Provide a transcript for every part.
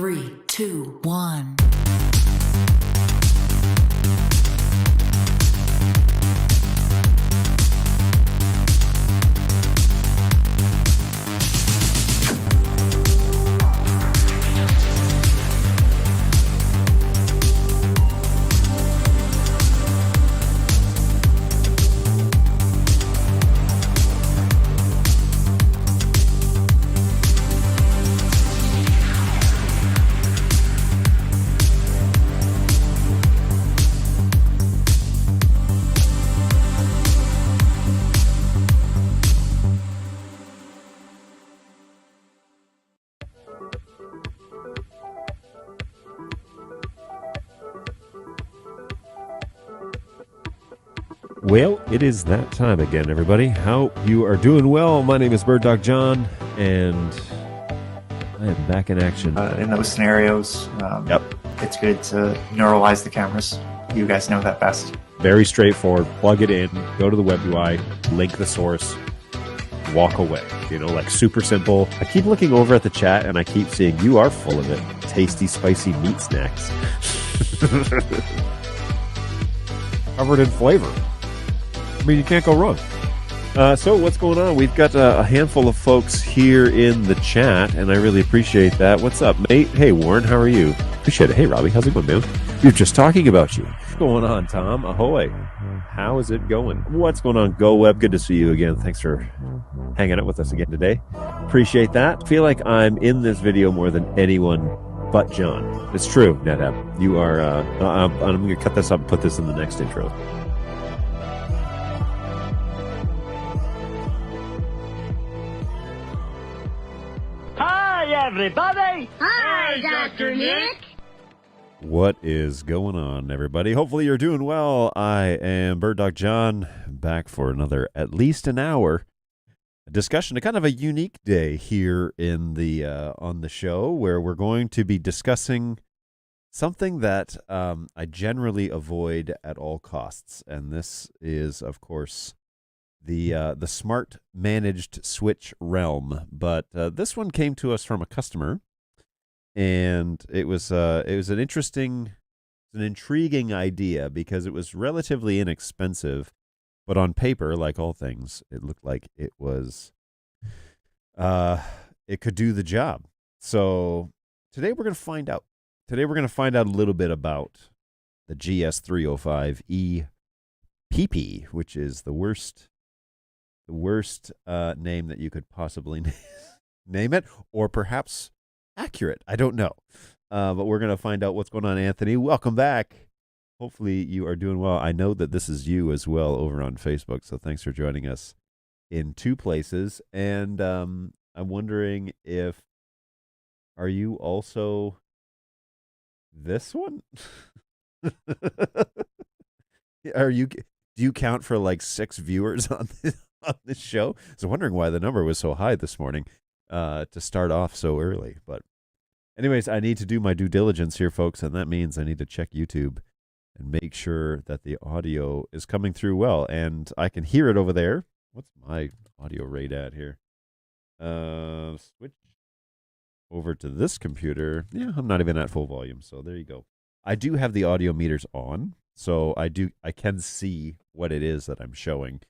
3, 2, 1. Well, it is that time again, everybody. Hope you are doing well. My name is BirdDog John, and I am back in action. In those scenarios, it's good to neuralize the cameras. You guys know that best. Very straightforward. Plug it in, go to the web UI, link the source, walk away. You know, like super simple. I keep looking over at the chat, and I keep seeing you are full of it. Tasty, spicy meat snacks. Covered in flavor. I mean, you can't go wrong. So what's going on? We've got a handful of folks here in the chat, and I really appreciate that. What's up, mate? Hey, Warren, how are you? Appreciate it. Hey, Robbie, how's it going, man? We were just talking about you. What's going on, Tom? Ahoy. How is it going? What's going on, Go Web? Good to see you again. Thanks for hanging out with us again today. Appreciate that. Feel like I'm in this video more than anyone but John. It's true, NetApp. You are, I'm going to cut this up and put this in the next intro. Hi, everybody. Hi, Dr. Nick. What is going on, everybody? Hopefully you're doing well. I am BirdDog John, back for another at least an hour discussion, a kind of a unique day here in the on the show, where we're going to be discussing something that I generally avoid at all costs, and this is, of course, the smart managed switch realm. But this one came to us from a customer, and it was an intriguing idea because it was relatively inexpensive, but on paper, like all things, it looked like it was it could do the job. So today we're going to find out. Today we're going to find out a little bit about the GS305EPP, which is the worst name that you could possibly name it, or perhaps accurate. I don't know. But we're going to find out what's going on. Anthony, welcome back. Hopefully you are doing well. I know that this is you as well over on Facebook, so thanks for joining us in two places. And I'm wondering if, are you also this one? Do you count for like 6 viewers on this show? I was wondering why the number was so high this morning to start off so early. But anyways, I need to do my due diligence here, folks, and that means I need to check YouTube and make sure that the audio is coming through well. And I can hear it over there. What's my audio rate at here? Switch over to this computer. Yeah, I'm not even at full volume, so there you go. I do have the audio meters on, so I can see what it is that I'm showing.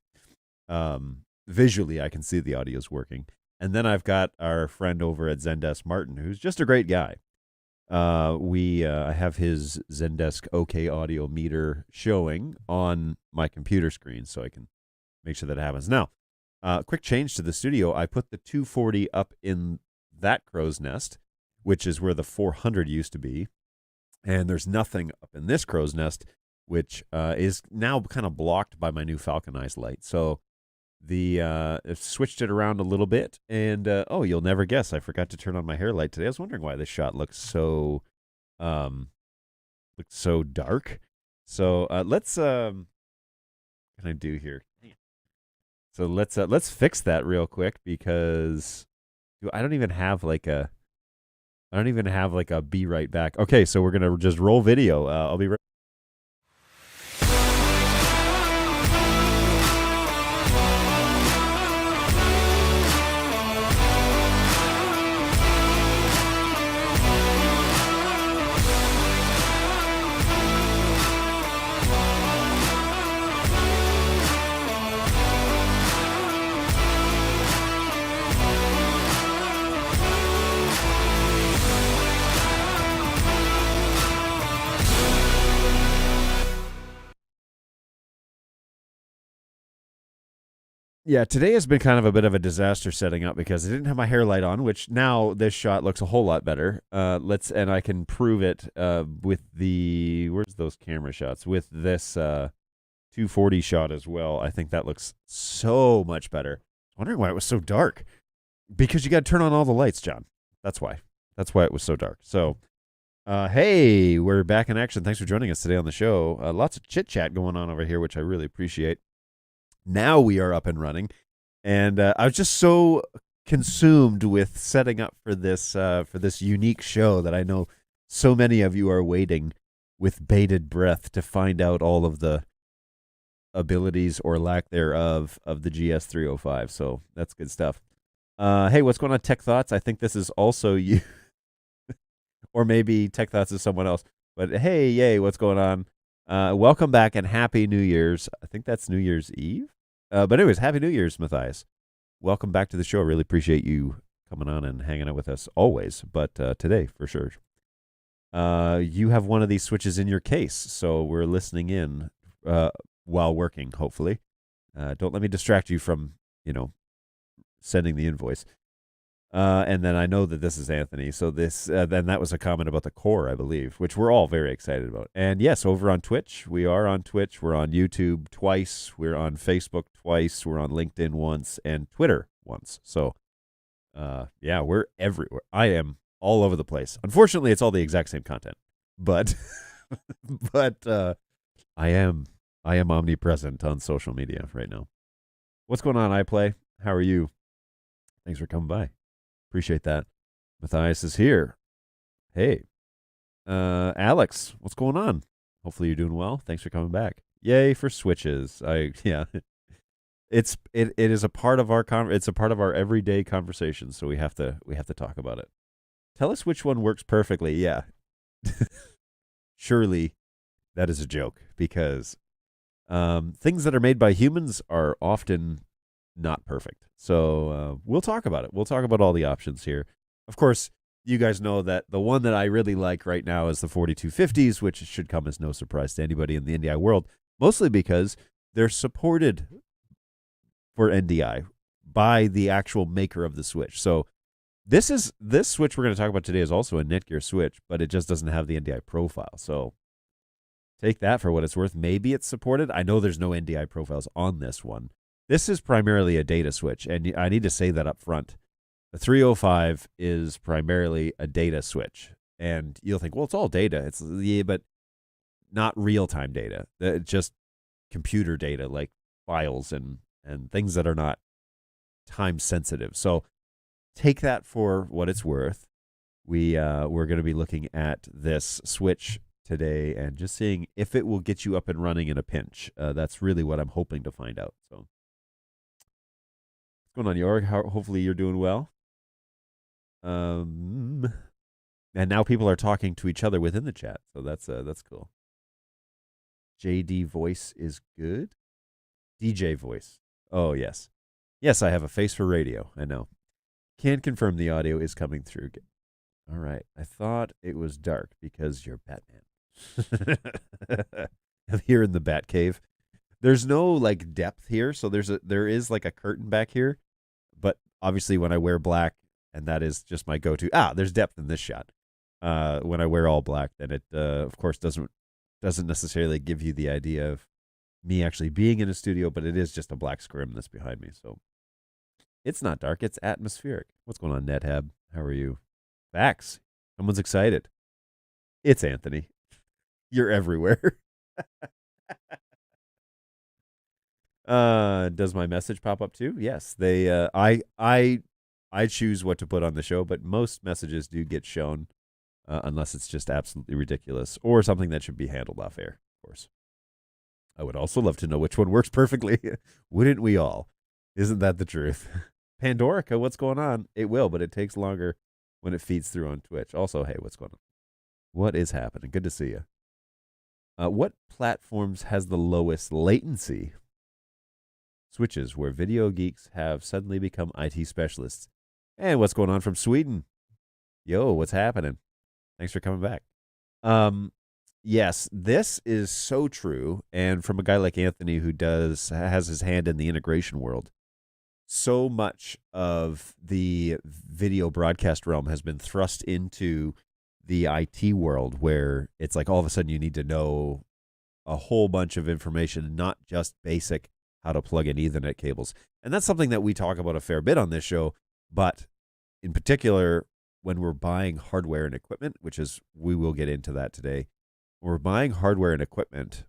Visually, I can see the audio is working. And then I've got our friend over at Zendesk, Martin, who's just a great guy. I have his Zendesk OK audio meter showing on my computer screen, so I can make sure that happens. Now, quick change to the studio. I put the 240 up in that crow's nest, which is where the 400 used to be. And there's nothing up in this crow's nest, which is now kind of blocked by my new Falconized light. So I've switched it around a little bit, and oh, you'll never guess, I forgot to turn on my hair light today. I was wondering why this shot looks so dark. So let's what can I do here? So let's fix that real quick, because I don't even have like a be right back. Okay, so we're gonna just roll video. I'll be right. Yeah, today has been kind of a bit of a disaster setting up because I didn't have my hair light on, which now this shot looks a whole lot better. And I can prove it with where's those camera shots? With this 240 shot as well. I think that looks so much better. Wondering why it was so dark. Because you got to turn on all the lights, John. That's why. That's why it was so dark. So, hey, we're back in action. Thanks for joining us today on the show. Lots of chit chat going on over here, which I really appreciate. Now we are up and running, and I was just so consumed with setting up for this unique show that I know so many of you are waiting with bated breath to find out all of the abilities or lack thereof of the GS305. So that's good stuff. Hey, what's going on, Tech Thoughts? I think this is also you, or maybe Tech Thoughts is someone else. But hey, yay, what's going on? Welcome back and Happy New Year's. I think that's New Year's Eve. But anyways, Happy New Year's, Matthias. Welcome back to the show. Really appreciate you coming on and hanging out with us always, but today for sure. You have one of these switches in your case, so we're listening in while working, hopefully. Don't let me distract you from, sending the invoice. And then I know that this is Anthony. So then that was a comment about the core, I believe, which we're all very excited about. And yes, over on Twitch, we are on Twitch. We're on YouTube twice. We're on Facebook twice. We're on LinkedIn once and Twitter once. So, yeah, we're everywhere. I am all over the place. Unfortunately, it's all the exact same content, but, I am omnipresent on social media right now. What's going on, iPlay? How are you? Thanks for coming by. Appreciate that. Matthias is here. Hey. Alex, what's going on? Hopefully you're doing well. Thanks for coming back. Yay for switches. Yeah. It is a part of our it's a part of our everyday conversation, so we have to talk about it. Tell us which one works perfectly. Yeah. Surely that is a joke because things that are made by humans are often not perfect. So we'll talk about it. We'll talk about all the options here. Of course, you guys know that the one that I really like right now is the 4250s, which should come as no surprise to anybody in the NDI world, mostly because they're supported for NDI by the actual maker of the switch. So this switch we're going to talk about today is also a Netgear switch, but it just doesn't have the NDI profile. So take that for what it's worth. Maybe it's supported. I know there's no NDI profiles on this one. This is primarily a data switch, and I need to say that up front. The 305 is primarily a data switch, and you'll think, well, it's all data. But not real-time data. It's just computer data, like files and things that are not time-sensitive. So take that for what it's worth. We're going to be looking at this switch today and just seeing if it will get you up and running in a pinch. That's really what I'm hoping to find out. So. What's going on, Jorg? Hopefully you're doing well. And now people are talking to each other within the chat, so that's cool. JD voice is good. DJ voice. Oh yes, yes. I have a face for radio. I know. Can confirm the audio is coming through. All right. I thought it was dark because you're Batman. I'm here in the Bat Cave. There's no like depth here, so there is like a curtain back here, but obviously when I wear black, and that is just my go-to. There's depth in this shot. When I wear all black, then it of course doesn't necessarily give you the idea of me actually being in a studio, but it is just a black scrim that's behind me. So it's not dark; it's atmospheric. What's going on, NetHab? How are you? Vax. Someone's excited. It's Anthony. You're everywhere. Does my message pop up too? Yes. They I choose what to put on the show, but most messages do get shown unless it's just absolutely ridiculous or something that should be handled off air, of course. I would also love to know which one works perfectly. Wouldn't we all? Isn't that the truth? Pandorica, what's going on? It will, but it takes longer when it feeds through on Twitch. Also, hey, what's going on? What is happening? Good to see you. What platforms has the lowest latency? Switches where video geeks have suddenly become IT specialists. And what's going on from Sweden? Yo, what's happening? Thanks for coming back. Yes, this is so true. And from a guy like Anthony who has his hand in the integration world, so much of the video broadcast realm has been thrust into the IT world, where it's like all of a sudden you need to know a whole bunch of information, not just basic how to plug in Ethernet cables. And that's something that we talk about a fair bit on this show, but in particular, when we're buying hardware and equipment, which is, we will get into that today. When we're buying hardware and equipment,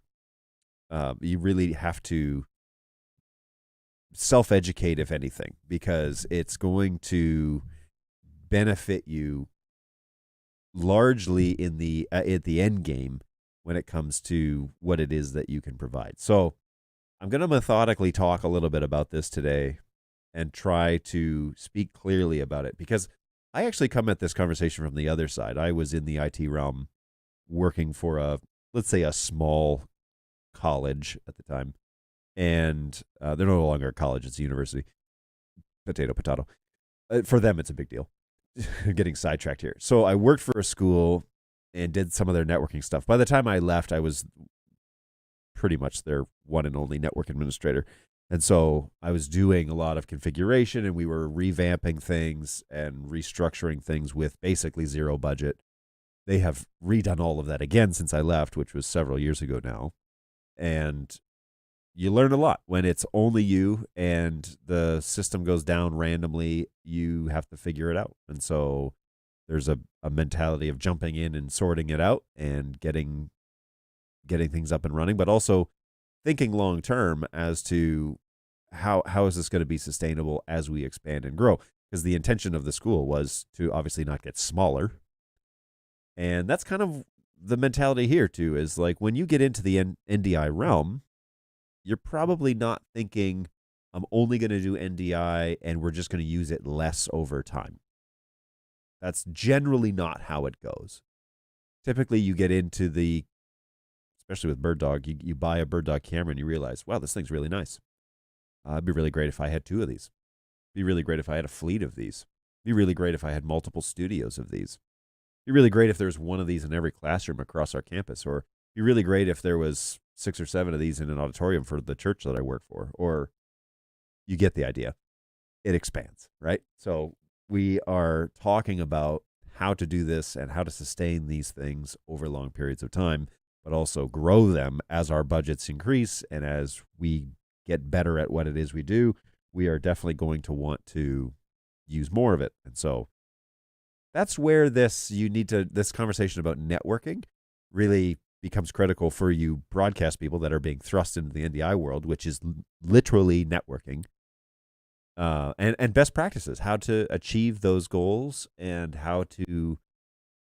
you really have to self-educate, if anything, because it's going to benefit you largely in the at the end game when it comes to what it is that you can provide. So I'm going to methodically talk a little bit about this today and try to speak clearly about it, because I actually come at this conversation from the other side. I was in the IT realm working for let's say a small college at the time, and they're no longer a college, it's a university. Potato, potato. For them, it's a big deal. Getting sidetracked here. So I worked for a school and did some of their networking stuff. By the time I left, I was pretty much their one and only network administrator. And so I was doing a lot of configuration, and we were revamping things and restructuring things with basically zero budget. They have redone all of that again since I left, which was several years ago now. And you learn a lot when it's only you and the system goes down randomly. You have to figure it out. And so there's a mentality of jumping in and sorting it out and getting things up and running, but also thinking long term as to how is this going to be sustainable as we expand and grow, because the intention of the school was to obviously not get smaller. And that's kind of the mentality here too, is like when you get into the NDI realm, you're probably not thinking, I'm only going to do NDI and we're just going to use it less over time. That's generally not how it goes. Typically you get into especially with BirdDog, you buy a BirdDog camera and you realize, wow, this thing's really nice. It'd be really great if I had 2 of these. It'd be really great if I had a fleet of these. It'd be really great if I had multiple studios of these. It'd be really great if there was one of these in every classroom across our campus, or it'd be really great if there was 6 or 7 of these in an auditorium for the church that I work for. Or you get the idea. It expands, right? So we are talking about how to do this and how to sustain these things over long periods of time, but also grow them as our budgets increase and as we get better at what it is we do. We are definitely going to want to use more of it. And so that's where this conversation about networking really becomes critical for you broadcast people that are being thrust into the NDI world, which is literally networking, and best practices, how to achieve those goals and how to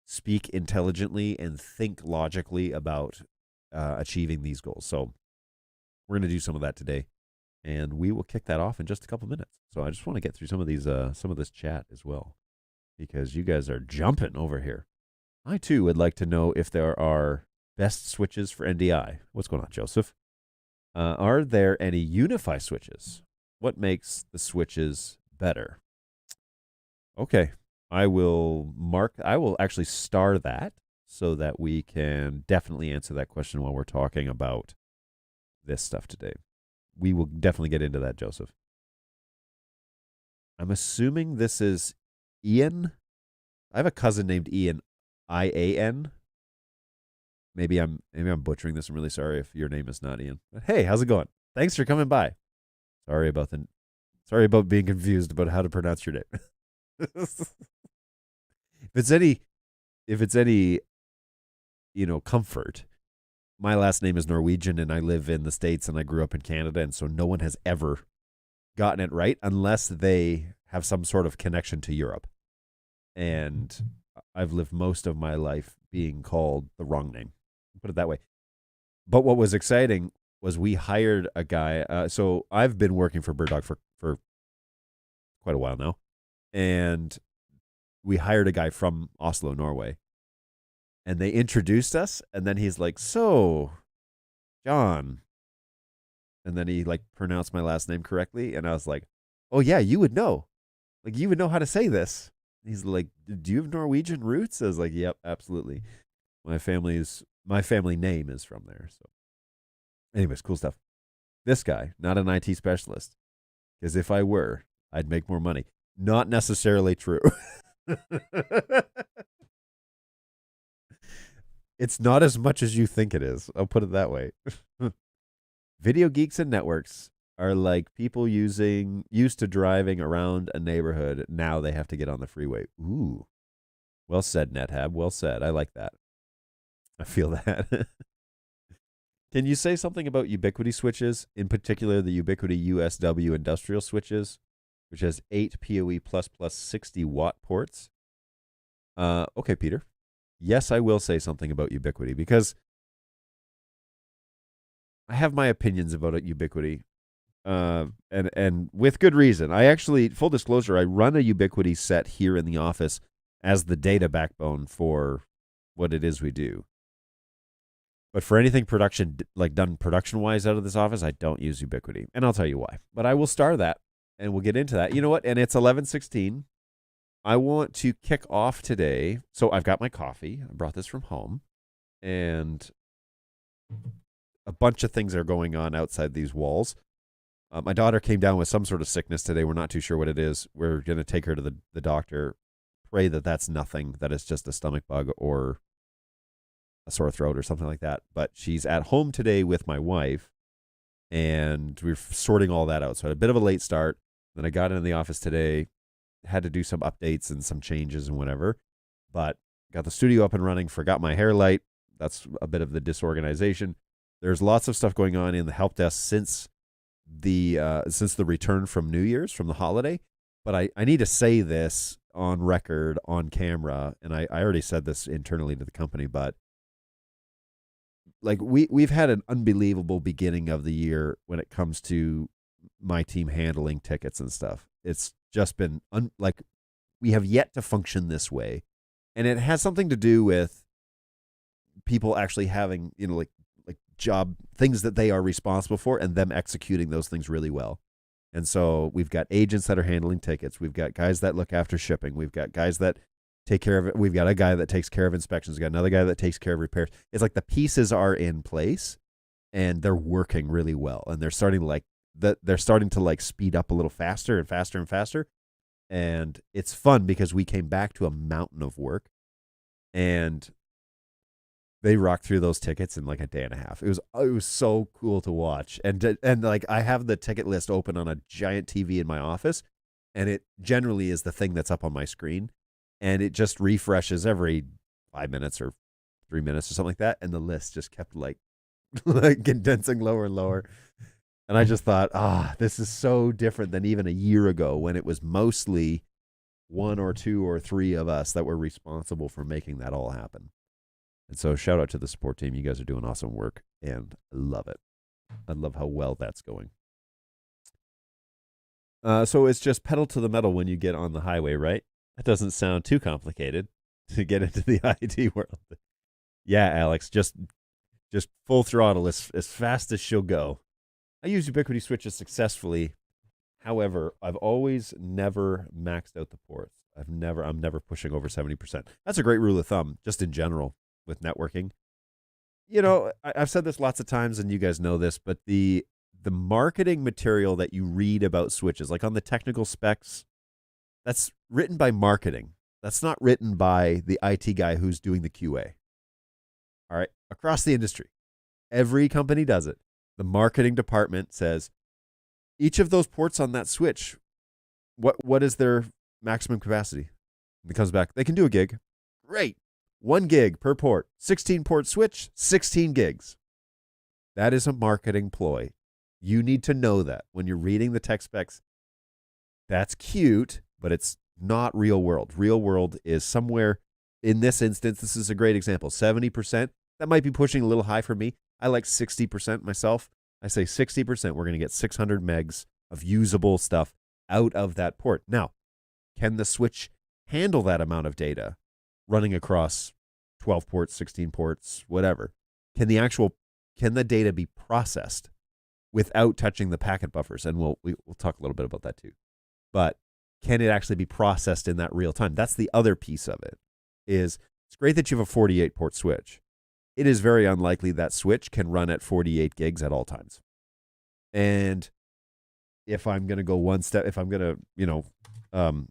speak intelligently and think logically about achieving these goals. So we're going to do some of that today, and we will kick that off in just a couple minutes. So I just want to get through some of this chat as well, because you guys are jumping over here. I too would like to know if there are best switches for NDI. What's going on, Joseph? Are there any Unify switches? What makes the switches better? Okay. I will actually star that so that we can definitely answer that question while we're talking about this stuff today. We will definitely get into that, Joseph. I'm assuming this is Ian. I have a cousin named Ian, I-A-N. Maybe I'm butchering this. I'm really sorry if your name is not Ian. But hey, how's it going? Thanks for coming by. Sorry about being confused about how to pronounce your name. If it's any comfort, my last name is Norwegian and I live in the States and I grew up in Canada, and so no one has ever gotten it right unless they have some sort of connection to Europe. And I've lived most of my life being called the wrong name, put it that way. But what was exciting was we hired a guy. So I've been working for BirdDog for quite a while now, and we hired a guy from Oslo, Norway, and they introduced us, and then he's like, "So, John," and then he pronounced my last name correctly, and I was like, "Oh yeah, you would know, you would know how to say this." He's like, "Do you have Norwegian roots?" I was like, "Yep, absolutely. My family name is from there." So, anyways, cool stuff. This guy, not an IT specialist, Because if I were, I'd make more money. Not necessarily true. It's not as much as you think it is. I'll put it that way. Video geeks and networks are like people used to driving around a neighborhood. Now they have to get on the freeway. Ooh. Well said, NetHab. Well said. I like that. I feel that. Can you say something about Ubiquiti switches, in particular the Ubiquiti USW industrial switches, which has 8 PoE++ 60-watt ports? Okay, Peter. Yes, I will say something about Ubiquiti because I have my opinions about Ubiquiti, and with good reason. I actually, full disclosure, I run a Ubiquiti set here in the office as the data backbone for what it is we do. But for anything production, like done production-wise out of this office, I don't use Ubiquiti, and I'll tell you why. But I will star that, and we'll get into that. You know what? And it's 11:16. I want to kick off today. So I've got my coffee. I brought this from home, and a bunch of things are going on outside these walls. My daughter came down with some sort of sickness today. We're not too sure what it is. We're going to take her to the doctor. Pray that that's nothing, that it's just a stomach bug or a sore throat or something like that. But she's at home today with my wife, and we're sorting all that out. So I had a bit of a late start. Then I got into the office today, had to do some updates and some changes and whatever. But got the studio up and running, forgot my hair light. That's a bit of the disorganization. There's lots of stuff going on in the help desk since the return from New Year's, from the holiday. But I need to say this on record, on camera, and I already said this internally to the company, but like we've had an unbelievable beginning of the year when it comes to my team handling tickets and stuff. It's just been like we have yet to function this way, and it has something to do with people actually having, you know, like job things that they are responsible for and them executing those things really well. And so we've got agents that are handling tickets. We've got guys that look after shipping. We've got guys that take care of it. We've got a guy that takes care of inspections. We've got another guy that takes care of repairs. It's like the pieces are in place and they're working really well. And they're starting to like speed up a little faster and faster and faster. And it's fun because we came back to a mountain of work and they rocked through those tickets in like a day and a half. It was so cool to watch. And like I have the ticket list open on a giant TV in my office, and it generally is the thing that's up on my screen, and it just refreshes every 5 minutes or 3 minutes or something like that, and the list just kept like condensing lower and lower. And I just thought, this is so different than even a year ago when it was mostly 1 or 2 or 3 of us that were responsible for making that all happen. And so shout out to the support team. You guys are doing awesome work, and I love it. I love how well that's going. So it's just pedal to the metal when you get on the highway, right? That doesn't sound too complicated to get into the IT world. Yeah, Alex, just full throttle as fast as she'll go. I use Ubiquiti switches successfully. However, I've always never maxed out the ports. I'm never pushing over 70%. That's a great rule of thumb, just in general. With networking, you know, I've said this lots of times, and you guys know this, but the marketing material that you read about switches, like on the technical specs, that's written by marketing. That's not written by the IT guy who's doing the QA. All right, across the industry, every company does it. The marketing department says each of those ports on that switch, what is their maximum capacity? And it comes back, they can do a gig. Great. 1 gig per port, 16 port switch, 16 gigs. That is a marketing ploy. You need to know that when you're reading the tech specs. That's cute, but it's not real world. Real world is somewhere, in this instance, this is a great example, 70%. That might be pushing a little high for me. I like 60% myself. I say 60%, we're going to get 600 megs of usable stuff out of that port. Now, can the switch handle that amount of data? Running across 12 ports, 16 ports, whatever. Can the data be processed without touching the packet buffers? And we'll talk a little bit about that too. But can it actually be processed in that real time? That's the other piece of it. It's great that you have a 48 port switch. It is very unlikely that switch can run at 48 gigs at all times. And if I'm going to go one step, if I'm going to,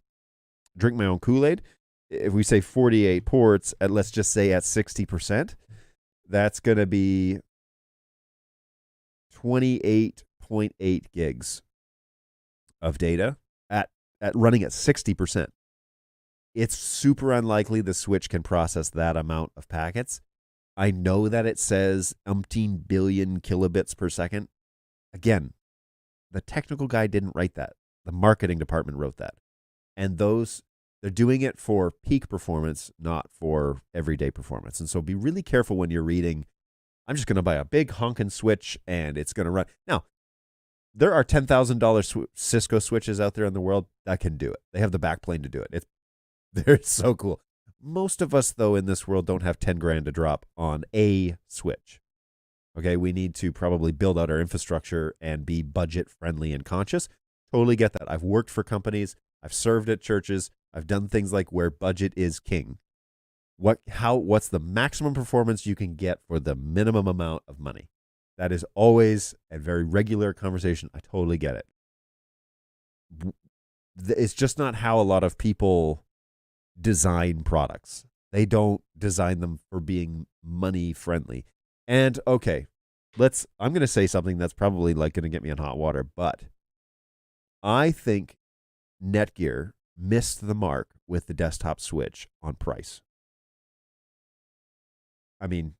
drink my own Kool-Aid, if we say 48 ports, let's just say at 60%, that's going to be 28.8 gigs of data at running at 60%. It's super unlikely the Switch can process that amount of packets. I know that it says umpteen billion kilobits per second. Again, the technical guy didn't write that. The marketing department wrote that. And they're doing it for peak performance, not for everyday performance. And so be really careful when you're reading, I'm just going to buy a big honkin' Switch and it's going to run. Now, there are $10,000 Cisco switches out there in the world that can do it. They have the backplane to do it. They're so cool. Most of us, though, in this world don't have 10 grand to drop on a Switch. Okay, we need to probably build out our infrastructure and be budget friendly and conscious. Totally get that. I've worked for companies. I've served at churches. I've done things like where budget is king. What's the maximum performance you can get for the minimum amount of money? That is always a very regular conversation. I totally get it. It's just not how a lot of people design products. They don't design them for being money friendly. And okay, I'm going to say something that's probably like going to get me in hot water, but I think Netgear missed the mark with the desktop Switch on price. I mean,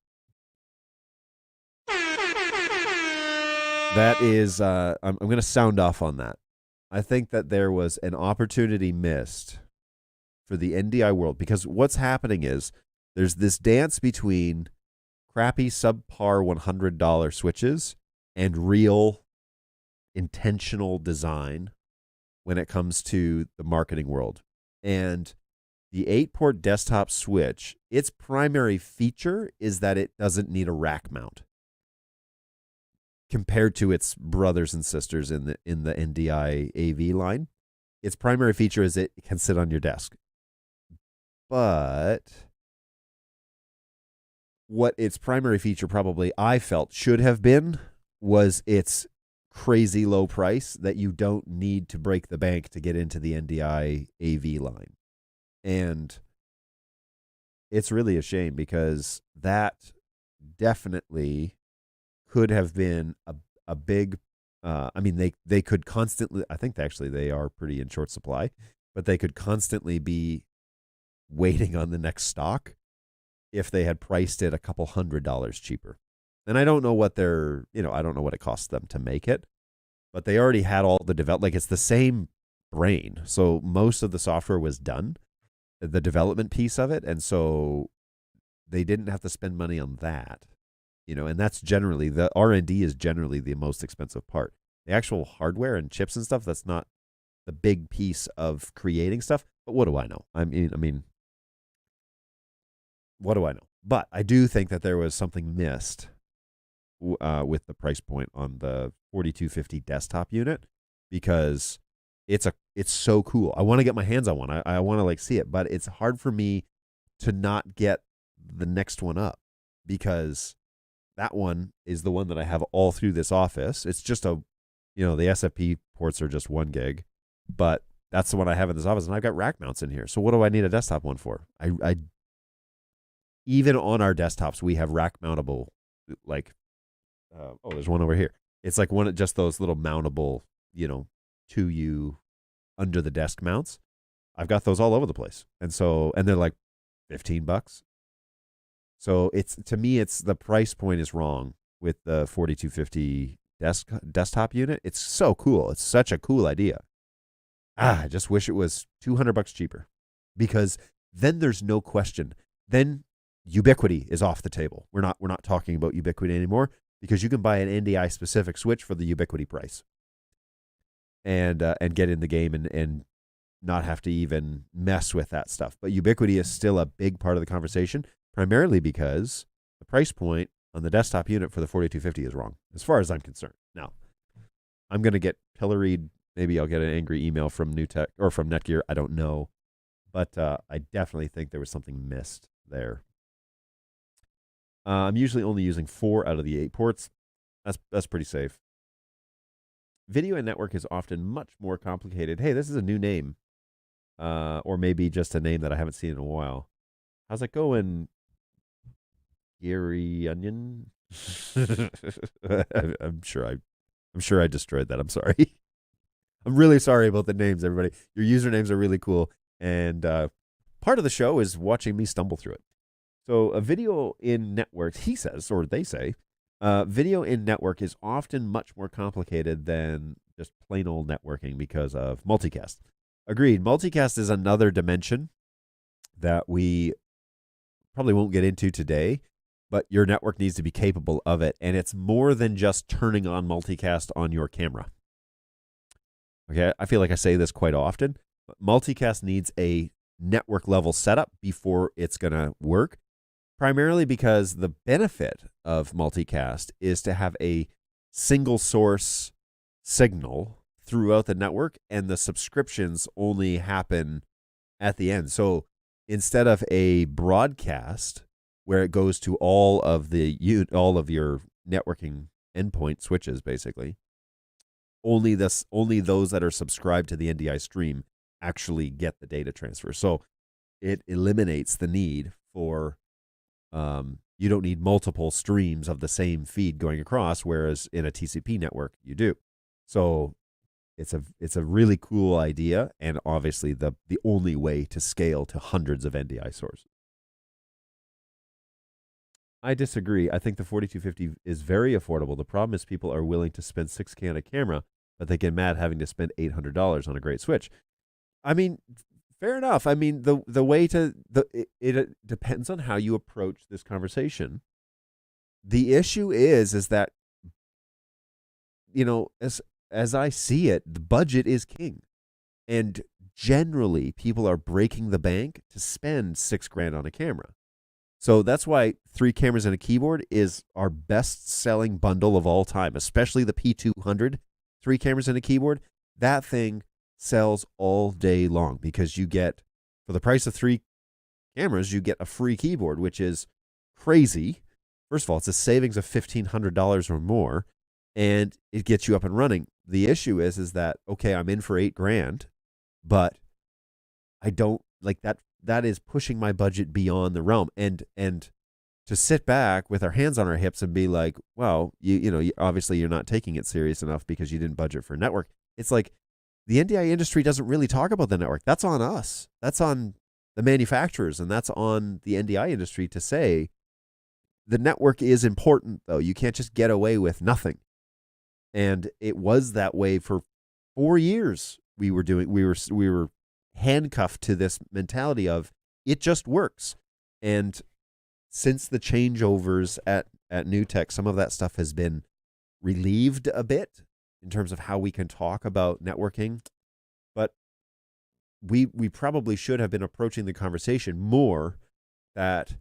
that is, I'm going to sound off on that. I think that there was an opportunity missed for the NDI world, because what's happening is there's this dance between crappy subpar $100 switches and real intentional design when it comes to the marketing world. And the 8-port desktop Switch, its primary feature is that it doesn't need a rack mount compared to its brothers and sisters in the NDI AV line. Its primary feature is it can sit on your desk. But what its primary feature probably I felt should have been was its crazy low price that you don't need to break the bank to get into the NDI AV line. And it's really a shame, because that definitely could have been a big, I mean, they could constantly, I think actually they are pretty in short supply, but they could constantly be waiting on the next stock if they had priced it a couple $100 cheaper. And I don't know what I don't know what it costs them to make it, but they already had all the like it's the same brain. So most of the software was done, the development piece of it. And so they didn't have to spend money on that, and that's generally the R&D is generally the most expensive part. The actual hardware and chips and stuff, that's not the big piece of creating stuff. But what do I know? I mean, what do I know? But I do think that there was something missed with the price point on the 4250 desktop unit, because it's so cool. I want to get my hands on one. I want to like see it, but it's hard for me to not get the next one up, because that one is the one that I have all through this office. It's just the SFP ports are just 1 gig, but that's the one I have in this office, and I've got rack mounts in here. So what do I need a desktop one for? I even on our desktops we have rack mountable, like there's one over here. It's like just those little mountable, 2U under the desk mounts. I've got those all over the place, and they're like $15. So to me, it's the price point is wrong with the 4250 desktop unit. It's so cool. It's such a cool idea. I just wish it was $200 cheaper, because then there's no question. Then Ubiquity is off the table. We're not talking about Ubiquity anymore, because you can buy an NDI specific switch for the Ubiquity price, and get in the game and not have to even mess with that stuff. But Ubiquity is still a big part of the conversation, primarily because the price point on the desktop unit for the 4250 is wrong, as far as I'm concerned. Now, I'm going to get pilloried. Maybe I'll get an angry email from Newtek or from Netgear. I don't know. But I definitely think there was something missed there. I'm usually only using 4 out of the 8 ports. That's pretty safe. video and network is often much more complicated. Hey, this is a new name, or maybe just a name that I haven't seen in a while. How's it going, Gary Onion? I'm sure I destroyed that. I'm sorry. I'm really sorry about the names, everybody. Your usernames are really cool, and part of the show is watching me stumble through it. So a video in network, he says, or they say, video in network is often much more complicated than just plain old networking because of multicast. Agreed. Multicast is another dimension that we probably won't get into today, but your network needs to be capable of it. And it's more than just turning on multicast on your camera. Okay, I feel like I say this quite often, but multicast needs a network level setup before it's going to work, primarily because the benefit of multicast is to have a single source signal throughout the network, and the subscriptions only happen at the end. So instead of a broadcast where it goes to all of your networking endpoint switches, basically, only those that are subscribed to the NDI stream actually get the data transfer. So it eliminates the need for you don't need multiple streams of the same feed going across, whereas in a TCP network you do. So it's a really cool idea, and obviously the only way to scale to hundreds of NDI sources. I disagree. I think the 4250 is very affordable. The problem is people are willing to spend $6,000 on a camera, but they get mad having to spend $800 on a great switch. I mean, fair enough. I mean, it depends on how you approach this conversation. The issue is that, you know, as I see it, the budget is king, and generally people are breaking the bank to spend $6,000 on a camera. So that's why 3 cameras and a keyboard is our best-selling bundle of all time, especially the P200, 3 cameras and a keyboard. That thing sells all day long because you get, for the price of 3 cameras, you get a free keyboard, which is crazy. First of all, it's a savings of $1,500 or more, and it gets you up and running. The issue is that, okay, I'm in for $8,000, but I don't like that. That is pushing my budget beyond the realm. And to sit back with our hands on our hips and be like, well, obviously you're not taking it serious enough because you didn't budget for network. It's like the NDI industry doesn't really talk about the network. That's on us. That's on the manufacturers, and that's on the NDI industry to say the network is important, though. You can't just get away with nothing. And it was that way for 4 years. We were handcuffed to this mentality of it just works. And since the changeovers at NewTek, some of that stuff has been relieved a bit in terms of how we can talk about networking. But we probably should have been approaching the conversation more that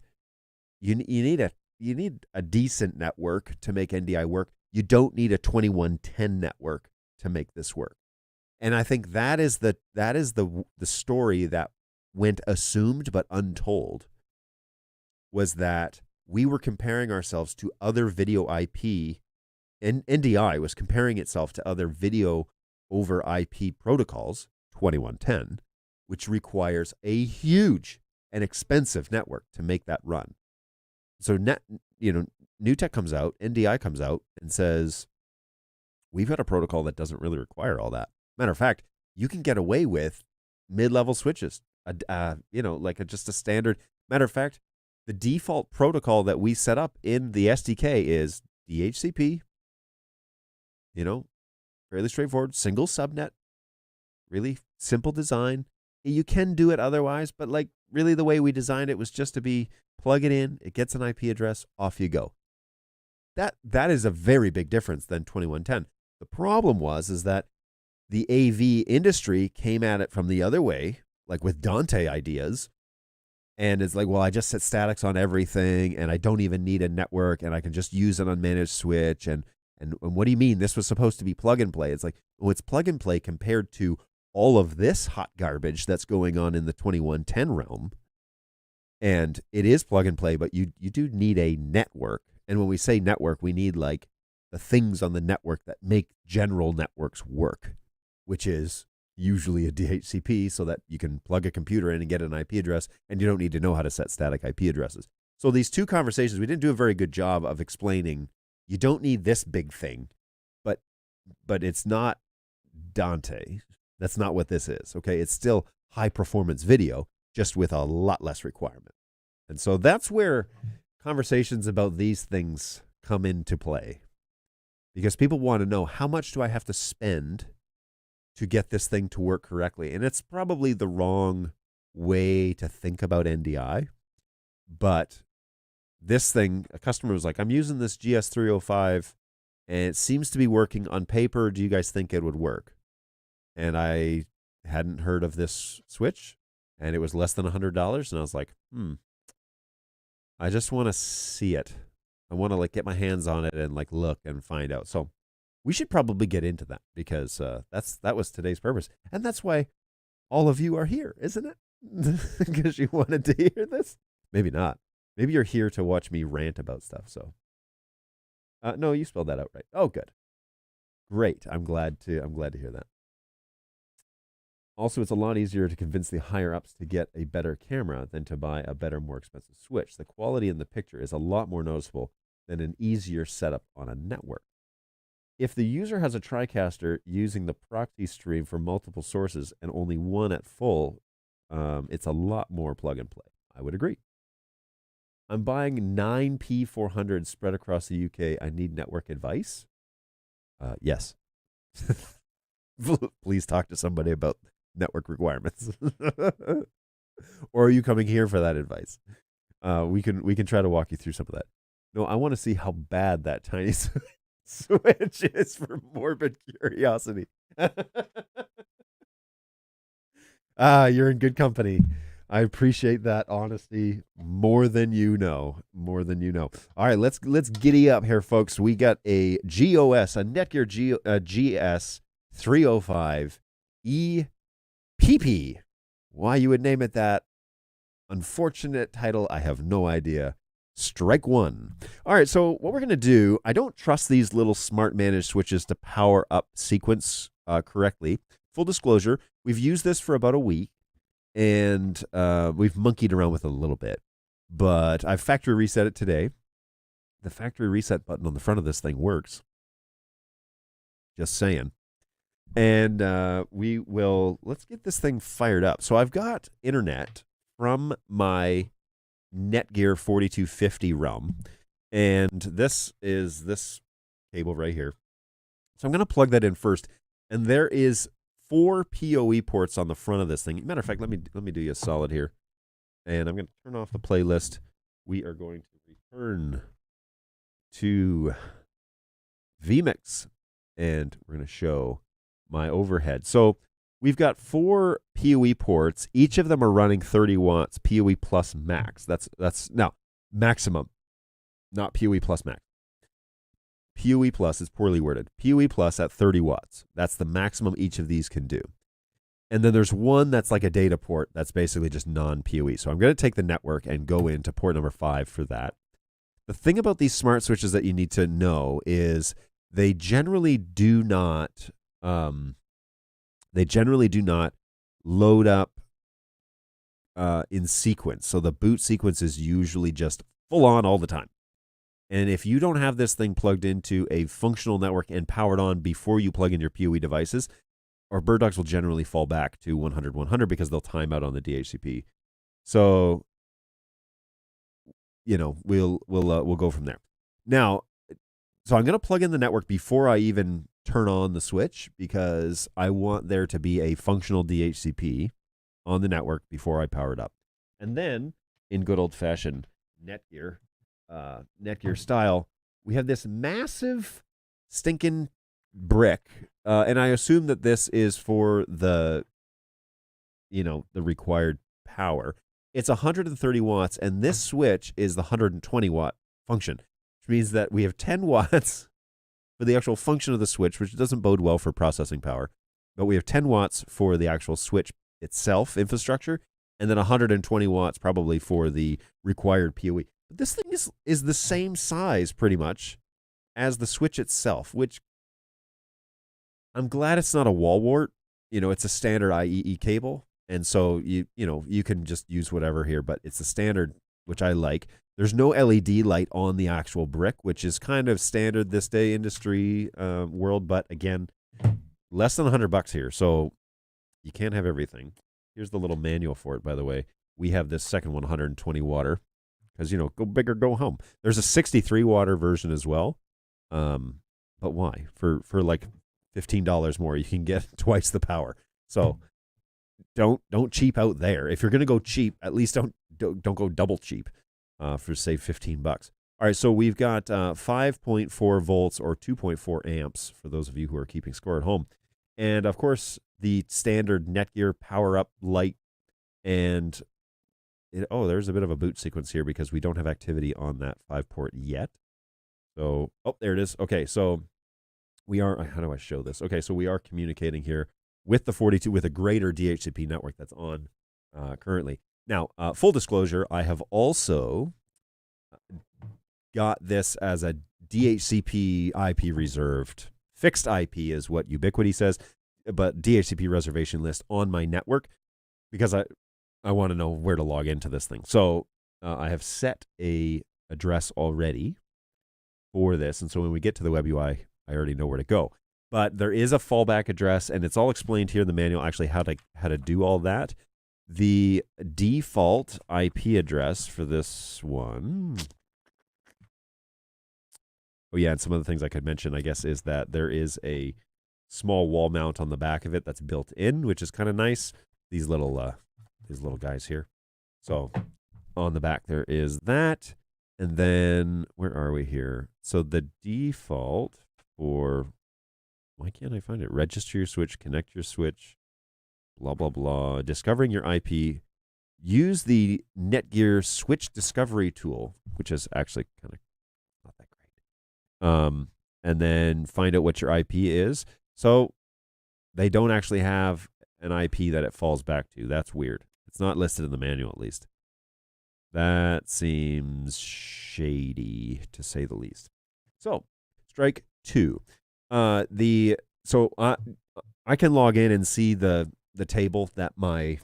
you need a decent network to make NDI work. You don't need a 2110 network to make this work. And I think that is the story that went assumed but untold, was that we were comparing ourselves to other video IP, and NDI was comparing itself to other video over IP protocols, 2110, which requires a huge and expensive network to make that run. So NewTek comes out, NDI comes out and says, we've got a protocol that doesn't really require all that. Matter of fact, you can get away with mid-level switches, just a standard. Matter of fact, the default protocol that we set up in the SDK is DHCP, fairly straightforward, single subnet, really simple design. You can do it otherwise, but really the way we designed it was just to be plug it in, it gets an IP address, off you go. That is a very big difference than 2110. The problem is that the AV industry came at it from the other way, like with Dante ideas, and it's like, well, I just set statics on everything, and I don't even need a network, and I can just use an unmanaged switch, and what do you mean? This was supposed to be plug and play. It's like, well, it's plug and play compared to all of this hot garbage that's going on in the 2110 realm, and it is plug and play, but you do need a network. And when we say network, we need the things on the network that make general networks work, which is usually a DHCP so that you can plug a computer in and get an IP address, and you don't need to know how to set static IP addresses. So these two conversations, we didn't do a very good job of explaining you don't need this big thing, but it's not Dante. That's not what this is, okay? It's still high-performance video, just with a lot less requirement. And so that's where conversations about these things come into play, because people want to know, how much do I have to spend to get this thing to work correctly? And it's probably the wrong way to think about NDI, but this thing, a customer was like, I'm using this GS305 and it seems to be working on paper. Do you guys think it would work? And I hadn't heard of this switch, and it was less than $100. And I was like, I just want to see it. I want to like get my hands on it and like look and find out. So we should probably get into that, because that was today's purpose. And that's why all of you are here, isn't it? Because you wanted to hear this? Maybe not. Maybe you're here to watch me rant about stuff. So no, you spelled that out right. Oh, good. Great. I'm glad to hear that. Also, it's a lot easier to convince the higher-ups to get a better camera than to buy a better, more expensive switch. The quality in the picture is a lot more noticeable than an easier setup on a network. If the user has a TriCaster using the proxy stream for multiple sources and only one at full, it's a lot more plug and play. I would agree. I'm buying 9 P400 spread across the UK. I need network advice. Yes. Please talk to somebody about network requirements. Or are you coming here for that advice? We can try to walk you through some of that. No, I want to see how bad that tiny switch is for morbid curiosity. You're in good company. I appreciate that honesty more than you know. More than you know. All right, let's giddy up here, folks. We got a GOS, a Netgear GS305EPP. Why you would name it that? Unfortunate title, I have no idea. Strike one. All right, so what we're going to do, I don't trust these little smart managed switches to power up sequence correctly. Full disclosure, we've used this for about a week, and we've monkeyed around with it a little bit. But I've factory reset it today. The factory reset button on the front of this thing works. Just saying. And let's get this thing fired up. So I've got internet from my Netgear 4250 realm, and this is this cable right here. So I'm going to plug that in first, and there is 4 PoE ports on the front of this thing. Matter of fact, let me do you a solid here, and I'm going to turn off the playlist. We are going to return to vMix, and we're going to show my overhead. So we've got 4 PoE ports. Each of them are running 30 watts, PoE plus max. That's now maximum, not PoE plus max. PoE plus is poorly worded. PoE plus at 30 watts. That's the maximum each of these can do. And then there's one that's like a data port that's basically just non-PoE. So I'm going to take the network and go into port number 5 for that. The thing about these smart switches that you need to know is they generally do not load up in sequence. So the boot sequence is usually just full on all the time. And if you don't have this thing plugged into a functional network and powered on before you plug in your PoE devices, our BirdDogs will generally fall back to 100-100 because they'll time out on the DHCP. So, we'll go from there. Now, so I'm going to plug in the network before I even turn on the switch, because I want there to be a functional DHCP on the network before I power it up. And then, in good old-fashioned Netgear style, we have this massive stinking brick, and I assume that this is for the required power. It's 130 watts, and this switch is the 120 watt function, which means that we have 10 watts for the actual function of the switch, which doesn't bode well for processing power, but we have 10 watts for the actual switch itself, infrastructure, and then 120 watts probably for the required PoE. But this thing is the same size pretty much as the switch itself, which I'm glad it's not a wall wart. It's a standard IEE cable. And so you can just use whatever here, but it's a standard, which I like. There's no LED light on the actual brick, which is kind of standard this day industry world. But again, less than $100 here, so you can't have everything. Here's the little manual for it, by the way. We have this second 120 water because go big or go home. There's a 63 water version as well, but why? For like $15 more, you can get twice the power. So don't cheap out there. If you're gonna go cheap, at least don't go double cheap for say $15. All right, so we've got 5.4 volts or 2.4 amps for those of you who are keeping score at home, and of course the standard Netgear power up light. And there's a bit of a boot sequence here because we don't have activity on that 5-port yet. So there it is. Okay, so we are. How do I show this? Okay, so we are communicating here with the 42 with a greater DHCP network that's on currently. Now, full disclosure, I have also got this as a DHCP IP reserved. Fixed IP is what Ubiquiti says, but DHCP reservation list on my network because I want to know where to log into this thing. So I have set a address already for this, and so when we get to the web UI, I already know where to go. But there is a fallback address, and it's all explained here in the manual, actually, how to do all that. The default IP address for this one. Oh, yeah, and some of the things I could mention, I guess, is that there is a small wall mount on the back of it that's built in, which is kind of nice. These little guys here. So on the back there is that. And then where are we here? So the default for, why can't I find it? Register your switch, connect your switch, blah, blah, blah. Discovering your IP. Use the Netgear switch discovery tool, which is actually kind of not that great. And then find out what your IP is. So they don't actually have an IP that it falls back to. That's weird. It's not listed in the manual, at least. That seems shady, to say the least. So, strike two. I can log in and see the table that my,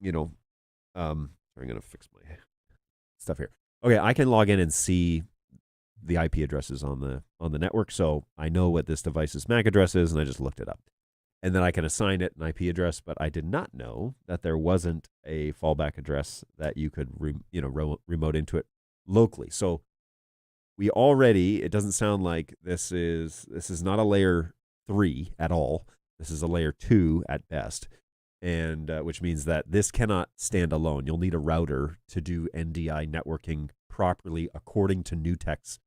I'm going to fix my stuff here. Okay, I can log in and see the IP addresses on the network, so I know what this device's MAC address is, and I just looked it up. And then I can assign it an IP address, but I did not know that there wasn't a fallback address that you could remote into it locally. So it doesn't sound like this is not a layer 3 at all. This is a layer 2 at best, and which means that this cannot stand alone. You'll need a router to do NDI networking properly according to Newtek's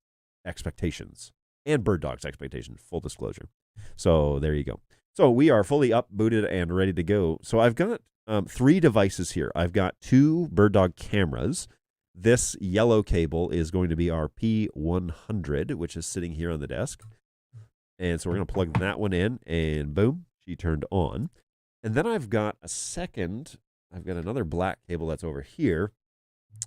expectations and BirdDog's expectations, full disclosure. So there you go. So we are fully up, booted, and ready to go. So I've got 3 devices here. I've got 2 BirdDog cameras. This yellow cable is going to be our P100, which is sitting here on the desk. And so we're going to plug that one in, and boom, she turned on. And then I've got another black cable that's over here,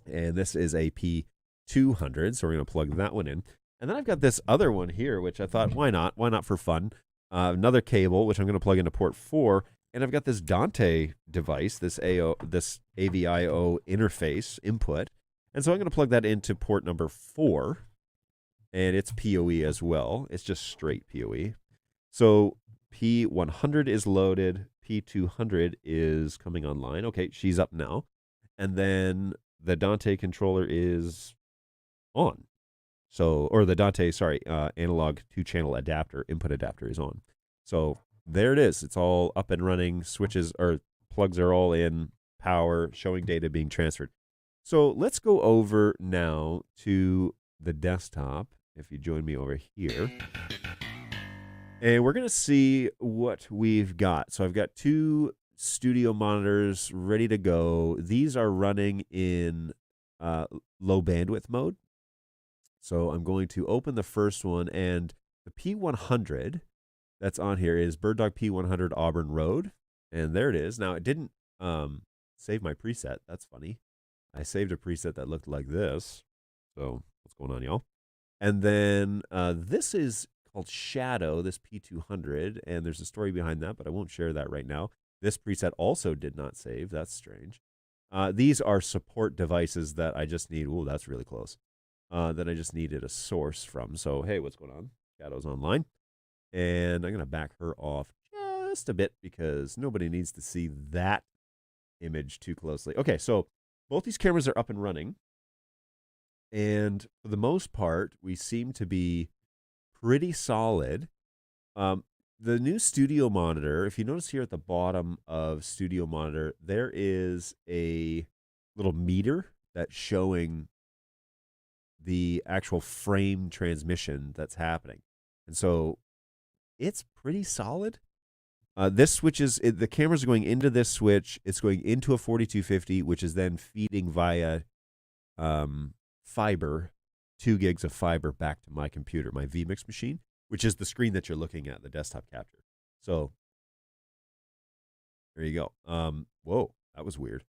and this is a P200, so we're going to plug that one in. And then I've got this other one here, which I thought, why not? Why not for fun? Another cable, which I'm going to plug into port 4, and I've got this Dante device, this AVIO interface input, and so I'm going to plug that into port number 4, and it's PoE as well. It's just straight PoE. So P100 is loaded, P200 is coming online. Okay, she's up now, and then the Dante controller is on. The Dante, analog 2-channel adapter, input adapter is on. So there it is. It's all up and running. Switches or plugs are all in, power, showing data being transferred. So let's go over now to the desktop, if you join me over here. And we're going to see what we've got. So I've got 2 studio monitors ready to go. These are running in low bandwidth mode. So I'm going to open the first one, and the P100 that's on here is BirdDog P100 Auburn Road, and there it is. Now, it didn't save my preset. That's funny. I saved a preset that looked like this. So what's going on, y'all? And then this is called Shadow, this P200, and there's a story behind that, but I won't share that right now. This preset also did not save. That's strange. These are support devices that I just need. Ooh, that's really close. That I just needed a source from. So, hey, what's going on? Shadow's online. And I'm going to back her off just a bit because nobody needs to see that image too closely. Okay, so both these cameras are up and running. And for the most part, we seem to be pretty solid. The new studio monitor, if you notice here at the bottom of studio monitor, there is a little meter that's showing the actual frame transmission that's happening. And so it's pretty solid. This switch is, the cameras are going into this switch. It's going into a 4250, which is then feeding via fiber, 2 gigs of fiber back to my computer, my vMix machine, which is the screen that you're looking at, the desktop capture. So there you go. Whoa, that was weird.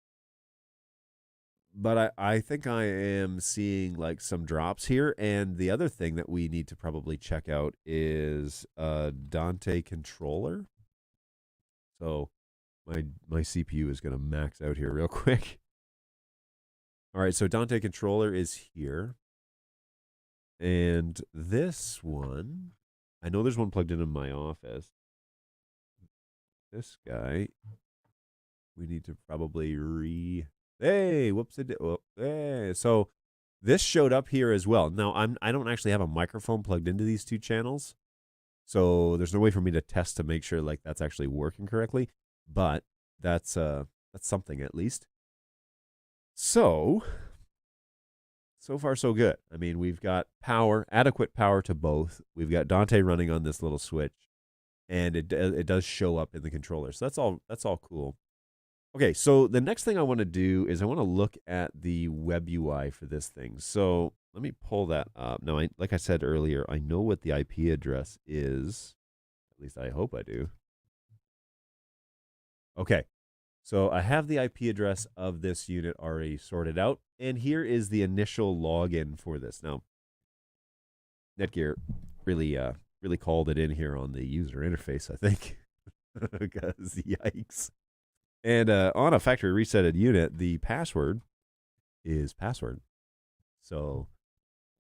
But I think I am seeing like some drops here. And the other thing that we need to probably check out is Dante controller. So my CPU is going to max out here real quick. All right, so Dante controller is here. And this one, I know there's one plugged in my office. This guy, we need to probably hey, whoops, hey. So this showed up here as well. Now I don't actually have a microphone plugged into these two channels, so there's no way for me to test to make sure like that's actually working correctly. But that's something at least. So far so good. I mean, we've got power, adequate power to both. We've got Dante running on this little switch, and it does show up in the controller. So that's all cool. Okay, so the next thing I want to do is I want to look at the web UI for this thing. So let me pull that up. Now, like I said earlier, I know what the IP address is. At least I hope I do. Okay, so I have the IP address of this unit already sorted out. And here is the initial login for this. Now, Netgear really called it in here on the user interface, I think. Because yikes. And on a factory resetted unit, the password is password. So,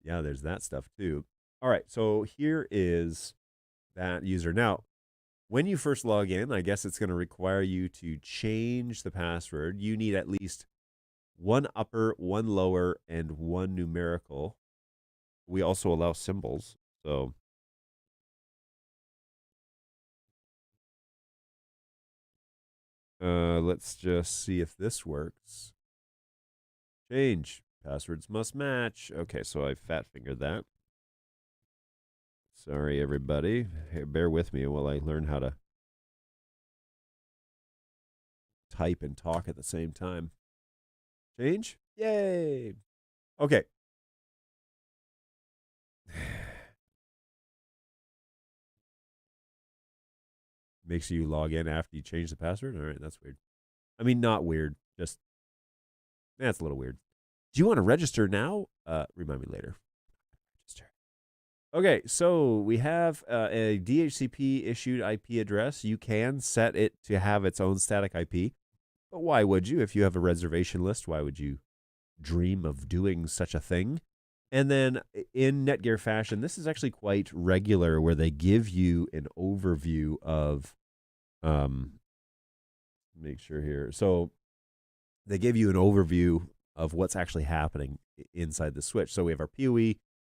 yeah, there's that stuff too. All right, so here is that user. Now, when you first log in, I guess it's going to require you to change the password. You need at least 1 upper, 1 lower, and 1 numerical. We also allow symbols. So let's just see if this works. Change. Passwords must match. Okay, so I fat fingered that. Sorry, everybody. Hey, bear with me while I learn how to type and talk at the same time. Change? Yay! Okay. Makes you log in after you change the password? All right, that's weird. I mean, not weird. Just, that's a little weird. Do you want to register now? Remind me later. Register. Okay, so we have a DHCP issued IP address. You can set it to have its own static IP. But why would you? If you have a reservation list, why would you dream of doing such a thing? And then in Netgear fashion, this is actually quite regular where they give you an overview of, make sure here. So they give you an overview of what's actually happening inside the switch. So we have our PoE,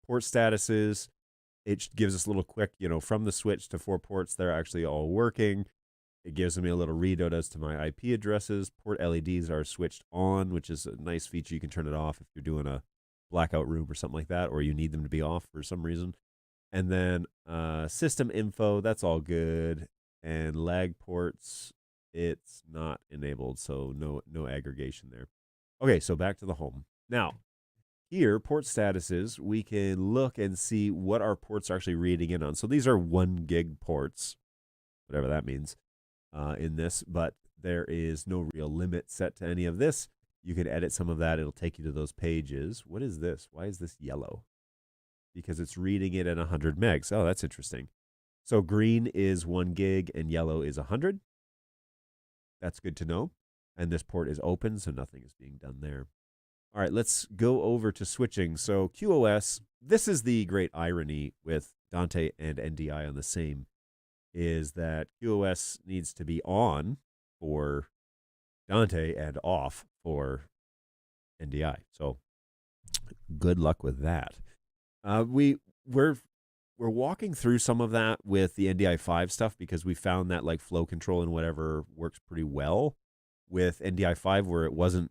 port statuses. It gives us a little quick, from the switch to 4 ports, they're actually all working. It gives me a little readout as to my IP addresses. Port LEDs are switched on, which is a nice feature. You can turn it off if you're doing a blackout room or something like that, or you need them to be off for some reason. And then system info, that's all good. And lag ports, it's not enabled, so no aggregation there. Okay, so back to the home. Now, here, port statuses, we can look and see what our ports are actually reading in on. So these are 1 gig ports, whatever that means, in this, but there is no real limit set to any of this. You can edit some of that. It'll take you to those pages. What is this? Why is this yellow? because it's reading it at 100 megs. Oh, that's interesting. So green is 1 gig and yellow is 100. That's good to know. And this port is open, so nothing is being done there. All right, let's go over to switching. So QoS, this is the great irony with Dante and NDI on the same, is that QoS needs to be on for Dante and off for NDI. So good luck with that. We're walking through some of that with the NDI5 stuff because we found that like flow control and whatever works pretty well with NDI5, where it wasn't.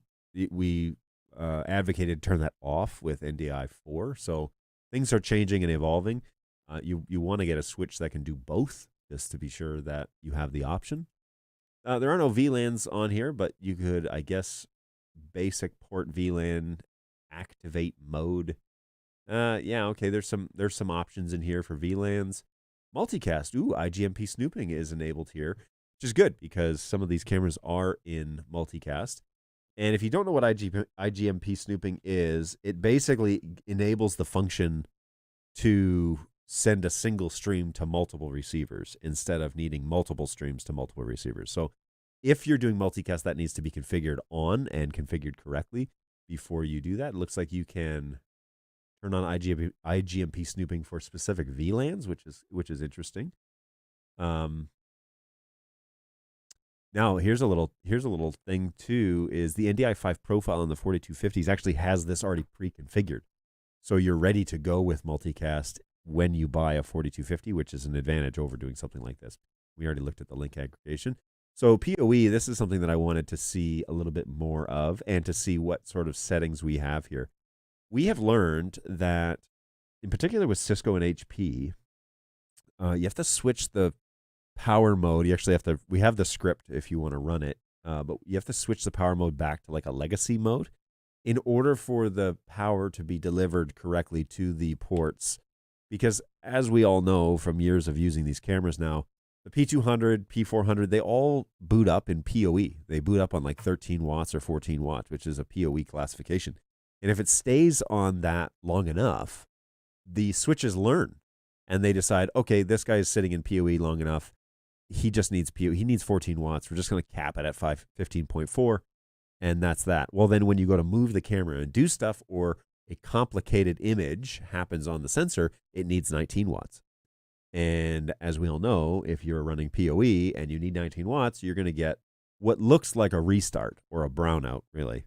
We advocated turn that off with NDI4. So things are changing and evolving. You want to get a switch that can do both, just to be sure that you have the option. There are no VLANs on here, but you could, I guess, basic port VLAN activate mode. Yeah, okay. There's some options in here for VLANs. Multicast. Ooh, IGMP snooping is enabled here, which is good because some of these cameras are in multicast. And if you don't know what IGMP snooping is, it basically enables the function to send a single stream to multiple receivers instead of needing multiple streams to multiple receivers. So if you're doing multicast, that needs to be configured on and configured correctly before you do that. It looks like you can turn on IGMP snooping for specific VLANs, which is interesting. Now here's a little thing too, is the NDI5 profile on the 4250s actually has this already pre-configured. So you're ready to go with multicast when you buy a 4250, which is an advantage over doing something like this. We already looked at the link aggregation. So PoE, this is something that I wanted to see a little bit more of and to see what sort of settings we have here. We have learned that, in particular with Cisco and HP, you have to switch the power mode. You actually have to, we have the script if you want to run it, but you have to switch the power mode back to like a legacy mode in order for the power to be delivered correctly to the ports. Because as we all know from years of using these cameras now, the P200, P400, they all boot up in PoE. They boot up on like 13 watts or 14 watts, which is a PoE classification. And if it stays on that long enough, the switches learn and they decide, okay, this guy is sitting in PoE long enough. He just needs PoE. He needs 14 watts. We're just going to cap it at 15.4, and that's that. Well, then when you go to move the camera and do stuff, or a complicated image happens on the sensor, it needs 19 watts. And as we all know, if you're running PoE and you need 19 watts, you're going to get what looks like a restart or a brownout, really.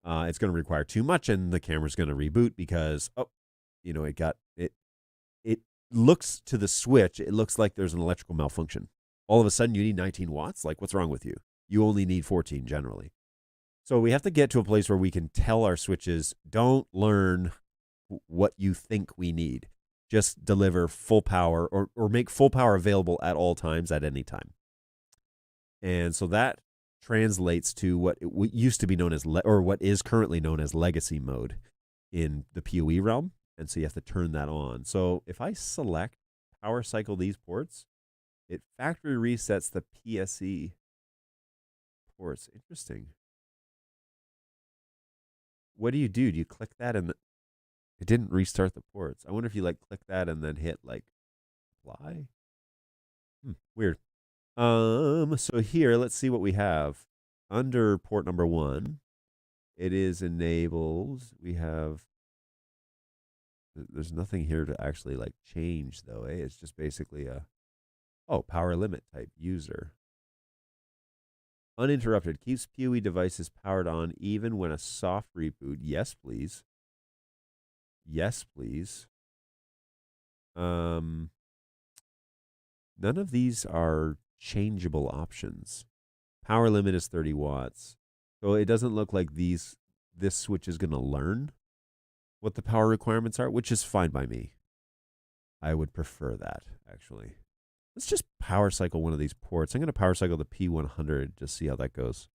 It's going to require too much, and the camera's going to reboot because, it looks to the switch, it looks like there's an electrical malfunction. All of a sudden, you need 19 watts? Like, what's wrong with you? You only need 14 generally. So we have to get to a place where we can tell our switches, don't learn what you think we need. Just deliver full power or make full power available at all times at any time. And so that translates to what used to be known as, or what is currently known as legacy mode in the PoE realm. And so you have to turn that on. So if I select power cycle these ports, it factory resets the PSE ports. Interesting. What do? You click that and it didn't restart the ports. I wonder if you like click that and then hit like apply. Weird. So here, let's see what we have. Under port number 1, it is enabled. We have, there's nothing here to actually like change though, eh? It's just basically a, power limit type user. Uninterrupted. Keeps PoE devices powered on even when a soft reboot. Yes, please. Yes, please. None of these are changeable options. Power limit is 30 watts. So it doesn't look like this switch is going to learn what the power requirements are, which is fine by me. I would prefer that, actually. Let's just power cycle one of these ports. I'm going to power cycle the P100, just see how that goes.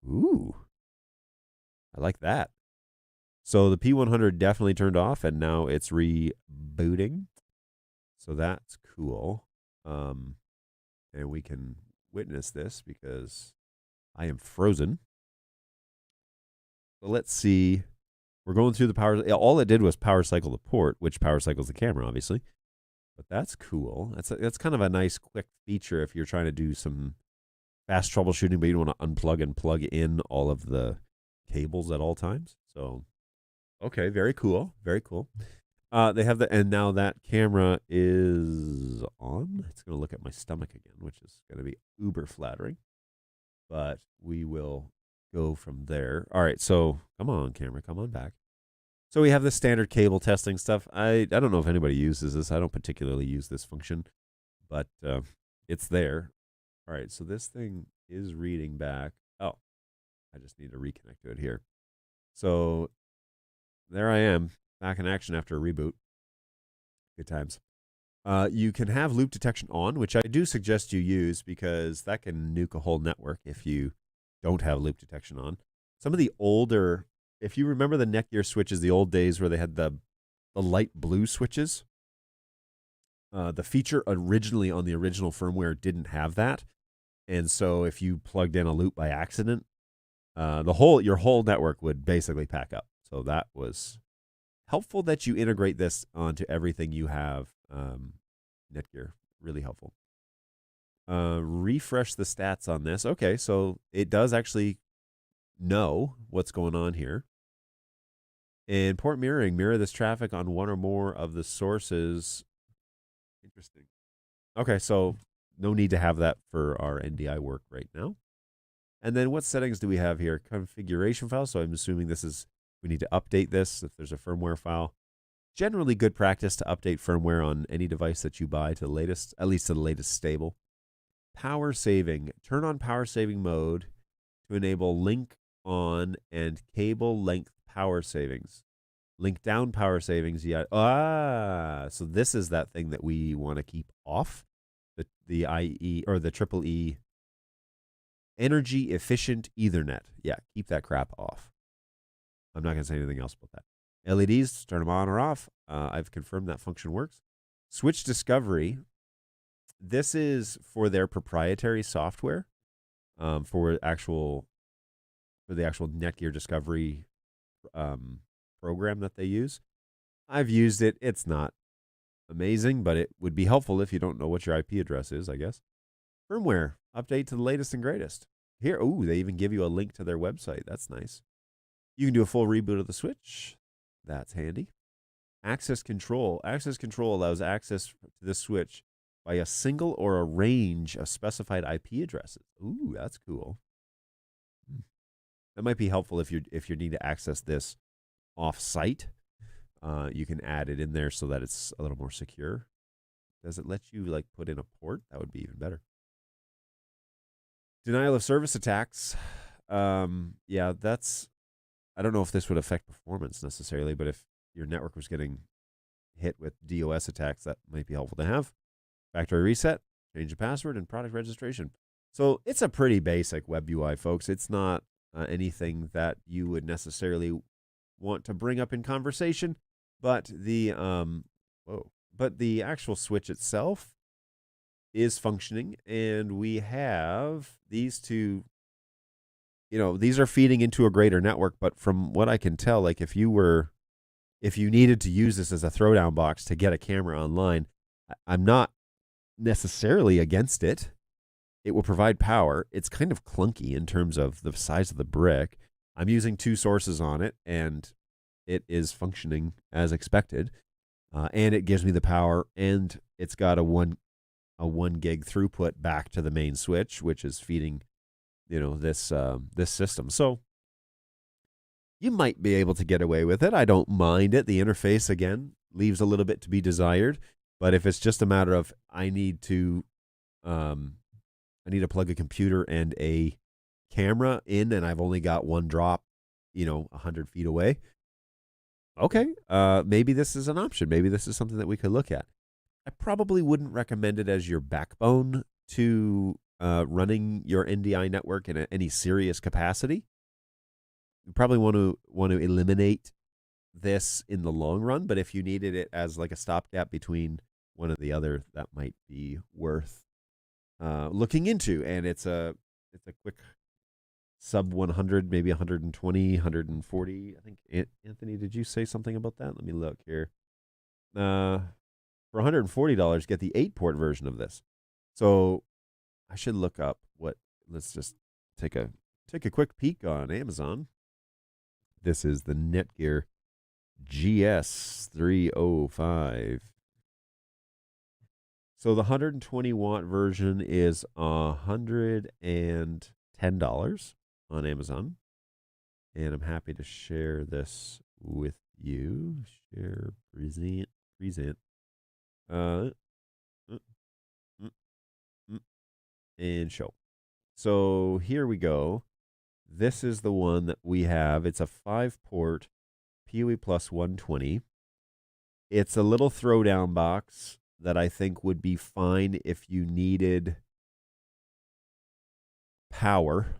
Ooh. I like that. So the P100 definitely turned off, and now it's rebooting. So that's cool. And we can witness this because I am frozen. So let's see we're going through the power. All it did was power cycle the port, which power cycles the camera, obviously. But that's cool. That's kind of a nice quick feature if you're trying to do some fast troubleshooting, but you don't want to unplug and plug in all of the cables at all times. So, okay, very cool. Very cool. They have and now that camera is on. It's going to look at my stomach again, which is going to be uber flattering. But we will go from there. All right, so come on, camera, come on back. So we have the standard cable testing stuff. I don't know if anybody uses this. I don't particularly use this function, but it's there. All right, so this thing is reading back. Oh, I just need to reconnect to it here. So there I am, back in action after a reboot. Good times. You can have loop detection on, which I do suggest you use because that can nuke a whole network if you don't have loop detection on. Some of the older, if you remember the Netgear switches, the old days where they had the light blue switches, the feature originally on the original firmware didn't have that. And so if you plugged in a loop by accident, your whole network would basically pack up. So that was helpful that you integrate this onto everything you have. Netgear, really helpful. Refresh the stats on this. Okay, so it does actually know what's going on here. And port mirroring, mirror this traffic on one or more of the sources. Interesting. Okay, so no need to have that for our NDI work right now. And then what settings do we have here? Configuration file. So I'm assuming we need to update this if there's a firmware file. Generally good practice to update firmware on any device that you buy to the latest, at least to the latest stable. Power saving. Turn on power saving mode to enable link on and cable length power savings. Link down power savings. Yeah. So this is that thing that we want to keep off. The IE or the EEE energy efficient Ethernet. Yeah, keep that crap off. I'm not going to say anything else about that. LEDs, turn them on or off. I've confirmed that function works. Switch discovery. This is for their proprietary software, for the actual Netgear discovery program that they use. I've used it. It's not amazing, but it would be helpful if you don't know what your IP address is, I guess. Firmware, update to the latest and greatest. Here, they even give you a link to their website. That's nice. You can do a full reboot of the switch. That's handy. Access control. Access control allows access to this switch by a single or a range of specified IP addresses. Ooh, that's cool. That might be helpful if you need to access this off-site. You can add it in there so that it's a little more secure. Does it let you put in a port? That would be even better. Denial of service attacks. Yeah, that's. I don't know if this would affect performance necessarily, but if your network was getting hit with DOS attacks, that might be helpful to have. Factory reset, change the password, and product registration. So it's a pretty basic web UI, folks. It's not anything that you would necessarily want to bring up in conversation, but the actual switch itself is functioning, and we have these two. These are feeding into a greater network, but from what I can tell, if you needed to use this as a throwdown box to get a camera online, I'm not necessarily against it. It will provide power. It's kind of clunky in terms of the size of the brick. I'm using 2 sources on it, and it is functioning as expected. And it gives me the power, and it's got a 1 gig throughput back to the main switch, which is feeding this system. So you might be able to get away with it. I don't mind it. The interface, again, leaves a little bit to be desired. But if it's just a matter of I need to plug a computer and a camera in, and I've only got one drop, 100 feet away. Okay, maybe this is an option. Maybe this is something that we could look at. I probably wouldn't recommend it as your backbone to running your NDI network in any serious capacity. You probably want to eliminate this in the long run, but if you needed it as a stopgap between one or the other, that might be worth looking into. And it's a quick sub 100, maybe 120, 140. I think, Anthony, did you say something about that? Let me look here. For $140, get the 8-port version of this. So I should look up let's just take a quick peek on Amazon. This is the Netgear GS305. So the 120-watt version is $110 on Amazon. And I'm happy to share this with you. Share, present. And show. So here we go. This is the one that we have. It's a 5-port PoE Plus 120. It's a little throwdown box that I think would be fine if you needed power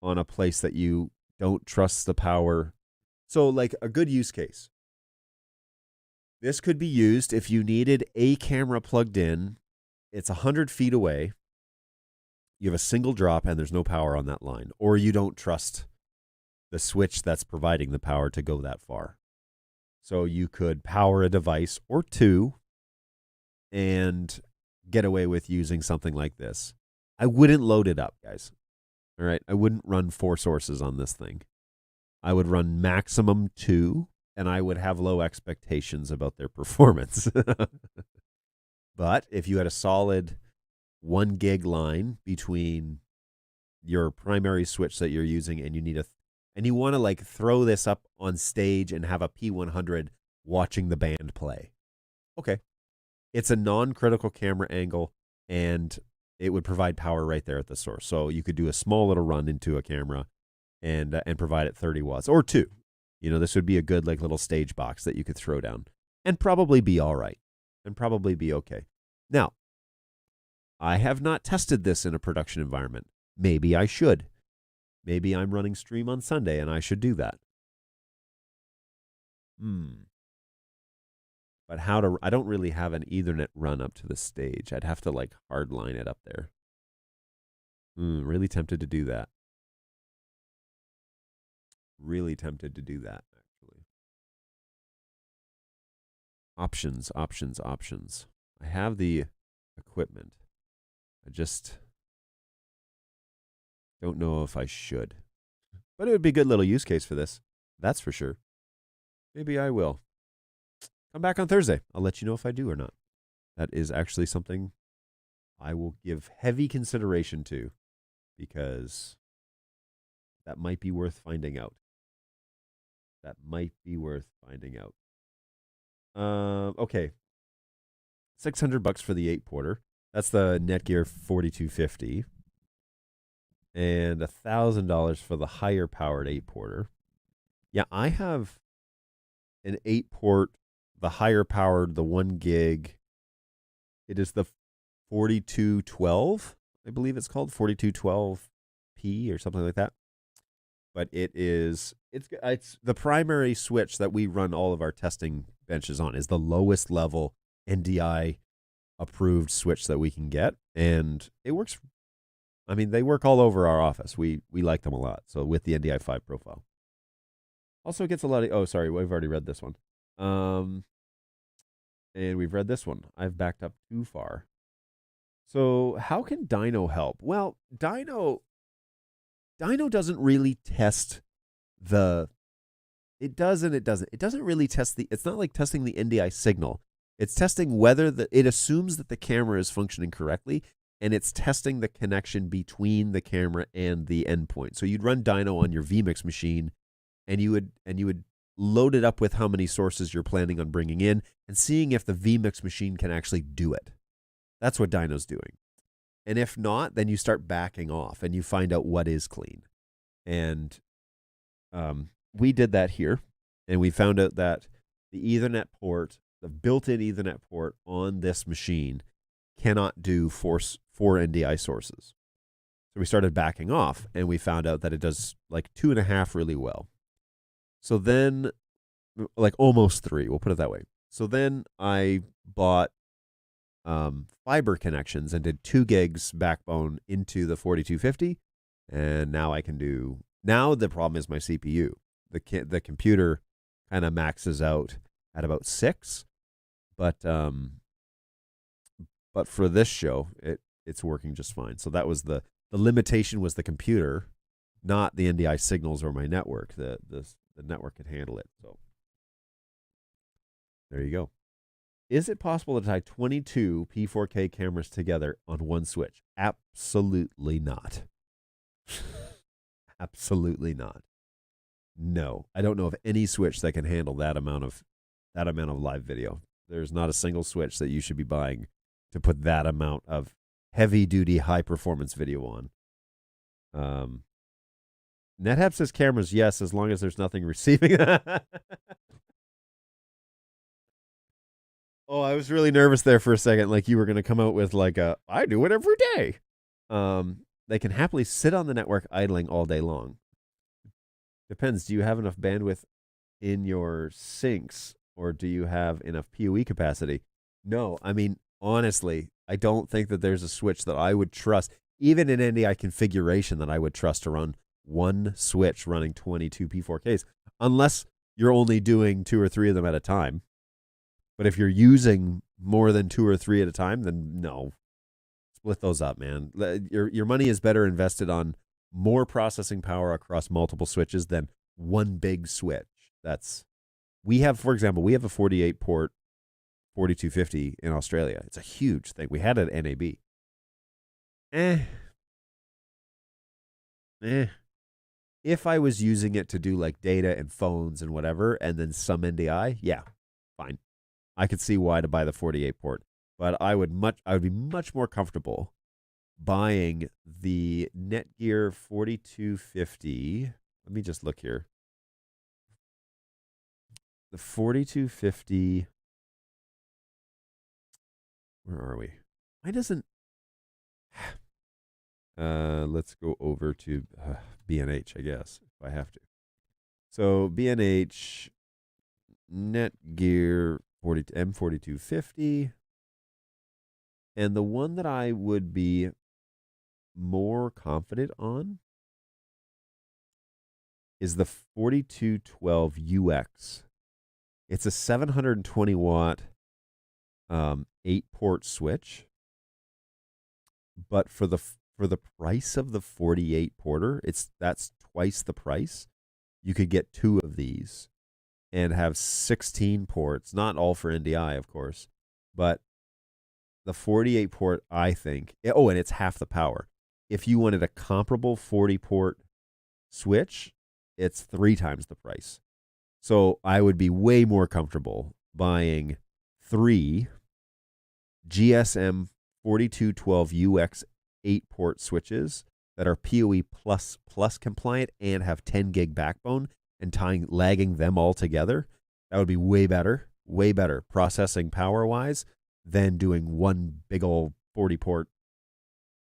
on a place that you don't trust the power. So like a good use case. This could be used if you needed a camera plugged in. It's 100 feet away. You have a single drop and there's no power on that line. Or you don't trust the switch that's providing the power to go that far. So you could power a device or two and get away with using something like this. I wouldn't load it up, guys. All right. I wouldn't run 4 sources on this thing. I would run maximum 2, and I would have low expectations about their performance. But if you had a solid 1 gig line between your primary switch that you're using and you want to like throw this up on stage and have a P100 watching the band play. Okay. It's a non-critical camera angle and it would provide power right there at the source. So you could do a small little run into a camera and provide it 30 watts or 2. You know, this would be a good like little stage box that you could throw down and probably be all right and probably be okay. Now, I have not tested this in a production environment. Maybe I should. Maybe I'm running stream on Sunday and I should do that. But I don't really have an Ethernet run up to the stage. I'd have to like hardline it up there. Really tempted to do that. Really tempted to do that, actually. Options. I have the equipment. I just don't know if I should. But it would be a good little use case for this. That's for sure. Maybe I will. Come back on Thursday. I'll let you know if I do or not. That is actually something I will give heavy consideration to because that might be worth finding out. Okay. $600 for the 8-porter. That's the Netgear 4250. And $1,000 for the higher powered 8-porter. Yeah, I have an 8-port, the higher powered, the 1 gig. It is the 4212, I believe it's called 4212P or something like that. But it's the primary switch that we run all of our testing benches on is the lowest level NDI approved switch that we can get, and it works. I mean, they work all over our office. We like them a lot. So with the NDI 5 profile, also gets a lot of. Oh, sorry, we've already read this one. And we've read this one. I've backed up too far. So how can Dyno help? Well, Dyno doesn't really test the. It does and it doesn't. It doesn't really test the. It's not like testing the NDI signal. It's testing whether it assumes that the camera is functioning correctly, and it's testing the connection between the camera and the endpoint. So you'd run Dyno on your vMix machine, and you would load it up with how many sources you're planning on bringing in, and seeing if the vMix machine can actually do it. That's what Dyno's doing. And if not, then you start backing off, and you find out what is clean. And we did that here, and we found out that the Ethernet port, the built-in Ethernet port on this machine cannot do four NDI sources. So we started backing off, and we found out that it does like 2.5 really well. So then, like almost 3, we'll put it that way. So then I bought fiber connections and did 2 gigs backbone into the 4250 And now I can do. Now the problem is my CPU. The computer kind of maxes out at about 6, but for this show it's working just fine. So that was the limitation was the computer, not the NDI signals or my network. The network could handle it. So there you go. Is it possible to tie 22 P4K cameras together on one switch? Absolutely not. Absolutely not. No, I don't know of any switch that can handle that amount of live video. There's not a single switch that you should be buying to put that amount of heavy duty, high performance video on. NetHab says cameras, yes, as long as there's nothing receiving. Oh, I was really nervous there for a second, like you were going to come out with like I do it every day. They can happily sit on the network idling all day long. Depends. Do you have enough bandwidth in your sinks, or do you have enough PoE capacity? No, I mean, honestly, I don't think that there's a switch that I would trust, even in NDI configuration, that I would trust to run one switch running 22 P4Ks, unless you're only doing 2 or 3 of them at a time. But if you're using more than 2 or 3 at a time, then no. Split those up, man. Your money is better invested on more processing power across multiple switches than one big switch. We have, for example, we have a 48 port 4250 in Australia. It's a huge thing. We had it at NAB. If I was using it to do like data and phones and whatever, and then some NDI, yeah, fine. I could see why to buy the 48 port, but I would be much more comfortable buying the Netgear 4250. Let me just look here. The 4250. Where are we? Why doesn't? Let's go over to B&H, I guess, if I have to. So B&H Netgear M4250, and the one that I would be more confident on is the 4212UX. It's a 720 watt 8-port switch, but for the price of the 48 porter, that's twice the price. You could get 2 of these and have 16 ports, not all for NDI, of course, but the 48 port, I think. Oh, and it's half the power. If you wanted a comparable 40 port switch, it's 3 times the price. So I would be way more comfortable buying 3 GSM 4212UX 8-port switches that are PoE plus compliant and have 10 gig backbone, and lagging them all together. That would be way better processing power wise than doing one big old 40 port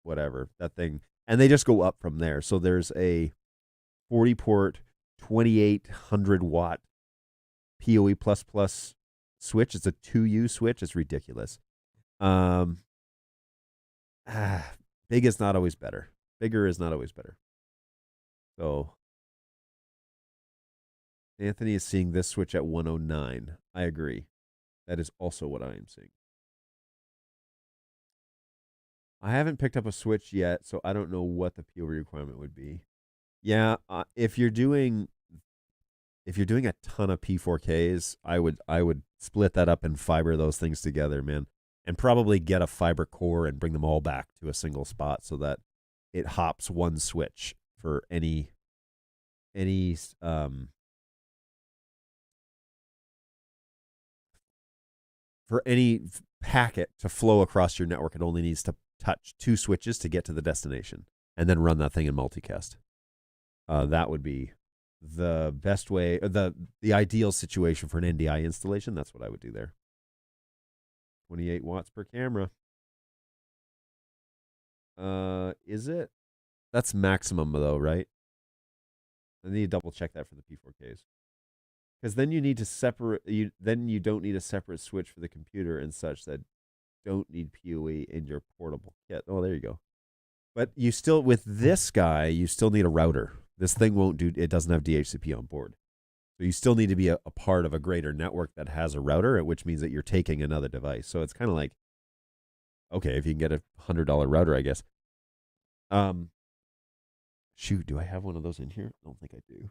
whatever that thing. And they just go up from there. So there's a 40 port 2800 watt PoE plus switch. It's a 2U switch. It's ridiculous. Big is not always better. Bigger is not always better. So Anthony is seeing this switch at 109. I agree. That is also what I am seeing. I haven't picked up a switch yet, so I don't know what the PoE requirement would be. Yeah, if you're doing a ton of P4Ks, I would split that up and fiber those things together, man, and probably get a fiber core and bring them all back to a single spot so that it hops one switch for any packet to flow across your network. It only needs to touch 2 switches to get to the destination, and then run that thing in multicast. That would be the best way, the ideal situation for an NDI installation. That's what I would do there. 28 watts per camera. Is it? That's maximum though, right? I need to double check that for the P4Ks. Because then you need to separate. Then you don't need a separate switch for the computer and such that don't need PoE in your portable kit. Oh, there you go. But you still, with this guy, you still need a router. This thing won't do, it doesn't have DHCP on board. So you still need to be a part of a greater network that has a router, which means that you're taking another device. So it's kind of like, okay, if you can get a $100 router, I guess. Shoot, do I have one of those in here? I don't think I do.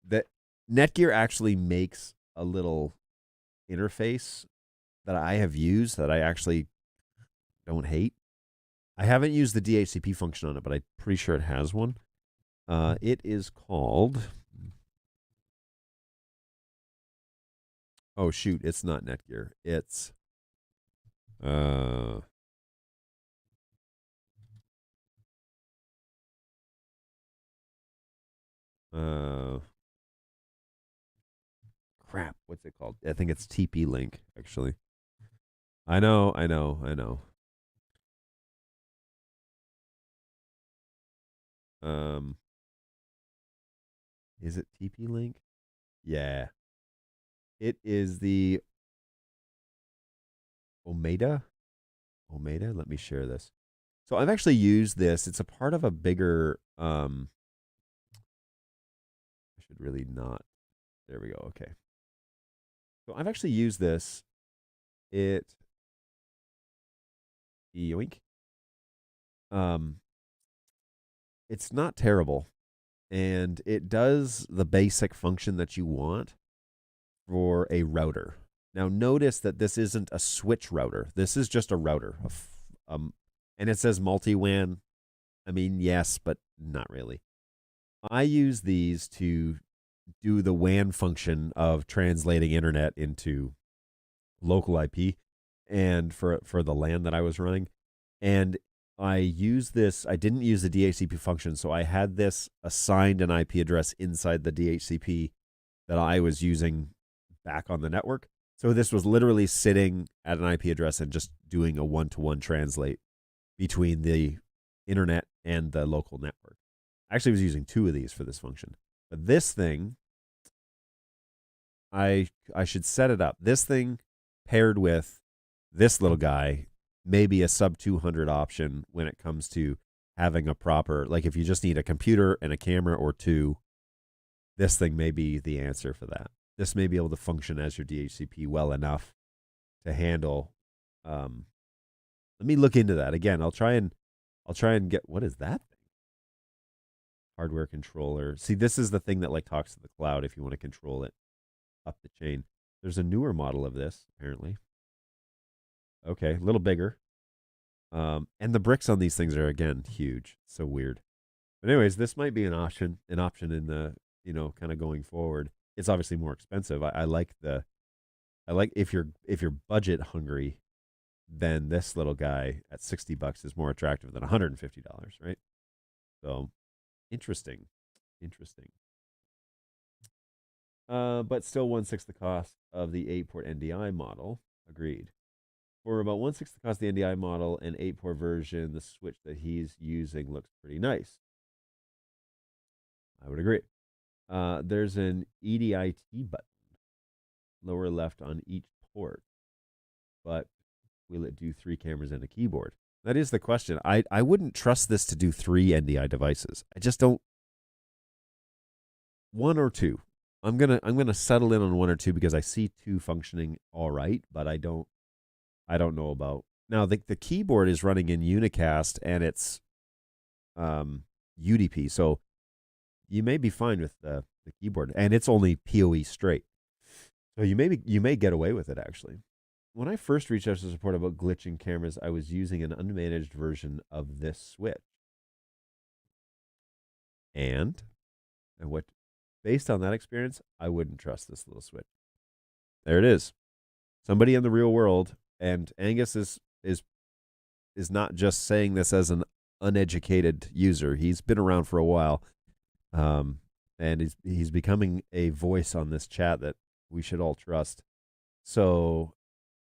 That Netgear actually makes a little interface that I have used that I actually don't hate. I haven't used the DHCP function on it, but I'm pretty sure it has one. It is called... Oh, shoot, it's not Netgear. It's... crap, what's it called? I think it's TP Link, actually. I know. Is it TP Link? Yeah. It is the Omeda. Let me share this. So I've actually used this. It's a part of a bigger I should really not. There we go. Okay. So I've actually used this. Yoink. It's not terrible. And it does the basic function that you want for a router. Now, notice that this isn't a switch router. This is just a router. And it says multi-WAN. I mean, yes, but not really. I use these to do the WAN function of translating internet into local IP and for the LAN that I was running. And I used this. I didn't use the DHCP function, so I had this assigned an IP address inside the DHCP that I was using back on the network. So this was literally sitting at an IP address and just doing a one-to-one translate between the internet and the local network. I actually was using 2 of these for this function. But this thing, I should set it up. This thing paired with this little guy, maybe a sub 200 option when it comes to having a proper, like if you just need a computer and a camera or 2, this thing may be the answer for that. This may be able to function as your DHCP well enough to handle. Let me look into that again. I'll try and get, what is that thing? Hardware controller. See, this is the thing that like talks to the cloud if you want to control it up the chain. There's a newer model of this apparently. Okay, a little bigger. And the bricks on these things are again huge. So weird. But anyways, this might be an option in the, kind of going forward. It's obviously more expensive. I like if you're budget hungry, then this little guy at $60 is more attractive than $150, right? So interesting. But still 1/6 the cost of the 8-port NDI model. Agreed. For about 1/6 the cost of the NDI model and 8-port version, the switch that he's using looks pretty nice. I would agree. There's an EDIT button lower left on each port, but will it do 3 cameras and a keyboard? That is the question. I wouldn't trust this to do 3 NDI devices. I just don't. 1 or 2. I'm gonna settle in on 1 or 2 because I see 2 functioning all right, but I don't know about now. The keyboard is running in unicast and it's UDP, so you may be fine with the keyboard, and it's only PoE straight. So you may get away with it actually. When I first reached out to support about glitching cameras, I was using an unmanaged version of this switch. And what, based on that experience, I wouldn't trust this little switch. There it is. Somebody in the real world, and Angus is not just saying this as an uneducated user. He's been around for a while. And he's becoming a voice on this chat that we should all trust. So,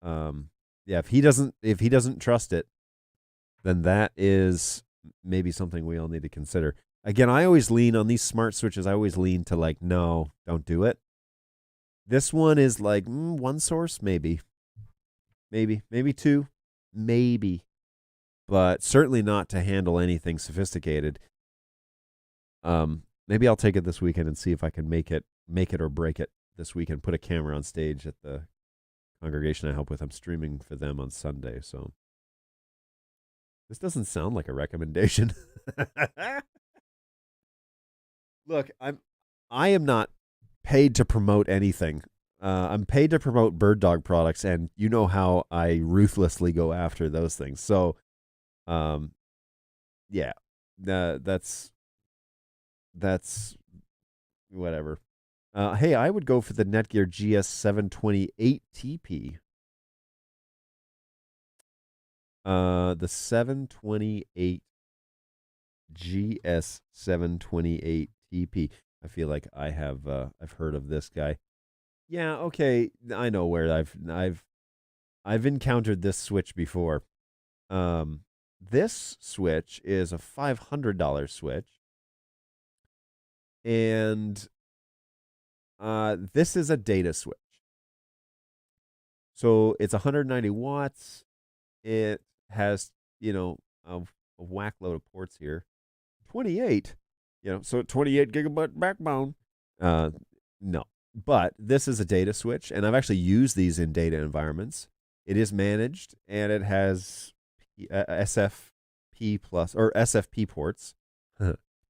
yeah, if he doesn't trust it, then that is maybe something we all need to consider. Again, I always lean on these smart switches. I always lean to like, no, don't do it. This one is like 1 source, maybe 2, maybe. but certainly not to handle anything sophisticated. Maybe I'll take it this weekend and see if I can make it or break it this weekend. Put a camera on stage at the congregation I help with. I'm streaming for them on Sunday, so this doesn't sound like a recommendation. Look, I am not paid to promote anything. I'm paid to promote BirdDog products, and you know how I ruthlessly go after those things. So, yeah, that's whatever. Hey, I would go for the Netgear GS305EPP. The 728 GS305EPP. I feel like I've heard of this guy. Yeah, okay, I know where I've encountered this switch before. This switch is a $500 switch, and this is a data switch. So it's 190 watts. It has, a whack load of ports here. 28, so 28 gigabyte backbone. No, but this is a data switch, and I've actually used these in data environments. It is managed, and it has SFP plus or SFP ports.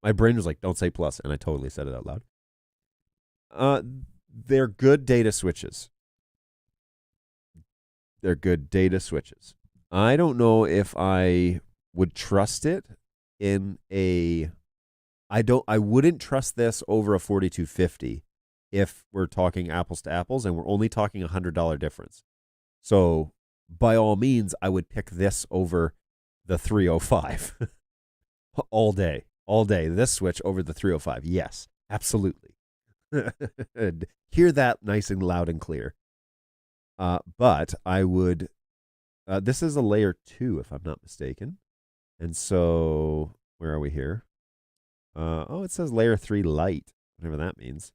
My brain was like, "Don't say plus," and I totally said it out loud. They're good data switches. They're good data switches. I don't know if I would trust it in I wouldn't trust this over a 4250 if we're talking apples to apples, and we're only talking $100 difference. So by all means, I would pick this over the 305 all day. This switch over the 305. Yes, absolutely. Hear that nice and loud and clear. But I would, this is a layer 2, if I'm not mistaken. And so, where are we here? It says layer 3 light, whatever that means.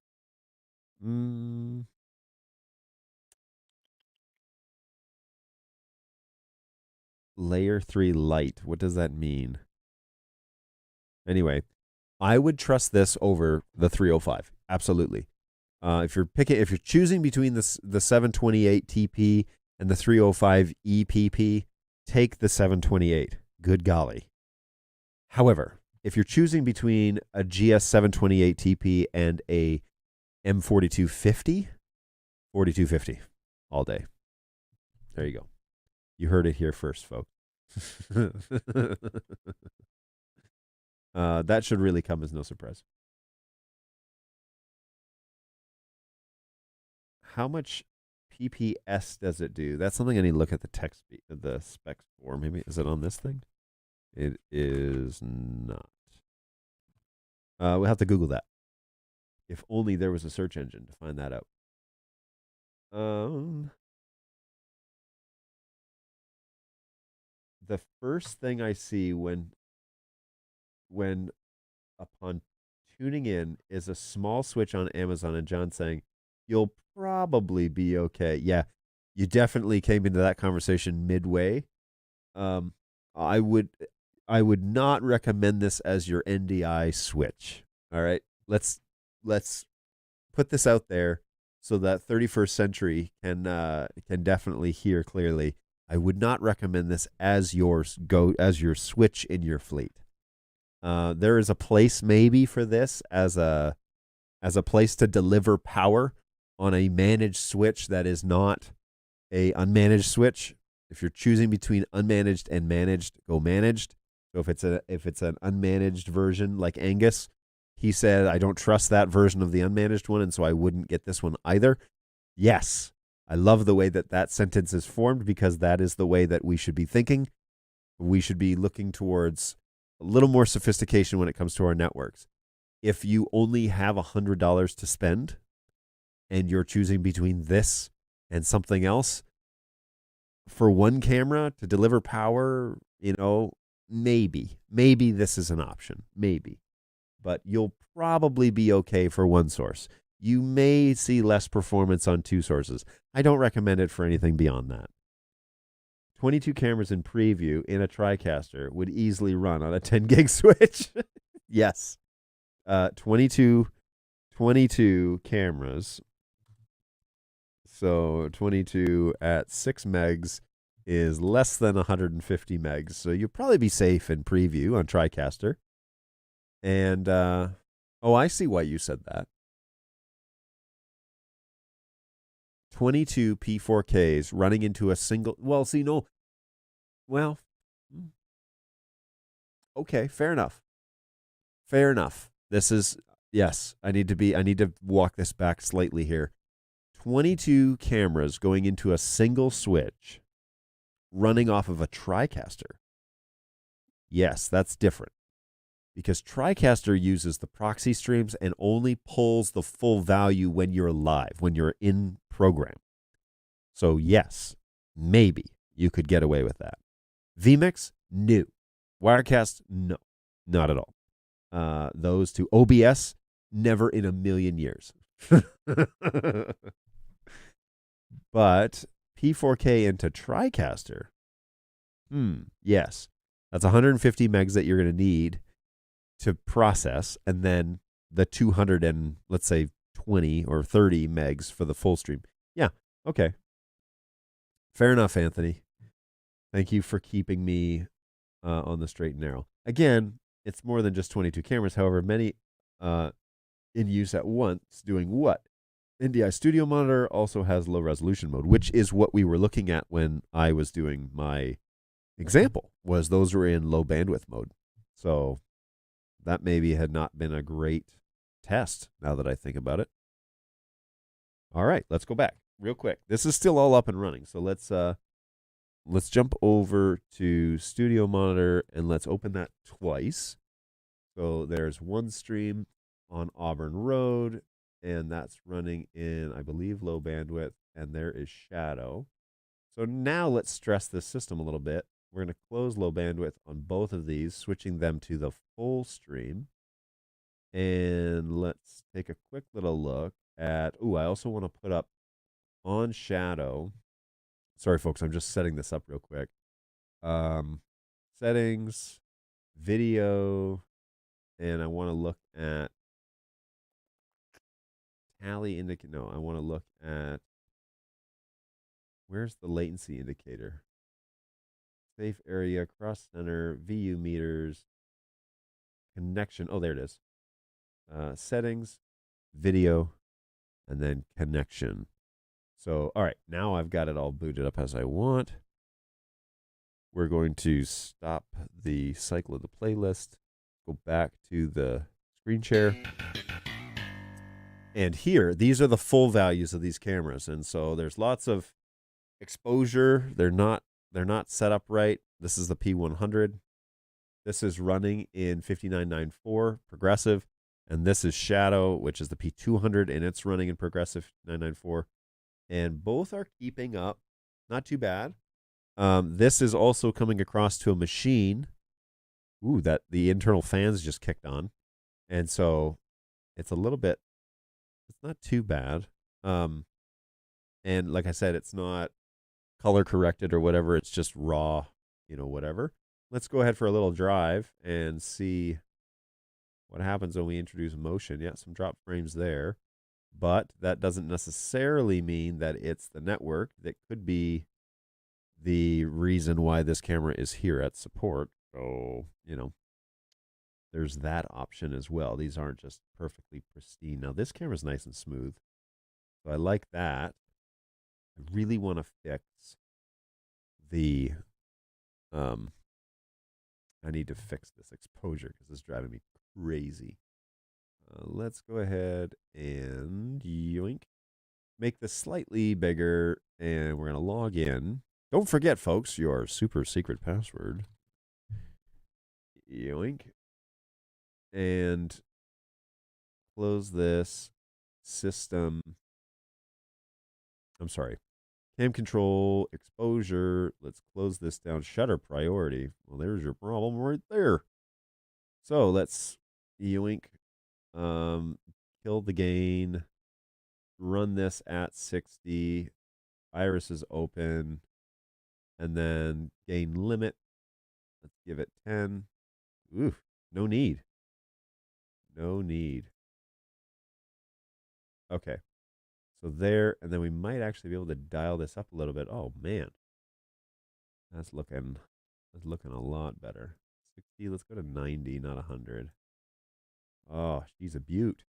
Layer 3 light. What does that mean? Anyway, I would trust this over the 305. Absolutely. If you're choosing between the 728 TP and the 305 EPP, take the 728. Good golly. However, if you're choosing between a GS728 TP and a M4250, 4250 all day. There you go. You heard it here first, folks. That should really come as no surprise. How much PPS does it do? That's something I need to look at the specs for. Maybe is it on this thing? It is not. We'll have to Google that. If only there was a search engine to find that out. The first thing I see when upon tuning in is a small switch on Amazon, and John saying, "You'll probably be okay." Yeah, you definitely came into that conversation midway. I would not recommend this as your NDI switch. All right, let's put this out there so that 21st Century can definitely hear clearly. I would not recommend this as your switch in your fleet. There is a place maybe for this as a place to deliver power on a managed switch that is not a unmanaged switch. If you're choosing between unmanaged and managed, go managed. So if it's an unmanaged version like Angus, he said, I don't trust that version of the unmanaged one, and so I wouldn't get this one either. Yes, I love the way that sentence is formed, because that is the way that we should be thinking. We should be looking towards a little more sophistication when it comes to our networks. If you only have $100 to spend and you're choosing between this and something else, for one camera to deliver power, maybe this is an option, maybe. But you'll probably be okay for one source. You may see less performance on two sources. I don't recommend it for anything beyond that. 22 cameras in preview in a TriCaster would easily run on a 10 gig switch. Yes. 22 cameras. So 22 at 6 megs is less than 150 megs. So you'll probably be safe in preview on TriCaster. And, oh, I see why you said that. 22 P4Ks running into a single. Well, see, no. Well, okay, fair enough. Fair enough. This is, yes, I need to walk this back slightly here. 22 cameras going into a single switch running off of a TriCaster. Yes, that's different. Because TriCaster uses the proxy streams and only pulls the full value when you're live, when you're in program. So yes, maybe you could get away with that. vMix, no. Wirecast, no. Not at all. Those two. OBS, never in a million years. But P4K into TriCaster, yes. That's 150 megs that you're going to need to process, and then the 200 and, let's say, 20 or 30 megs for the full stream. Yeah, okay. Fair enough, Anthony. Thank you for keeping me on the straight and narrow. Again, it's more than just 22 cameras. However, many in use at once doing what? NDI Studio Monitor also has low resolution mode, which is what we were looking at when I was doing my example, was those were in low bandwidth mode. So that maybe had not been a great test now that I think about it. All right, let's go back real quick. This is still all up and running. So let's jump over to Studio Monitor and let's open that twice. So there's one stream on Auburn Road, and that's running in, I believe, low bandwidth, and there is Shadow. So now let's stress this system a little bit. We're going to close low bandwidth on both of these, switching them to the full stream. And let's take a quick little look at, I also want to put up on Shadow. Sorry, folks, I'm just setting this up real quick. Settings, video, and I want to look at tally indicator. No, I want to look at, where's the latency indicator? Safe area, cross center, VU meters, connection. Oh, there it is. Settings, video, and then connection. So, all right, now I've got it all booted up as I want. We're going to stop the cycle of the playlist, go back to the screen share. And here, these are the full values of these cameras. And so there's lots of exposure. They're not set up right. This is the P100. This is running in 5994 progressive. And this is Shadow, which is the P200, and it's running in progressive 994. And both are keeping up. Not too bad. This is also coming across to a machine. That the internal fans just kicked on. And so it's a little bit, it's not too bad. And like I said, it's not color corrected or whatever. It's just raw, whatever. Let's go ahead for a little drive and see what happens when we introduce motion. Yeah, some drop frames there. But that doesn't necessarily mean that it's the network. That could be the reason why this camera is here at support. So, there's that option as well. These aren't just perfectly pristine. Now, this camera's nice and smooth. So I like that. I really want to fix the, I need to fix this exposure because it's driving me crazy. Let's go ahead and yoink. Make this slightly bigger, and we're going to log in. Don't forget, folks, your super secret password. Yoink. And close this system. I'm sorry. Cam control, exposure. Let's close this down. Shutter priority. Well, there's your problem right there. So let's yoink. Kill the gain. Run this at 60. Iris is open. And then gain limit. Let's give it 10. Ooh, no need. No need. Okay. So there, and then we might actually be able to dial this up a little bit. Oh man. That's looking a lot better. 60, let's go to 90, not 100. Oh, she's a beaut.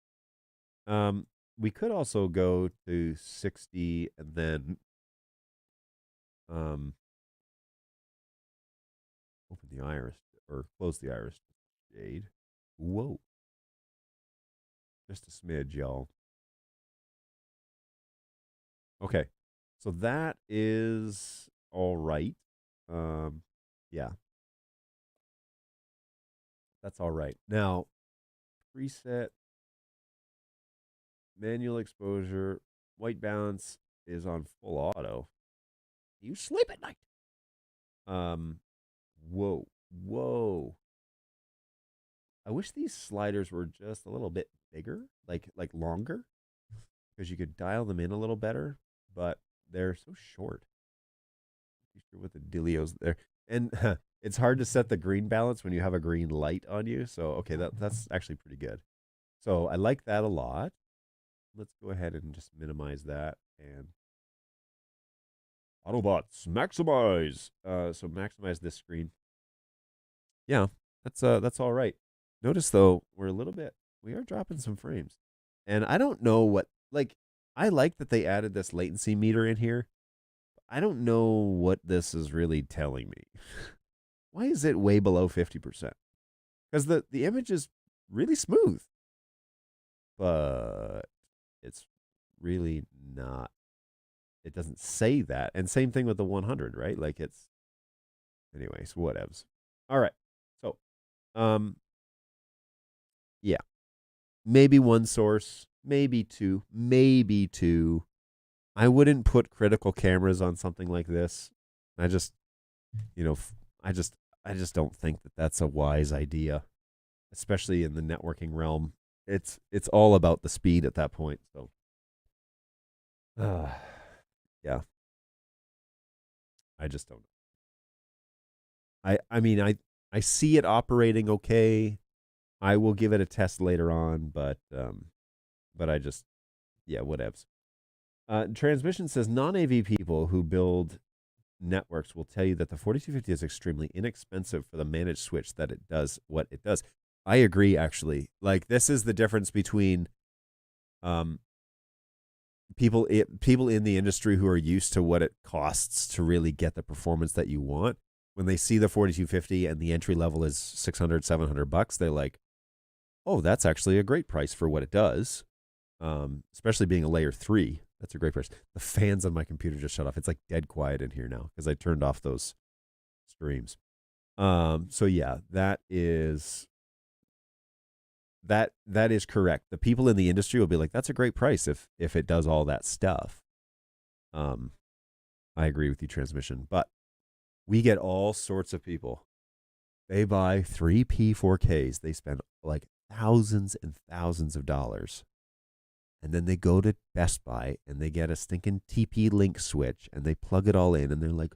We could also go to 60 and then open the iris or close the iris shade. Whoa. Just a smidge, y'all. Okay. So that is all right. Yeah. That's all right. Now, preset manual exposure, white balance is on full auto. You sleep at night. Whoa. I wish these sliders were just a little bit bigger, like longer, because you could dial them in a little better, but they're so short. Not sure what the dealio's there. And it's hard to set the green balance when you have a green light on you. So, okay, that's actually pretty good. So I like that a lot. Let's go ahead and just minimize that. And Autobots, maximize. So maximize this screen. Yeah, that's all right. Notice though, we are dropping some frames. And I don't know what, I like that they added this latency meter in here. I don't know what this is really telling me. Why is it way below 50%? Because the image is really smooth. But it's really not. It doesn't say that. And same thing with the 100, right? Anyways, whatevs. All right. So, yeah. Maybe one source, maybe two. I wouldn't put critical cameras on something like this. I just don't think that that's a wise idea, especially in the networking realm. It's all about the speed at that point. So, yeah, I just don't know. I see it operating okay. I will give it a test later on, but I just, yeah, whatevs. Transmission says non-AV people who build networks will tell you that the 4250 is extremely inexpensive for the managed switch that it does what it does. I agree, actually. This is the difference between people in the industry who are used to what it costs to really get the performance that you want. When they see the 4250 and the entry level is $600, $700, they're like, oh, that's actually a great price for what it does. Especially being a layer 3. That's a great price. The fans on my computer just shut off. It's dead quiet in here now because I turned off those streams. So yeah, that is correct. The people in the industry will be like, that's a great price if it does all that stuff. I agree with you, Transmission. But we get all sorts of people. They buy 3P 4Ks. They spend thousands and thousands of dollars. And then they go to Best Buy and they get a stinking TP-Link switch and they plug it all in and they're like,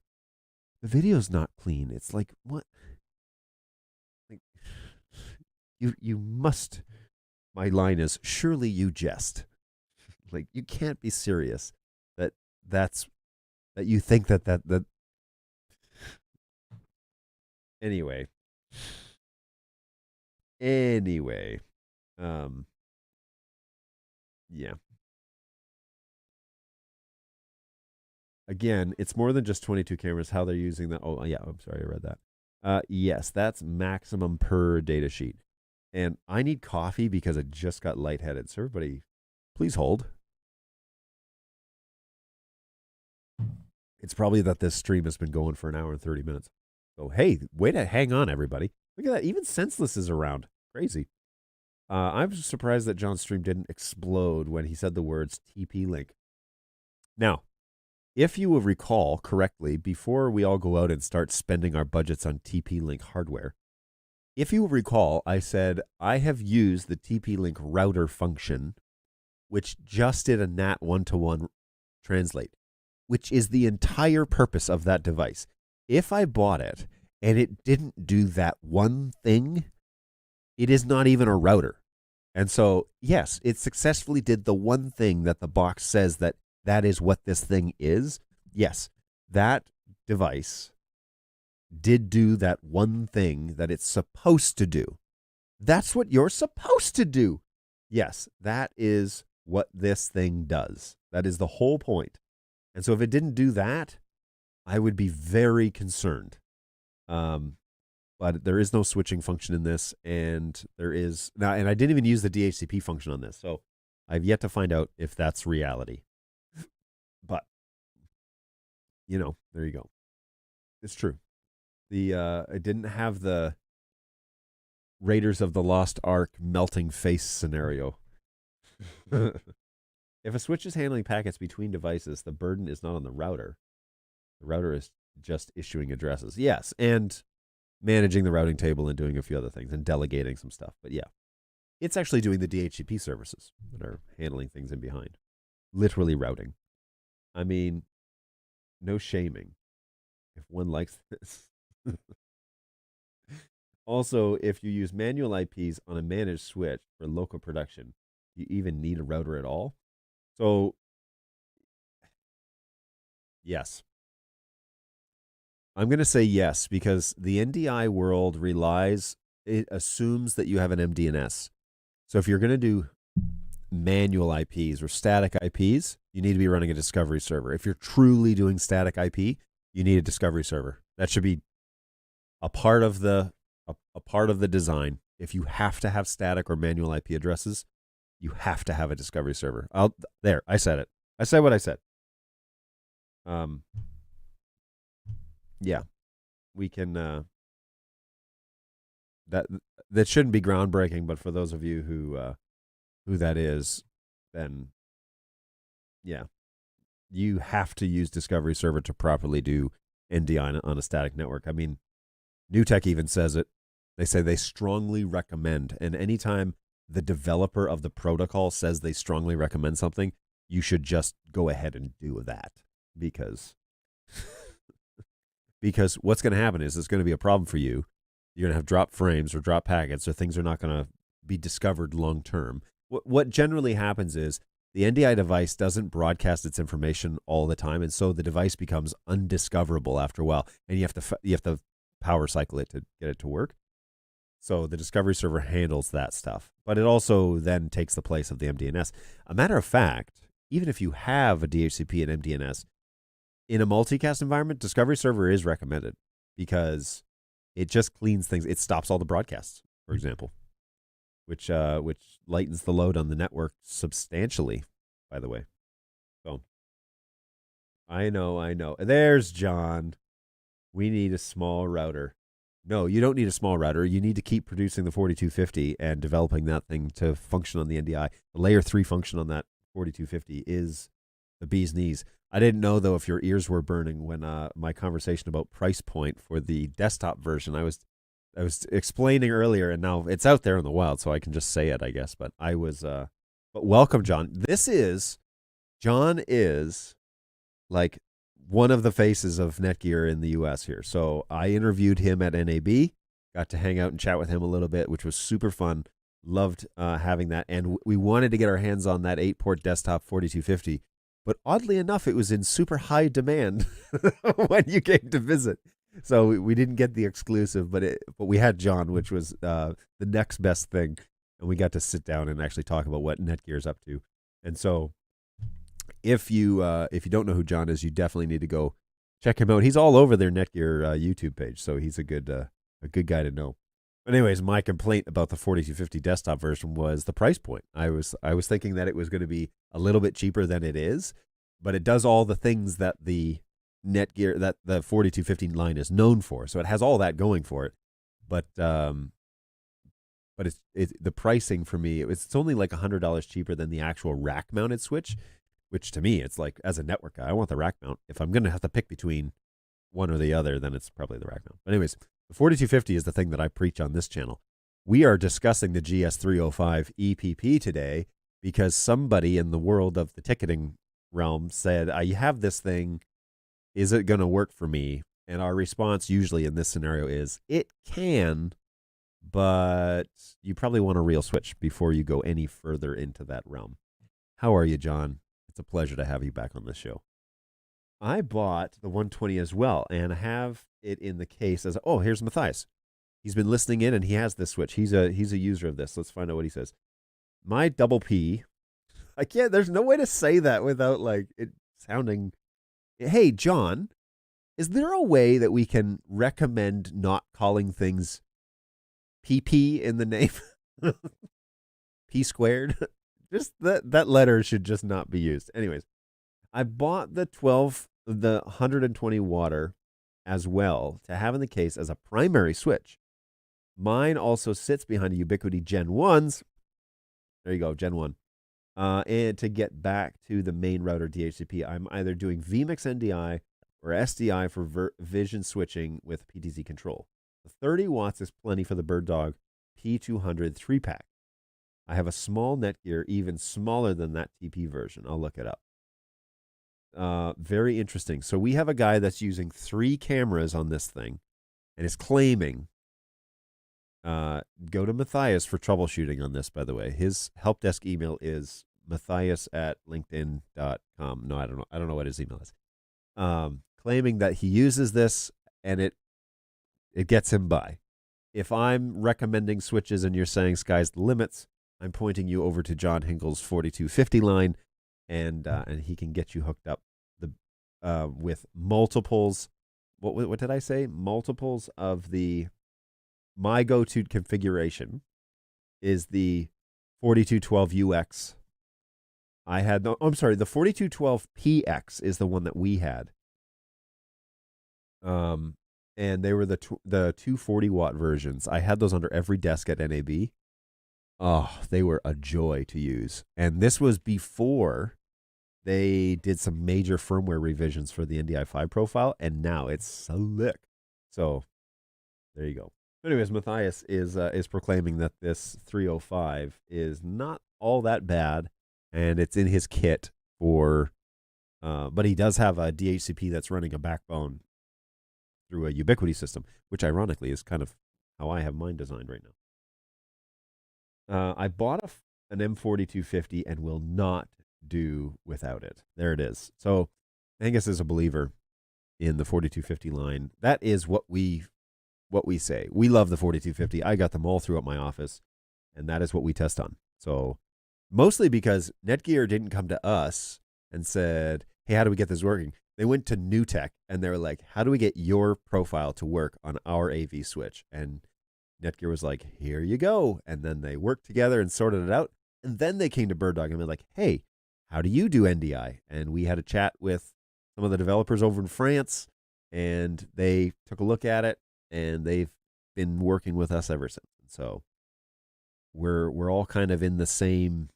the video's not clean. It's like, what? You must. My line is, surely you jest. You can't be serious that you think that. Anyway. Yeah. Again, it's more than just 22 cameras, how they're using that. Oh, yeah, I'm sorry, I read that. Yes, that's maximum per data sheet. And I need coffee because I just got lightheaded. So everybody, please hold. It's probably that this stream has been going for an hour and 30 minutes. So, hey, way to hang on, everybody. Look at that. Even Senseless is around. Crazy. I'm surprised that John's stream didn't explode when he said the words TP-Link. Now, if you will recall correctly, before we all go out and start spending our budgets on TP-Link hardware, if you will recall, I said I have used the TP-Link router function, which just did a NAT 1-to-1 translate, which is the entire purpose of that device. if I bought it and it didn't do that one thing, it is not even a router. And so, yes, it successfully did the one thing that the box says that is what this thing is. Yes, that device did do that one thing that it's supposed to do. That's what you're supposed to do. Yes, that is what this thing does. That is the whole point. And so if it didn't do that, I would be very concerned. But there is no switching function in this, and there is now, and I didn't even use the DHCP function on this, so I've yet to find out if that's reality. But there you go. It's true. I didn't have the Raiders of the Lost Ark melting face scenario. If a switch is handling packets between devices, the burden is not on the router. The router is just issuing addresses. Yes, and managing the routing table and doing a few other things and delegating some stuff. But yeah, it's actually doing the DHCP services that are handling things in behind. Literally routing. I mean, no shaming if one likes this. Also, if you use manual IPs on a managed switch for local production, do you even need a router at all? So, yes. I'm going to say yes, because the NDI world it assumes that you have an MDNS. So if you're going to do manual IPs or static IPs, you need to be running a discovery server. If you're truly doing static IP, you need a discovery server. That should be a part of the design. If you have to have static or manual IP addresses, you have to have a discovery server. I said it. I said what I said. Yeah, we can. That shouldn't be groundbreaking, but for those of you who that is, then yeah, you have to use Discovery Server to properly do NDI on a static network. I mean, NewTek even says it. They say they strongly recommend, and anytime the developer of the protocol says they strongly recommend something, you should just go ahead and do that, because what's going to happen is it's going to be a problem for you. You're going to have drop frames or drop packets, or things are not going to be discovered long term. What generally happens is the NDI device doesn't broadcast its information all the time, and so the device becomes undiscoverable after a while, and you have to power cycle it to get it to work. So the Discovery Server handles that stuff, but it also then takes the place of the MDNS. A matter of fact, even if you have a DHCP and MDNS, in a multicast environment, Discovery Server is recommended because it just cleans things. It stops all the broadcasts, for example, which lightens the load on the network substantially, by the way. So I know. There's John. We need a small router. No, you don't need a small router. You need to keep producing the 4250 and developing that thing to function on the NDI. The layer 3 function on that 4250 is the bee's knees. I didn't know, though, if your ears were burning when my conversation about price point for the desktop version. I was explaining earlier, and now it's out there in the wild, so I can just say it, I guess. But but welcome, John. John is like one of the faces of Netgear in the U.S. here. So I interviewed him at NAB, got to hang out and chat with him a little bit, which was super fun. Loved having that, and we wanted to get our hands on that 8-port desktop 4250. But oddly enough, it was in super high demand when you came to visit. So we didn't get the exclusive, but we had John, which was the next best thing. And we got to sit down and actually talk about what Netgear's up to. And so if you don't know who John is, you definitely need to go check him out. He's all over their Netgear YouTube page, so he's a good guy to know. But anyways, my complaint about the 4250 desktop version was the price point. I was thinking that it was going to be a little bit cheaper than it is, but it does all the things that the Netgear, that the 4250 line is known for. So it has all that going for it. But it's the pricing for me, it's only like $100 cheaper than the actual rack mounted switch, which to me, it's like, as a network guy, I want the rack mount. If I'm going to have to pick between one or the other, then it's probably the rack mount. But anyways, the 4250 is the thing that I preach on this channel. We are discussing the GS305EPP today because somebody in the world of the ticketing realm said, I have this thing. Is it going to work for me? And our response usually in this scenario is it can, but you probably want a real switch before you go any further into that realm. How are you, John? It's a pleasure to have you back on this show. I bought the 120 as well and have it in the case as, oh, here's Matthias. He's been listening in and he has this switch. He's a user of this. Let's find out what he says. My double P, I can't, there's no way to say that without like it sounding, hey, John, is there a way that we can recommend not calling things PP in the name? P squared? Just that letter should just not be used. Anyways, I bought the 120 water as well to have in the case as a primary switch. Mine also sits behind a Ubiquiti Gen 1s. There you go, Gen 1. And to get back to the main router DHCP, I'm either doing vMix NDI or SDI for vision switching with PTZ control. The 30 watts is plenty for the BirdDog P200 3-pack. I have a small Netgear, even smaller than that TP version. I'll look it up. Very interesting. So we have a guy that's using 3 cameras on this thing and is claiming, go to Matthias for troubleshooting on this, by the way. His help desk email is matthias@linkedin.com. No, I don't know what his email is. Claiming that he uses this and it gets him by. If I'm recommending switches and you're saying sky's the limits, I'm pointing you over to John Hinkle's 4250 line, and he can get you hooked up with multiples. What did I say? Multiples of my go-to configuration is the 4212UX. The 4212PX is the one that we had. And they were the 240 watt versions. I had those under every desk at NAB. Oh, they were a joy to use. And this was before they did some major firmware revisions for the NDI5 profile, and now it's slick. So there you go. Anyways, Matthias is proclaiming that this 305 is not all that bad, and it's in his kit for, but he does have a DHCP that's running a backbone through a Ubiquiti system, which ironically is kind of how I have mine designed right now. I bought an M4250 and will not do without it. There it is. So Angus is a believer in the 4250 line. That is what we say. We love the 4250. I got them all throughout my office, and that is what we test on. So mostly because Netgear didn't come to us and said, hey, how do we get this working? They went to NewTek and they were like, how do we get your profile to work on our AV switch? And Netgear was like, here you go. And then they worked together and sorted it out. And then they came to BirdDog and were like, hey, how do you do NDI? And we had a chat with some of the developers over in France, and they took a look at it, and they've been working with us ever since. So we're all kind of in the same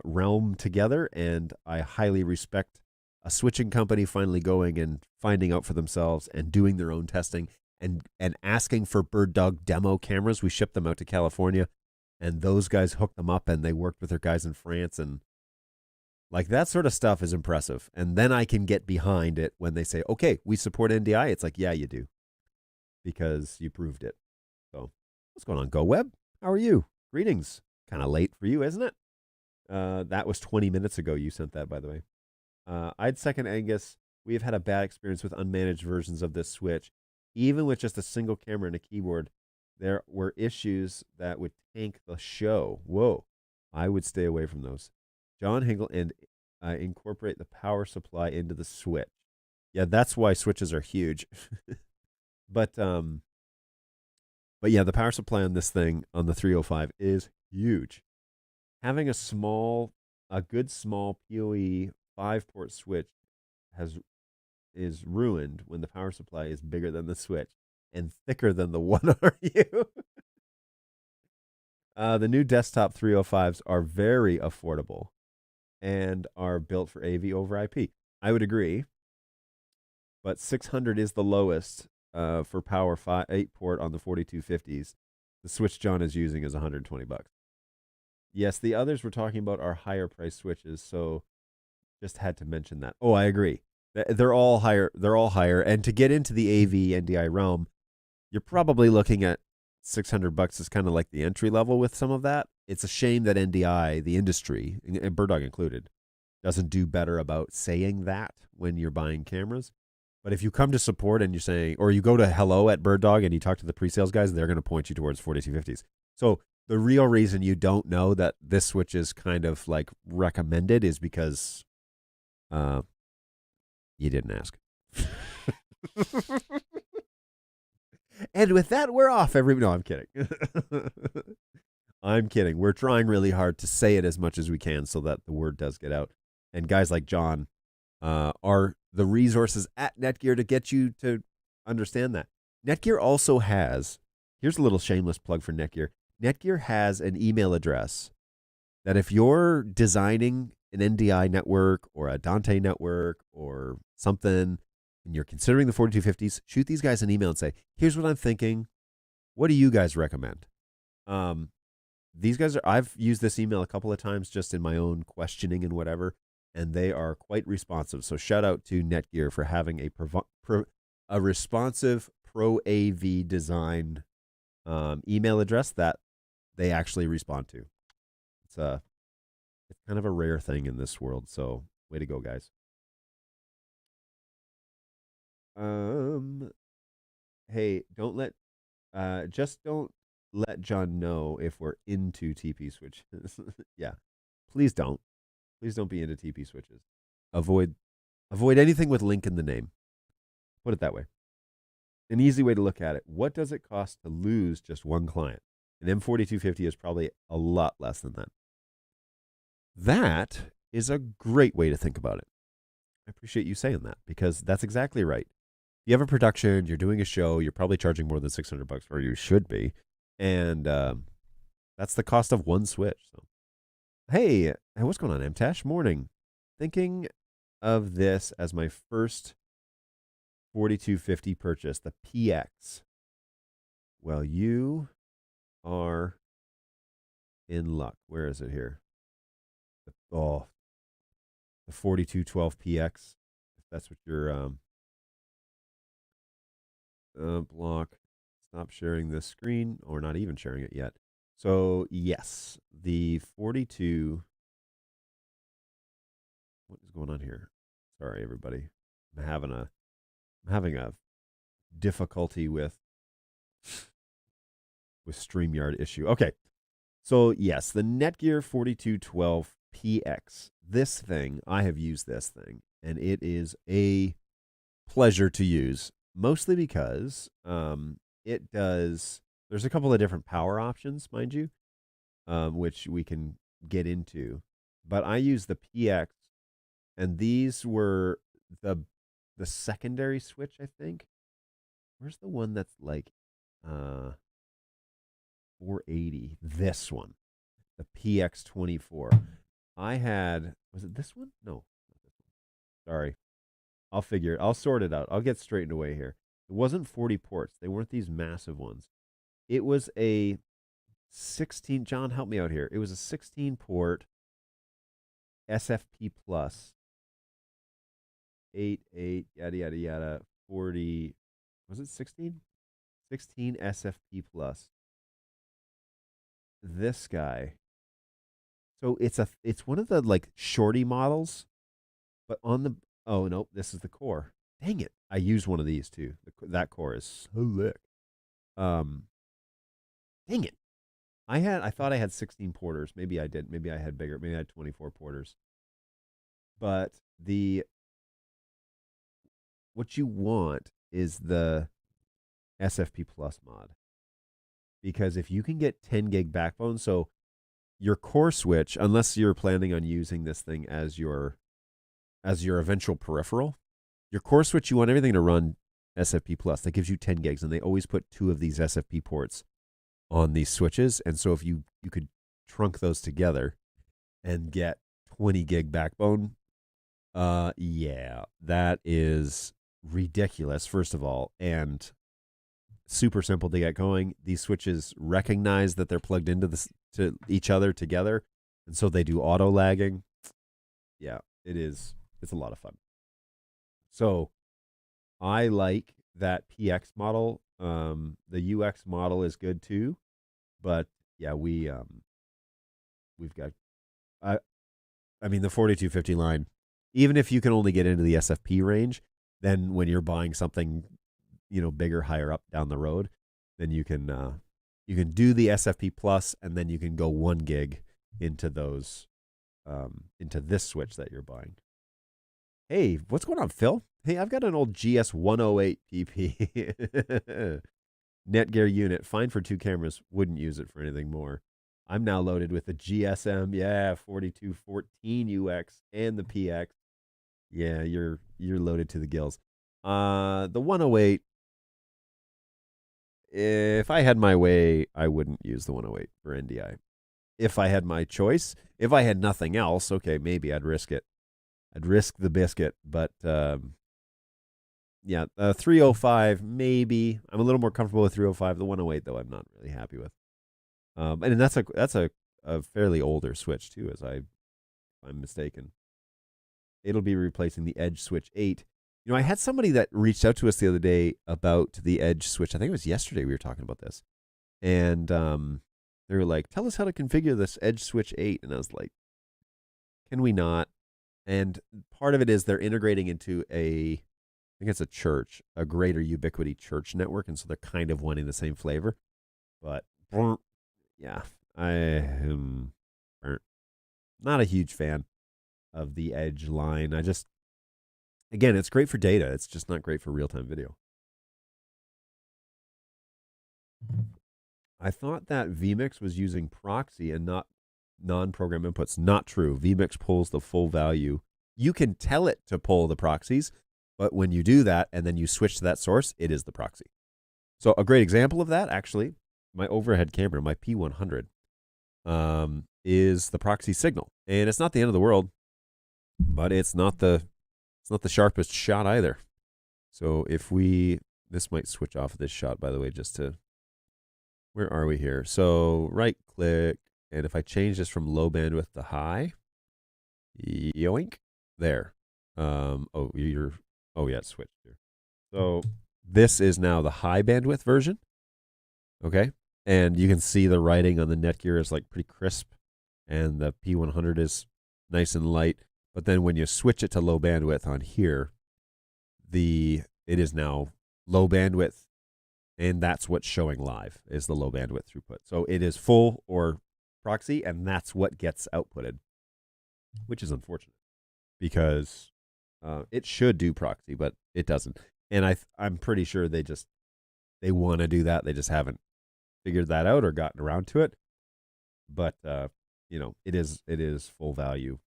realm together, and I highly respect a switching company finally going and finding out for themselves and doing their own testing and asking for BirdDog demo cameras. We shipped them out to California, and those guys hooked them up, and they worked with their guys in France, and like that sort of stuff is impressive. And then I can get behind it when they say, okay, we support NDI. It's like, yeah, you do, because you proved it. So what's going on, GoWeb? How are you? Greetings. Kind of late for you, isn't it? That was 20 minutes ago you sent that, by the way. I'd second Angus. We have had a bad experience with unmanaged versions of this switch. Even with just a single camera and a keyboard, there were issues that would tank the show. Whoa. I would stay away from those. John Hinkle, and incorporate the power supply into the switch. Yeah, that's why switches are huge. But yeah, the power supply on this thing, on the 305, is huge. Having a good small PoE 5-port switch is ruined when the power supply is bigger than the switch and thicker than the 1RU. The new desktop 305s are very affordable and are built for AV over IP. I would agree, but 600 is the lowest for power 8-port on the 4250s. The switch John is using is $120. Yes, the others we're talking about are higher price switches, so just had to mention that. Oh, I agree. They're all higher. They're all higher. And to get into the AV NDI realm, you're probably looking at $600 is kind of like the entry level with some of that. It's a shame that NDI, the industry, and BirdDog included, doesn't do better about saying that when you're buying cameras. But if you come to support and you're saying, or you go to hello at BirdDog and you talk to the pre-sales guys, they're going to point you towards 4250s. So the real reason you don't know that this switch is kind of like recommended is because you didn't ask. And with that, we're off. No, I'm kidding. I'm kidding. We're trying really hard to say it as much as we can so that the word does get out. And guys like John are the resources at Netgear to get you to understand that. Netgear also has, here's a little shameless plug for Netgear. Netgear has an email address that if you're designing an NDI network or a Dante network or something, and you're considering the 4250s, shoot these guys an email and say, here's what I'm thinking. What do you guys recommend? These guys I've used this email a couple of times just in my own questioning and whatever, and they are quite responsive. So shout out to Netgear for having a responsive pro AV design email address that they actually respond to. It's kind of a rare thing in this world. So way to go, guys. Hey, just don't let John know if we're into TP switches. Yeah, please don't be into TP switches. Avoid anything with link in the name. Put it that way. An easy way to look at it. What does it cost to lose just one client? An M4250 is probably a lot less than that. That is a great way to think about it. I appreciate you saying that because that's exactly right. You have a production, you're doing a show, you're probably charging more than $600, or you should be. And that's the cost of one switch. So, hey, what's going on, MTash? Morning. Thinking of this as my first 4250 purchase, the PX. Well, you are in luck. Where is it here? The 4212 PX. If that's what you're block. Stop sharing this screen, or not even sharing it yet. So yes, the 42. What is going on here? Sorry, everybody. I'm having a difficulty with StreamYard issue. Okay, so yes, the Netgear 4212 PX. This thing, I have used this thing, and it is a pleasure to use. Mostly because it does, there's a couple of different power options, mind you, which we can get into. But I use the PX, and these were the secondary switch, I think. Where's the one that's like 480? This one, the PX24. I had, was it this one? No, not this one. Sorry. I'll figure it. I'll sort it out. I'll get straightened away here. It wasn't 40 ports. They weren't these massive ones. It was a 16. John, help me out here. It was a 16 port SFP plus 8 yada yada yada 40. Was it 16? 16 SFP plus. This guy. So it's one of the like shorty models, but on the, oh, no, this is the core. Dang it. I used one of these, too. That core is so lick. Dang it. I thought I had 16 porters. Maybe I did. Maybe I had bigger. Maybe I had 24 porters. But what you want is the SFP Plus mod. Because if you can get 10 gig backbone, so your core switch, unless you're planning on using this thing as your eventual peripheral, your core switch, you want everything to run SFP plus. That gives you 10 gigs, and they always put 2 of these SFP ports on these switches. And so if you could trunk those together and get 20 gig backbone, yeah, that is ridiculous, first of all, and super simple to get going. These switches recognize that they're plugged into to each other together, and so they do auto lagging. Yeah, it is. It's a lot of fun. So I like that PX model. The UX model is good too, but yeah, we've got I mean the 4250 line. Even if you can only get into the SFP range, then when you're buying something, bigger, higher up down the road, then you can do the SFP plus, and then you can go 1 gig into those into this switch that you're buying. Hey, what's going on, Phil? Hey, I've got an old GS108PP Netgear unit, fine for 2 cameras. Wouldn't use it for anything more. I'm now loaded with the GSM, 4214 UX and the PX. Yeah, you're loaded to the gills. The 108. If I had my way, I wouldn't use the 108 for NDI. If I had my choice, if I had nothing else, okay, maybe I'd risk it. I'd risk the biscuit, but 305 maybe. I'm a little more comfortable with 305. The 108 though, I'm not really happy with. And that's a fairly older switch too, if I'm mistaken. It'll be replacing the Edge Switch 8. I had somebody that reached out to us the other day about the Edge Switch. I think it was yesterday we were talking about this. And they were like, tell us how to configure this Edge Switch 8. And I was like, can we not? And part of it is they're integrating into I think it's a greater ubiquity church network. And so they're kind of wanting the same flavor. But yeah, I am not a huge fan of the Edge line. Again, it's great for data. It's just not great for real-time video. I thought that vMix was using proxy and not non-program inputs. Not true. vMix pulls the full value. You can tell it to pull the proxies, but when you do that and then you switch to that source, it is the proxy. So a great example of that, actually, my overhead camera, my P100, is the proxy signal. And it's not the end of the world, but it's not the sharpest shot either. So this might switch off of this shot, by the way, where are we here? So right click, and if I change this from low bandwidth to high, yoink, there. It switched here. So this is now the high bandwidth version. Okay. And you can see the writing on the Netgear is like pretty crisp, and the P100 is nice and light. But then when you switch it to low bandwidth on here, it is now low bandwidth, and that's what's showing live is the low bandwidth throughput. So it is full or proxy, and that's what gets outputted, which is unfortunate because it should do proxy, but it doesn't. And I'm pretty sure they want to do that. They just haven't figured that out or gotten around to it. But it is full value.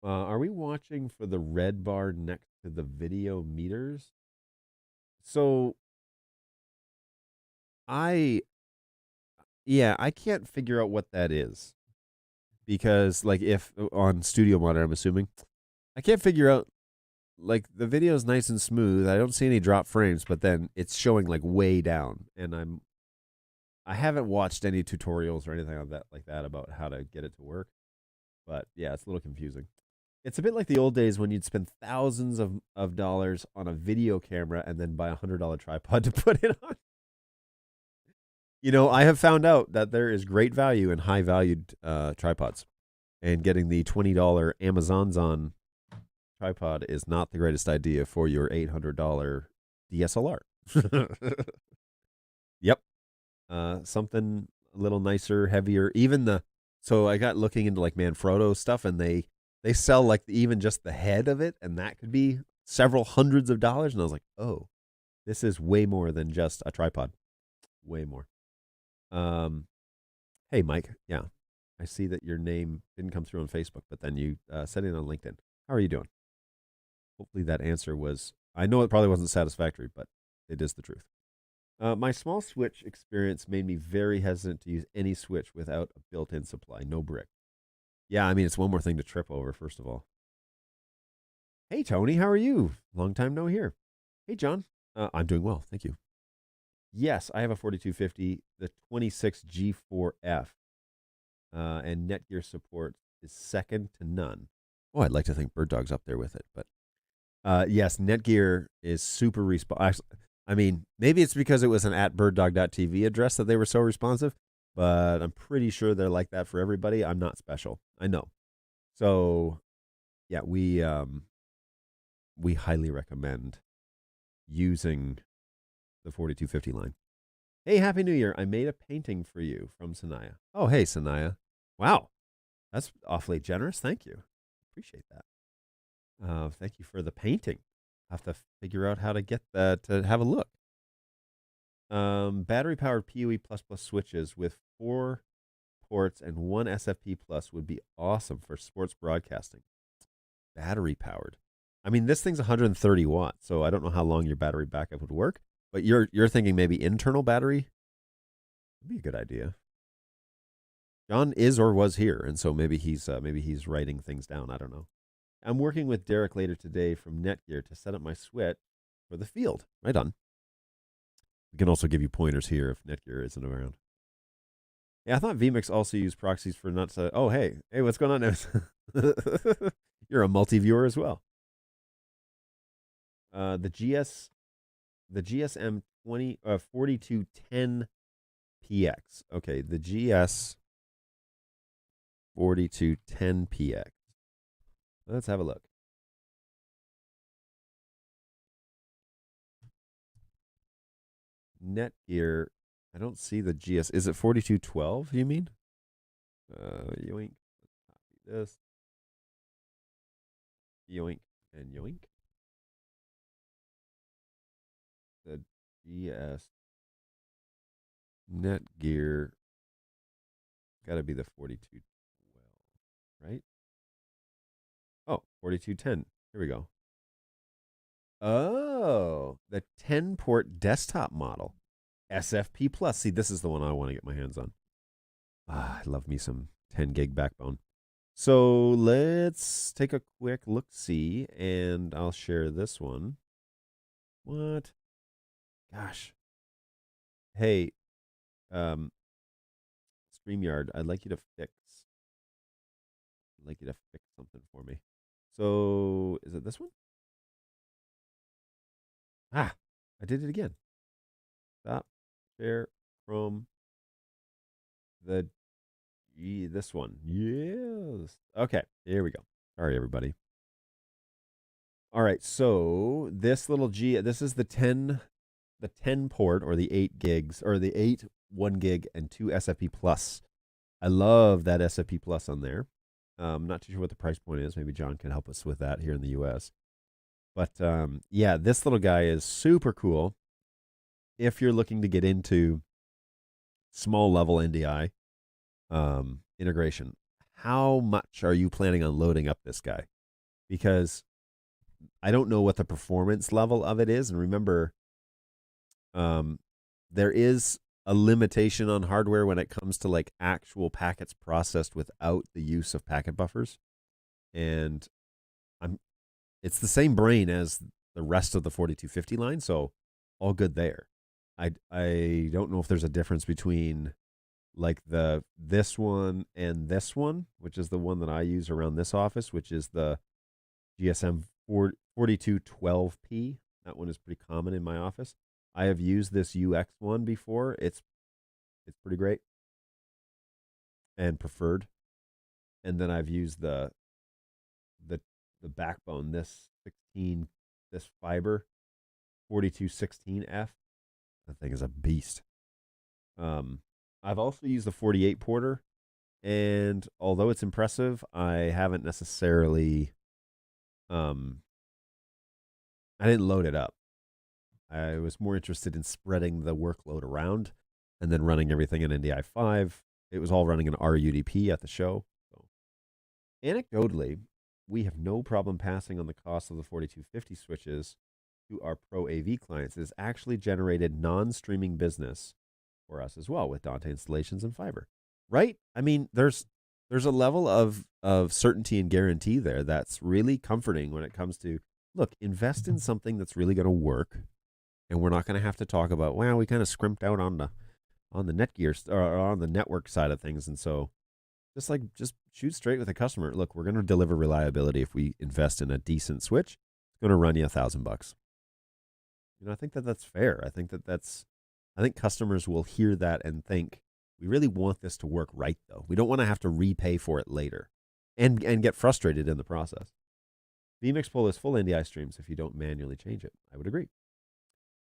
Are we watching for the red bar next to the video meters? So I can't figure out what that is, because like if on Studio Monitor, I'm assuming, I can't figure out, like the video is nice and smooth. I don't see any drop frames, but then it's showing like way down, and I haven't watched any tutorials or anything like that about how to get it to work. But yeah, it's a little confusing. It's a bit like the old days when you'd spend thousands of dollars on a video camera and then buy a $100 tripod to put it on. I have found out that there is great value in high-valued tripods, and getting the $20 Amazon tripod is not the greatest idea for your $800 DSLR. Yep. Something a little nicer, heavier. So I got looking into like Manfrotto stuff, and they sell like even just the head of it, and that could be several hundreds of dollars. And I was like, oh, this is way more than just a tripod. Way more. Hey, Mike. Yeah, I see that your name didn't come through on Facebook, but then you said it on LinkedIn. How are you doing? Hopefully that answer was, I know it probably wasn't satisfactory, but it is the truth. My small switch experience made me very hesitant to use any switch without a built-in supply, no brick. Yeah, I mean, it's one more thing to trip over, first of all. Hey, Tony, how are you? Long time no hear. Hey, John. I'm doing well, thank you. Yes, I have a 4250, the 26G4F, and Netgear support is second to none. Oh, I'd like to think BirdDog's up there with it, but yes, Netgear is super responsive. I mean, maybe it's because it was an at birddog.tv address that they were so responsive, but I'm pretty sure they're like that for everybody. I'm not special. I know. So, yeah, we highly recommend using the 4250 line. Hey, Happy New Year. I made a painting for you from Sanaya. Oh, hey, Sanaya. Wow. That's awfully generous. Thank you. Appreciate that. Thank you for the painting. I'll have to figure out how to get that to have a look. Battery powered PoE++ switches with 4 ports and 1 SFP plus would be awesome for sports broadcasting. Battery powered. I mean, this thing's 130 watts, so I don't know how long your battery backup would work. But you're thinking maybe internal battery? Would be a good idea. John is or was here, and so maybe he's writing things down. I don't know. I'm working with Derek later today from Netgear to set up my switch for the field. Right on. We can also give you pointers here if Netgear isn't around. Yeah, I thought vMix also used proxies for nuts. Oh, hey, what's going on? You're a multi-viewer as well. The GSM 4210PX. Okay, the GS 4210PX. Let's have a look. Netgear. I don't see the GS. Is it 4212, you mean? Yoink. Let's copy this. Yoink and yoink. The GS Netgear. Got to be the 4212, right? Oh, 4210. Here we go. Oh, the 10-port desktop model. SFP Plus. See, this is the one I want to get my hands on. I love me some 10 gig backbone. So let's take a quick look-see, and I'll share this one. What? Gosh. Hey, StreamYard, I'd like you to fix something for me. So, is it this one? Ah, I did it again. Stop, share, Chrome, this one. Yes. Okay, here we go. Sorry, everybody. All right, so this is the 10 port or the 8 gigs or the 8 1 gig and 2 SFP plus. I love that SFP plus on there. I'm not too sure what the price point is. Maybe John can help us with that here in the US. But yeah, this little guy is super cool if you're looking to get into small level NDI integration. How much are you planning on loading up this guy? Because I don't know what the performance level of it is. And remember, there is a limitation on hardware when it comes to like actual packets processed without the use of packet buffers. And it's the same brain as the rest of the 4250 line, so all good there. I don't know if there's a difference between like this one and this one, which is the one that I use around this office, which is the GSM 4212P. That one is pretty common in my office. I have used this UX one before. It's pretty great and preferred. And then I've used the backbone, this fiber 4216F. That thing is a beast. I've also used the 48 porter, and although it's impressive, I haven't necessarily I didn't load it up. I was more interested in spreading the workload around and then running everything in NDI5. It was all running in RUDP at the show. So, anecdotally, we have no problem passing on the cost of the 4250 switches to our Pro AV clients. It has actually generated non-streaming business for us as well with Dante installations and fiber. Right? I mean, there's a level of certainty and guarantee there that's really comforting when it comes to, look, invest in something that's really going to work, and we're not going to have to talk about, well, we kind of scrimped out on the Netgear or on the network side of things, and so just shoot straight with the customer. Look, we're going to deliver reliability. If we invest in a decent switch, it's going to run you $1,000. I think that's fair. I think customers will hear that and think, we really want this to work right, though. We don't want to have to repay for it later and get frustrated in the process. vMix Pull is full NDI streams if you don't manually change it. I would agree.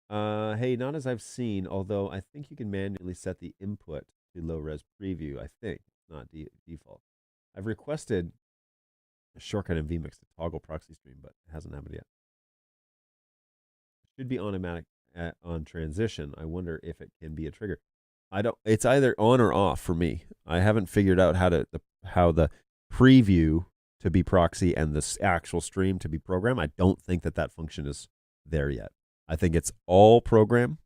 Hey, not as I've seen, although I think you can manually set the input to low-res preview, I think, not default. I've requested a shortcut in vMix to toggle proxy stream, but it hasn't happened yet. It should be automatic on transition. I wonder if it can be a trigger. It's either on or off for me. I haven't figured out how the preview to be proxy and the actual stream to be program. I don't think that function is there yet. I think it's all program.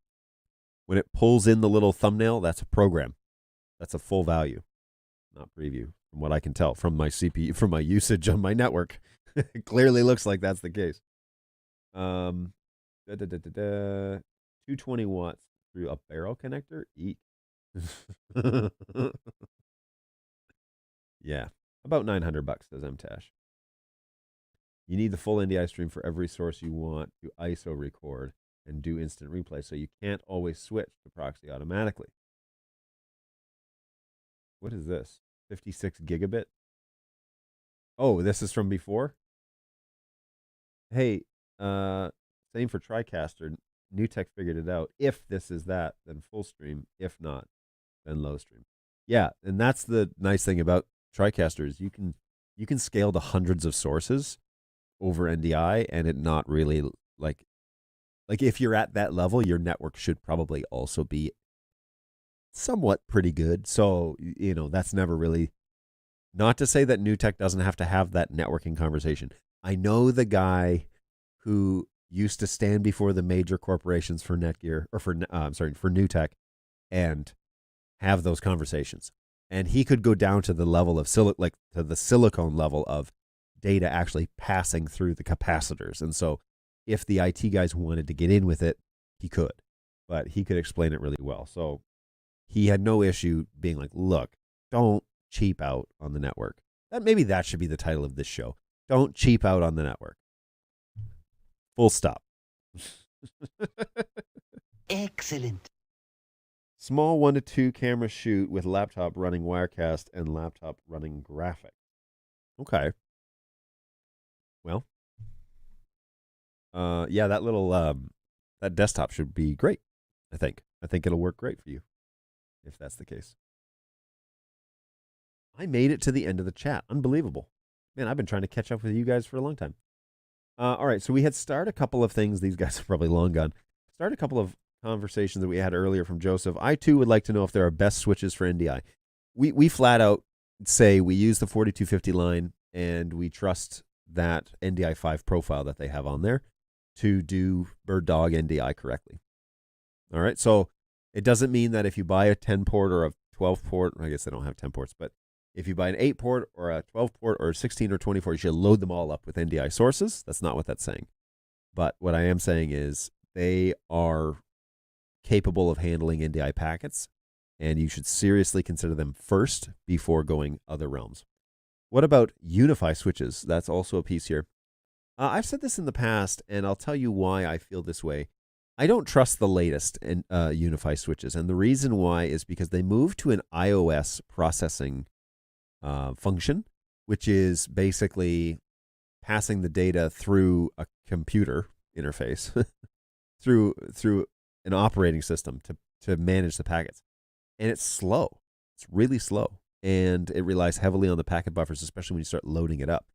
When it pulls in the little thumbnail, that's a program. That's a full value, not preview, from what I can tell from my CPU, from my usage on my network. It clearly looks like that's the case. 220 watts through a barrel connector? Eek. Yeah, about $900, says MTash. You need the full NDI stream for every source you want to ISO record and do instant replay, so you can't always switch to proxy automatically. What is this? 56 gigabit? Oh, this is from before? Hey, same for TriCaster. NewTek figured it out. If this is that, then full stream. If not, then low stream. Yeah, and that's the nice thing about TriCaster is you can scale to hundreds of sources over NDI, and it not really like if you're at that level, your network should probably also be somewhat pretty good. So that's never really, not to say that NewTek doesn't have to have that networking conversation. I know the guy who used to stand before the major corporations for Netgear or for NewTek and have those conversations. And he could go down to the level of to the silicone level of data actually passing through the capacitors. And so if the IT guys wanted to get in with it, he could, but he could explain it really well. So he had no issue being like, look, don't cheap out on the network. Maybe that should be the title of this show. Don't cheap out on the network. Full stop. Excellent. Small 1 to 2 camera shoot with laptop running Wirecast and laptop running graphic. Okay. Well, yeah, that little that desktop should be great. I think it'll work great for you if that's the case. I made it to the end of the chat. Unbelievable. Man, I've been trying to catch up with you guys for a long time. All right, so we had started a couple of things. These guys are probably long gone. Start a couple of conversations that we had earlier from Joseph. I, too, would like to know if there are best switches for NDI. We flat out say we use the 4250 line, and we trust that NDI 5 profile that they have on there to do BirdDog NDI correctly. All right, so it doesn't mean that if you buy a 10-port or a 12-port, I guess they don't have 10 ports, but if you buy an 8-port or a 12-port or a 16 or 24, you should load them all up with NDI sources. That's not what that's saying. But what I am saying is they are capable of handling NDI packets, and you should seriously consider them first before going other realms. What about Unify switches? That's also a piece here. I've said this in the past, and I'll tell you why I feel this way. I don't trust the latest Unify switches, and the reason why is because they moved to an iOS processing function, which is basically passing the data through a computer interface, through an operating system to manage the packets. And it's slow. It's really slow. And it relies heavily on the packet buffers, especially when you start loading it up.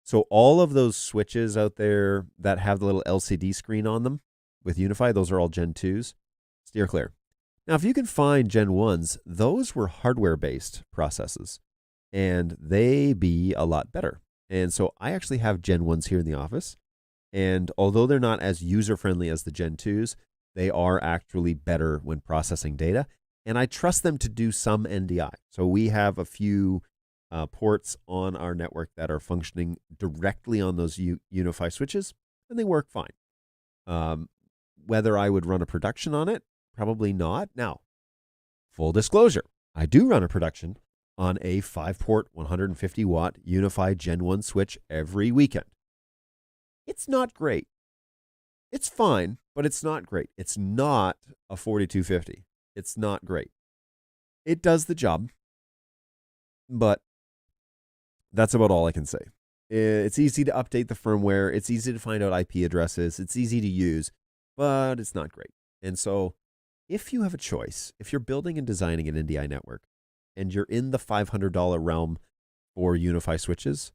So all of those switches out there that have the little LCD screen on them with Unify, those are all Gen 2s. Steer clear. Now, if you can find Gen 1s, those were hardware-based processes, and they be a lot better. And so I actually have Gen 1s here in the office, and although they're not as user-friendly as the Gen 2s, they are actually better when processing data, and I trust them to do some NDI. So we have a few ports on our network that are functioning directly on those Unify switches, and they work fine. Whether I would run a production on it, probably not. Now, full disclosure, I do run a production on a 5-port 150-watt Unify Gen 1 switch every weekend. It's not great. It's fine, but it's not great. It's not a 4250. It's not great. It does the job, but that's about all I can say. It's easy to update the firmware. It's easy to find out IP addresses. It's easy to use, but it's not great. And so if you have a choice, if you're building and designing an NDI network and you're in the $500 realm for Unify switches,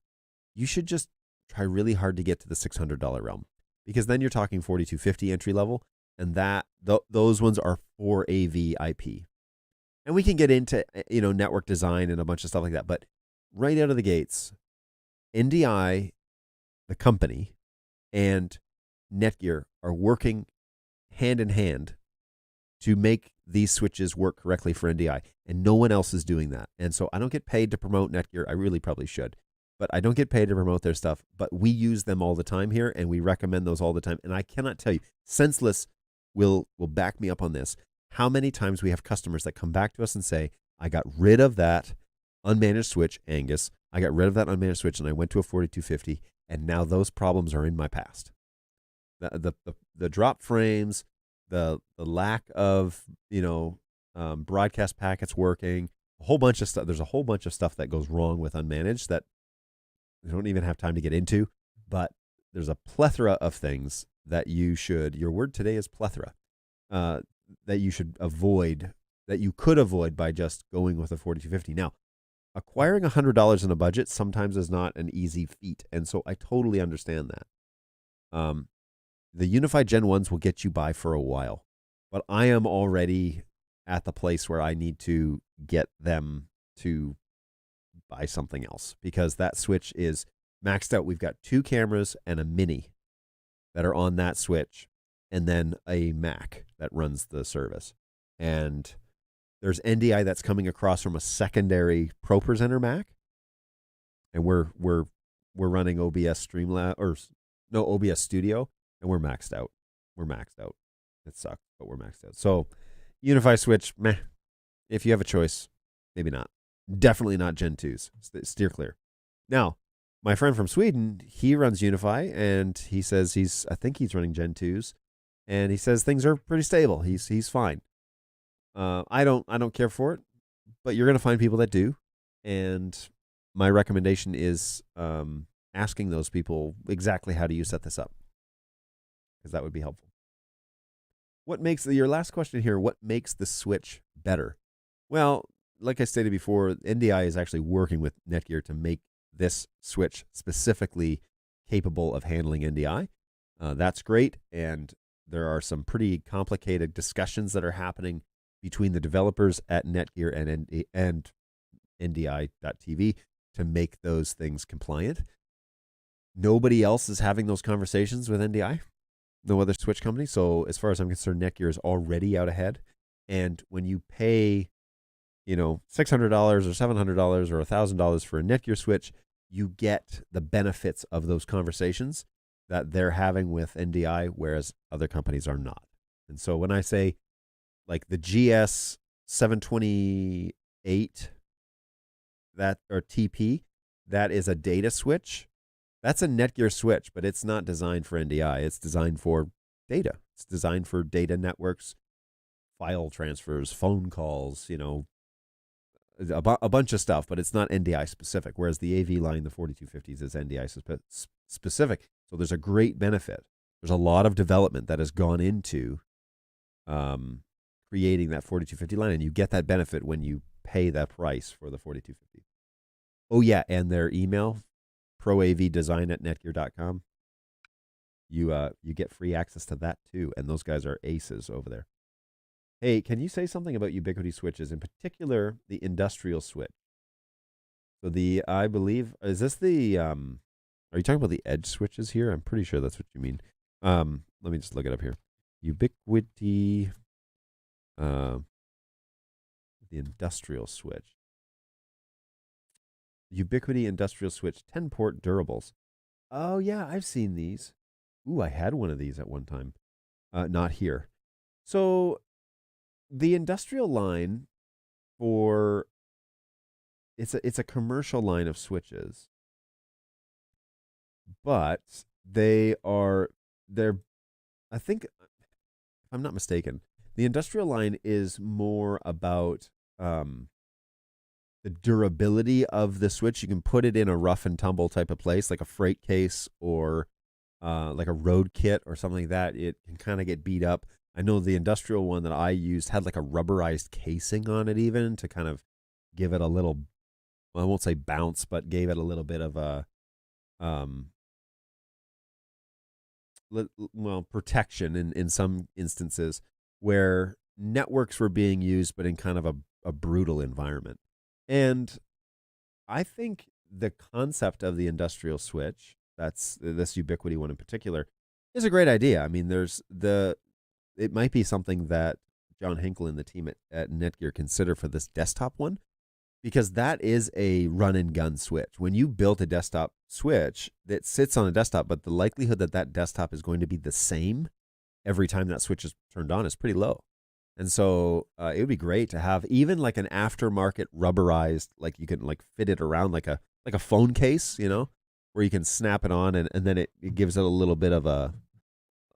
you should just try really hard to get to the $600 realm, because then you're talking 4250 entry level, and those ones are for AV IP. And we can get into network design and a bunch of stuff like that, but right out of the gates, NDI, the company, and Netgear are working hand in hand to make these switches work correctly for NDI, and no one else is doing that. And so I don't get paid to promote Netgear. I really probably should, but I don't get paid to promote their stuff. But we use them all the time here, and we recommend those all the time. And I cannot tell you, Senseless will back me up on this, how many times we have customers that come back to us and say, I got rid of that unmanaged switch, Angus. I got rid of that unmanaged switch, and I went to a 4250, and now those problems are in my past. The drop frames, the lack of broadcast packets working, a whole bunch of stuff. There's a whole bunch of stuff that goes wrong with unmanaged that we don't even have time to get into, but there's a plethora of things that you should, your word today is plethora, that you should avoid, that you could avoid by just going with a 4250. Now, acquiring $100 in a budget sometimes is not an easy feat, and so I totally understand that. The Unified Gen 1s will get you by for a while, but I am already at the place where I need to get them to buy something else, because that switch is maxed out. We've got 2 cameras and a mini that are on that switch, and then a Mac that runs the service. And there's NDI that's coming across from a secondary Pro Presenter Mac, and we're running OBS OBS Studio, and we're maxed out. It sucks, but we're maxed out. So Unify switch, meh. If you have a choice, maybe not. Definitely not Gen 2s. Steer clear. Now, my friend from Sweden, he runs Unify, and he says I think he's running Gen 2s, and he says things are pretty stable. He's fine. I don't care for it, but you're gonna find people that do, and my recommendation is asking those people exactly how do you set this up, because that would be helpful. What makes your last question here? What makes the switch better? Well, like I stated before, NDI is actually working with Netgear to make this switch specifically capable of handling NDI. That's great, and there are some pretty complicated discussions that are happening between the developers at Netgear and NDI.TV to make those things compliant. Nobody else is having those conversations with NDI, no other switch company. So as far as I'm concerned, Netgear is already out ahead. And when you pay, $600 or $700 or $1,000 for a Netgear switch, you get the benefits of those conversations that they're having with NDI, whereas other companies are not. And so when I say, like the GS305EPP, or TP, that is a data switch. That's a Netgear switch, but it's not designed for NDI. It's designed for data. It's designed for data networks, file transfers, phone calls, a bunch of stuff, but it's not NDI specific. Whereas the AV line, the 4250s, is NDI specific. So there's a great benefit. There's a lot of development that has gone into creating that 4250 line, and you get that benefit when you pay that price for the 4250. Oh yeah, and their email, proavdesign@netgear.com. You get free access to that too, and those guys are aces over there. Hey, can you say something about Ubiquiti switches, in particular the industrial switch? So I believe, is this the are you talking about the edge switches here? I'm pretty sure that's what you mean. Let me just look it up here. Ubiquiti, the industrial switch. Ubiquiti industrial switch, 10-port durables. Oh yeah, I've seen these. Ooh, I had one of these at one time. Not here. So the industrial line for it's a commercial line of switches, but they're I think, if I'm not mistaken, the industrial line is more about the durability of the switch. You can put it in a rough and tumble type of place, like a freight case or like a road kit or something like that. It can kind of get beat up. I know the industrial one that I used had like a rubberized casing on it, even to kind of give it a little, well, I won't say bounce, but gave it a little bit of a protection in some instances where networks were being used, but in kind of a brutal environment. And I think the concept of the industrial switch, that's this Ubiquiti one in particular, is a great idea. I mean, it might be something that John Hinkle and the team at Netgear consider for this desktop one, because that is a run and gun switch. When you built a desktop switch that sits on a desktop, but the likelihood that that desktop is going to be the same every time that switch is turned on is pretty low. And so it would be great to have even like an aftermarket rubberized, like you can like fit it around like a phone case, where you can snap it on and then it gives it a little bit of a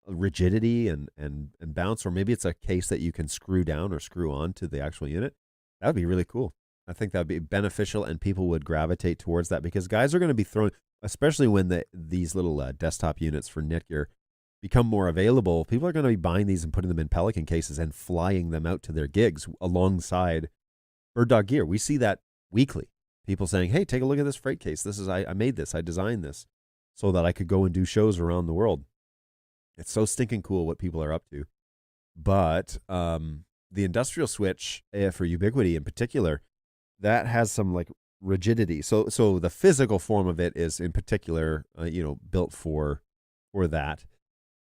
rigidity and bounce, or maybe it's a case that you can screw down or screw on to the actual unit. That would be really cool. I think that would be beneficial, and people would gravitate towards that because guys are going to be throwing, especially when these little desktop units for Netgear become more available. People are going to be buying these and putting them in Pelican cases and flying them out to their gigs alongside BirdDog gear. We see that weekly. People saying, "Hey, take a look at this freight case. This is I made this. I designed this so that I could go and do shows around the world." It's so stinking cool what people are up to. But the industrial switch for Ubiquiti in particular, that has some like rigidity. So the physical form of it is in particular, built for that.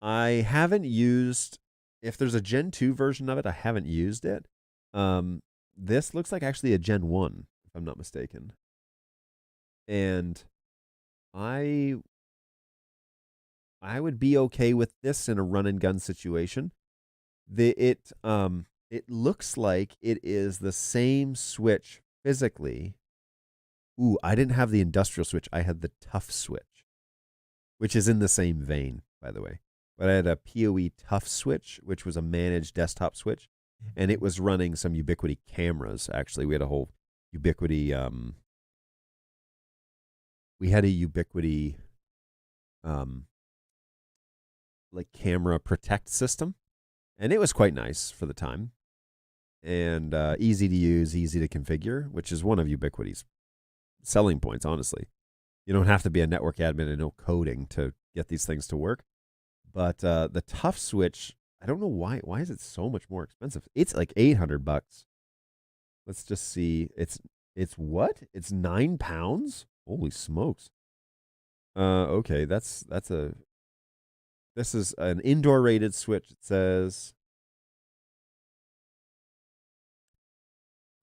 I haven't used, if there's a Gen 2 version of it, I haven't used it. This looks like actually a Gen 1, if I'm not mistaken. And I would be okay with this in a run and gun situation. It looks like it is the same switch physically. Ooh, I didn't have the industrial switch. I had the tough switch, which is in the same vein, by the way. But I had a PoE tough switch, which was a managed desktop switch, and it was running some Ubiquiti cameras. Actually, we had a whole Ubiquiti. We had a Ubiquiti, like camera protect system, and it was quite nice for the time, and easy to use, easy to configure, which is one of Ubiquiti's selling points. Honestly, you don't have to be a network admin and know coding to get these things to work. But the tough switch, I don't know why. Why is it so much more expensive? It's like $800. Let's just see. It's what? It's 9 pounds. Holy smokes. Okay, this is an indoor rated switch. It says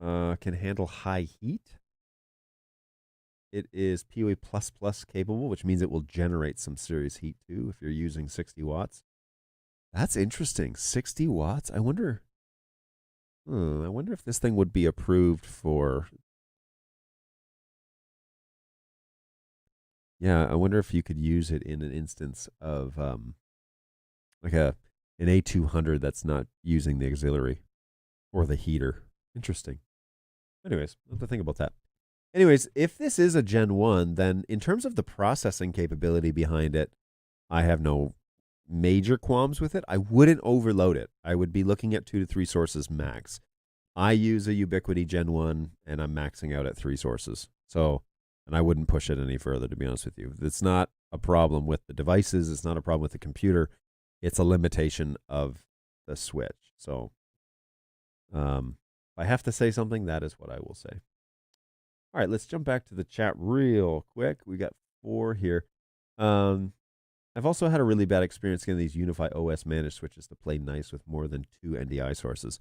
can handle high heat. It is PoE++ capable, which means it will generate some serious heat too if you're using 60 watts. That's interesting. 60 watts. I wonder if this thing would be approved for. Yeah, I wonder if you could use it in an instance of like an A200 that's not using the auxiliary or the heater. Interesting. Anyways, we'll have to think about that. Anyways, if this is a Gen 1, then in terms of the processing capability behind it, I have no major qualms with it. I wouldn't overload it. I would be looking at 2 to 3 sources max. I use a Ubiquiti Gen 1, and I'm maxing out at 3 sources. And I wouldn't push it any further, to be honest with you. It's not a problem with the devices. It's not a problem with the computer. It's a limitation of the switch. So if I have to say something, that is what I will say. All right, let's jump back to the chat real quick. We got 4 here. I've also had a really bad experience getting these Unify OS managed switches to play nice with more than 2 NDI sources.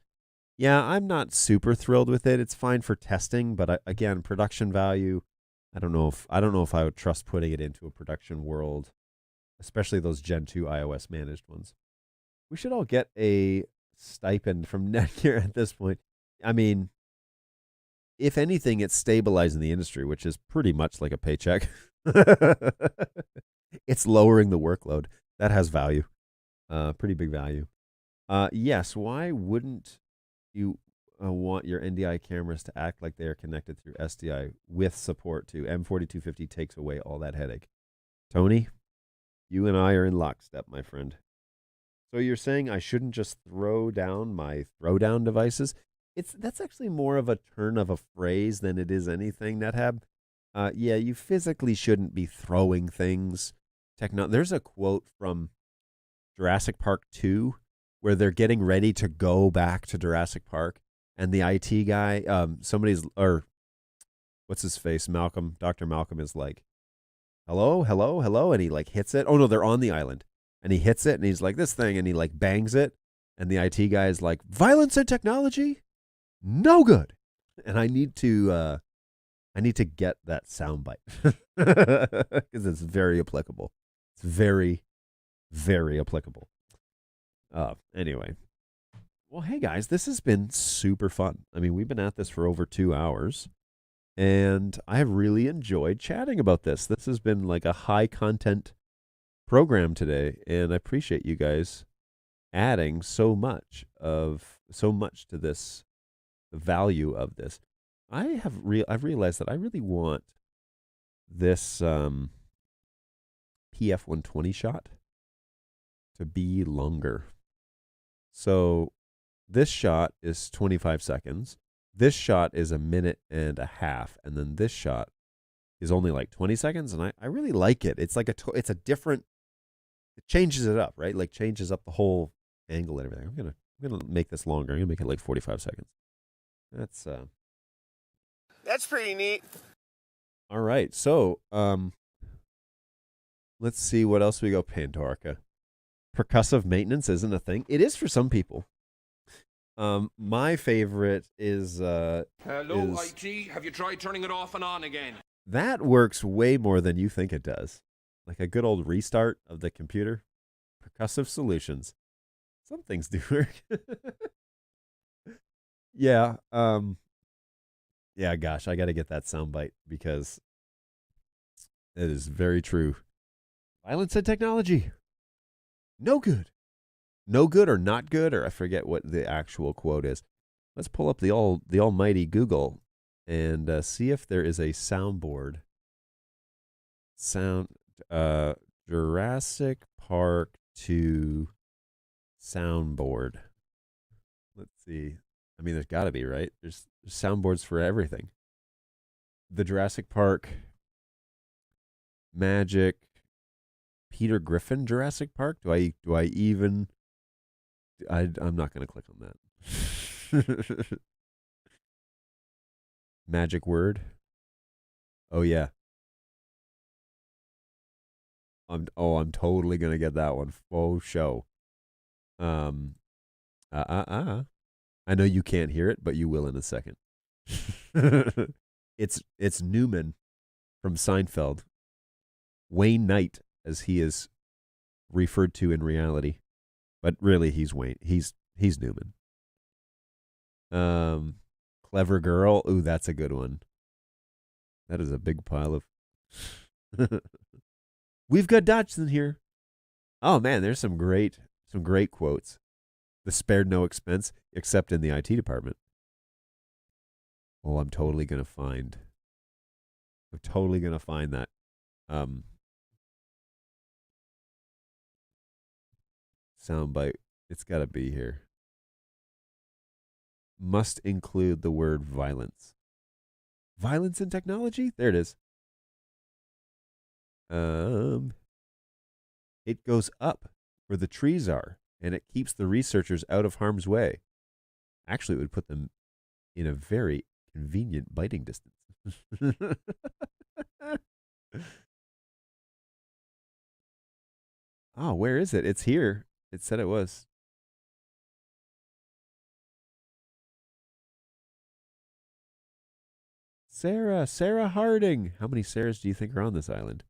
Yeah, I'm not super thrilled with it. It's fine for testing, but again, production value, I don't know if I would trust putting it into a production world, especially those Gen 2 iOS managed ones. We should all get a stipend from Netgear at this point. I mean, if anything, it's stabilizing the industry, which is pretty much like a paycheck. It's lowering the workload. That has value, pretty big value. Yes, why wouldn't you want your NDI cameras to act like they are connected through SDI with support to M4250 takes away all that headache? Tony, you and I are in lockstep, my friend. So you're saying I shouldn't just throw down my throwdown devices? That's actually more of a turn of a phrase than it is anything, NetHab. Yeah, you physically shouldn't be throwing things. There's a quote from Jurassic Park 2 where they're getting ready to go back to Jurassic Park, and the IT guy, what's his face, Malcolm, Dr. Malcolm is like, hello, hello, hello, and he like hits it. Oh no, they're on the island, and he hits it, and he's like, this thing, and he like bangs it, and the IT guy is like, violence and technology, no good. And I need to get that soundbite because it's very applicable. It's very, very applicable. Anyway. Well, hey guys, this has been super fun. I mean, we've been at this for over 2 hours, and I have really enjoyed chatting about this. This has been like a high content program today, and I appreciate you guys adding so much to this, the value of this. I've realized that I really want this PF120 shot to be longer. So this shot is 25 seconds. This shot is a minute and a half, and then this shot is only like 20 seconds, and I really like it. It's like it's a different. It changes it up, right? Like changes up the whole angle and everything. I'm gonna make this longer. I'm gonna make it like 45 seconds. That's pretty neat. All right. So let's see what else we go. Pandorica. Percussive maintenance isn't a thing. It is for some people. My favorite is Hello, IT. Have you tried turning it off and on again? that works way more than you think it does. Like a good old restart of the computer. Percussive solutions. Some things do work. Yeah. Yeah, gosh, I got to get that soundbite because it is very true. Violence and technology. No good. No good or not good, or I forget what the actual quote is. Let's pull up the almighty Google and see if there is a soundboard. Jurassic Park 2 soundboard. Let's see. I mean, there's got to be, right? There's soundboards for everything. The Jurassic Park Magic Peter Griffin Jurassic Park. Do I even? I'm not going to click on that. Magic word. Oh yeah. I'm totally going to get that one. Faux show. I know you can't hear it, but you will in a second. It's Newman from Seinfeld. Wayne Knight, as he is referred to in reality, but really he's Wayne. He's Newman. Clever girl. Ooh, that's a good one. That is a big pile of. We've got Dodgson here. Oh man, there's some great quotes. The spared no expense except in the IT department. Oh, I'm totally gonna find that. Soundbite. It's got to be here. Must include the word violence. Violence in technology? There it is. It goes up where the trees are, and it keeps the researchers out of harm's way. Actually, it would put them in a very convenient biting distance. Oh, where is it? It's here. It said it was. Sarah Harding. How many Sarahs do you think are on this island?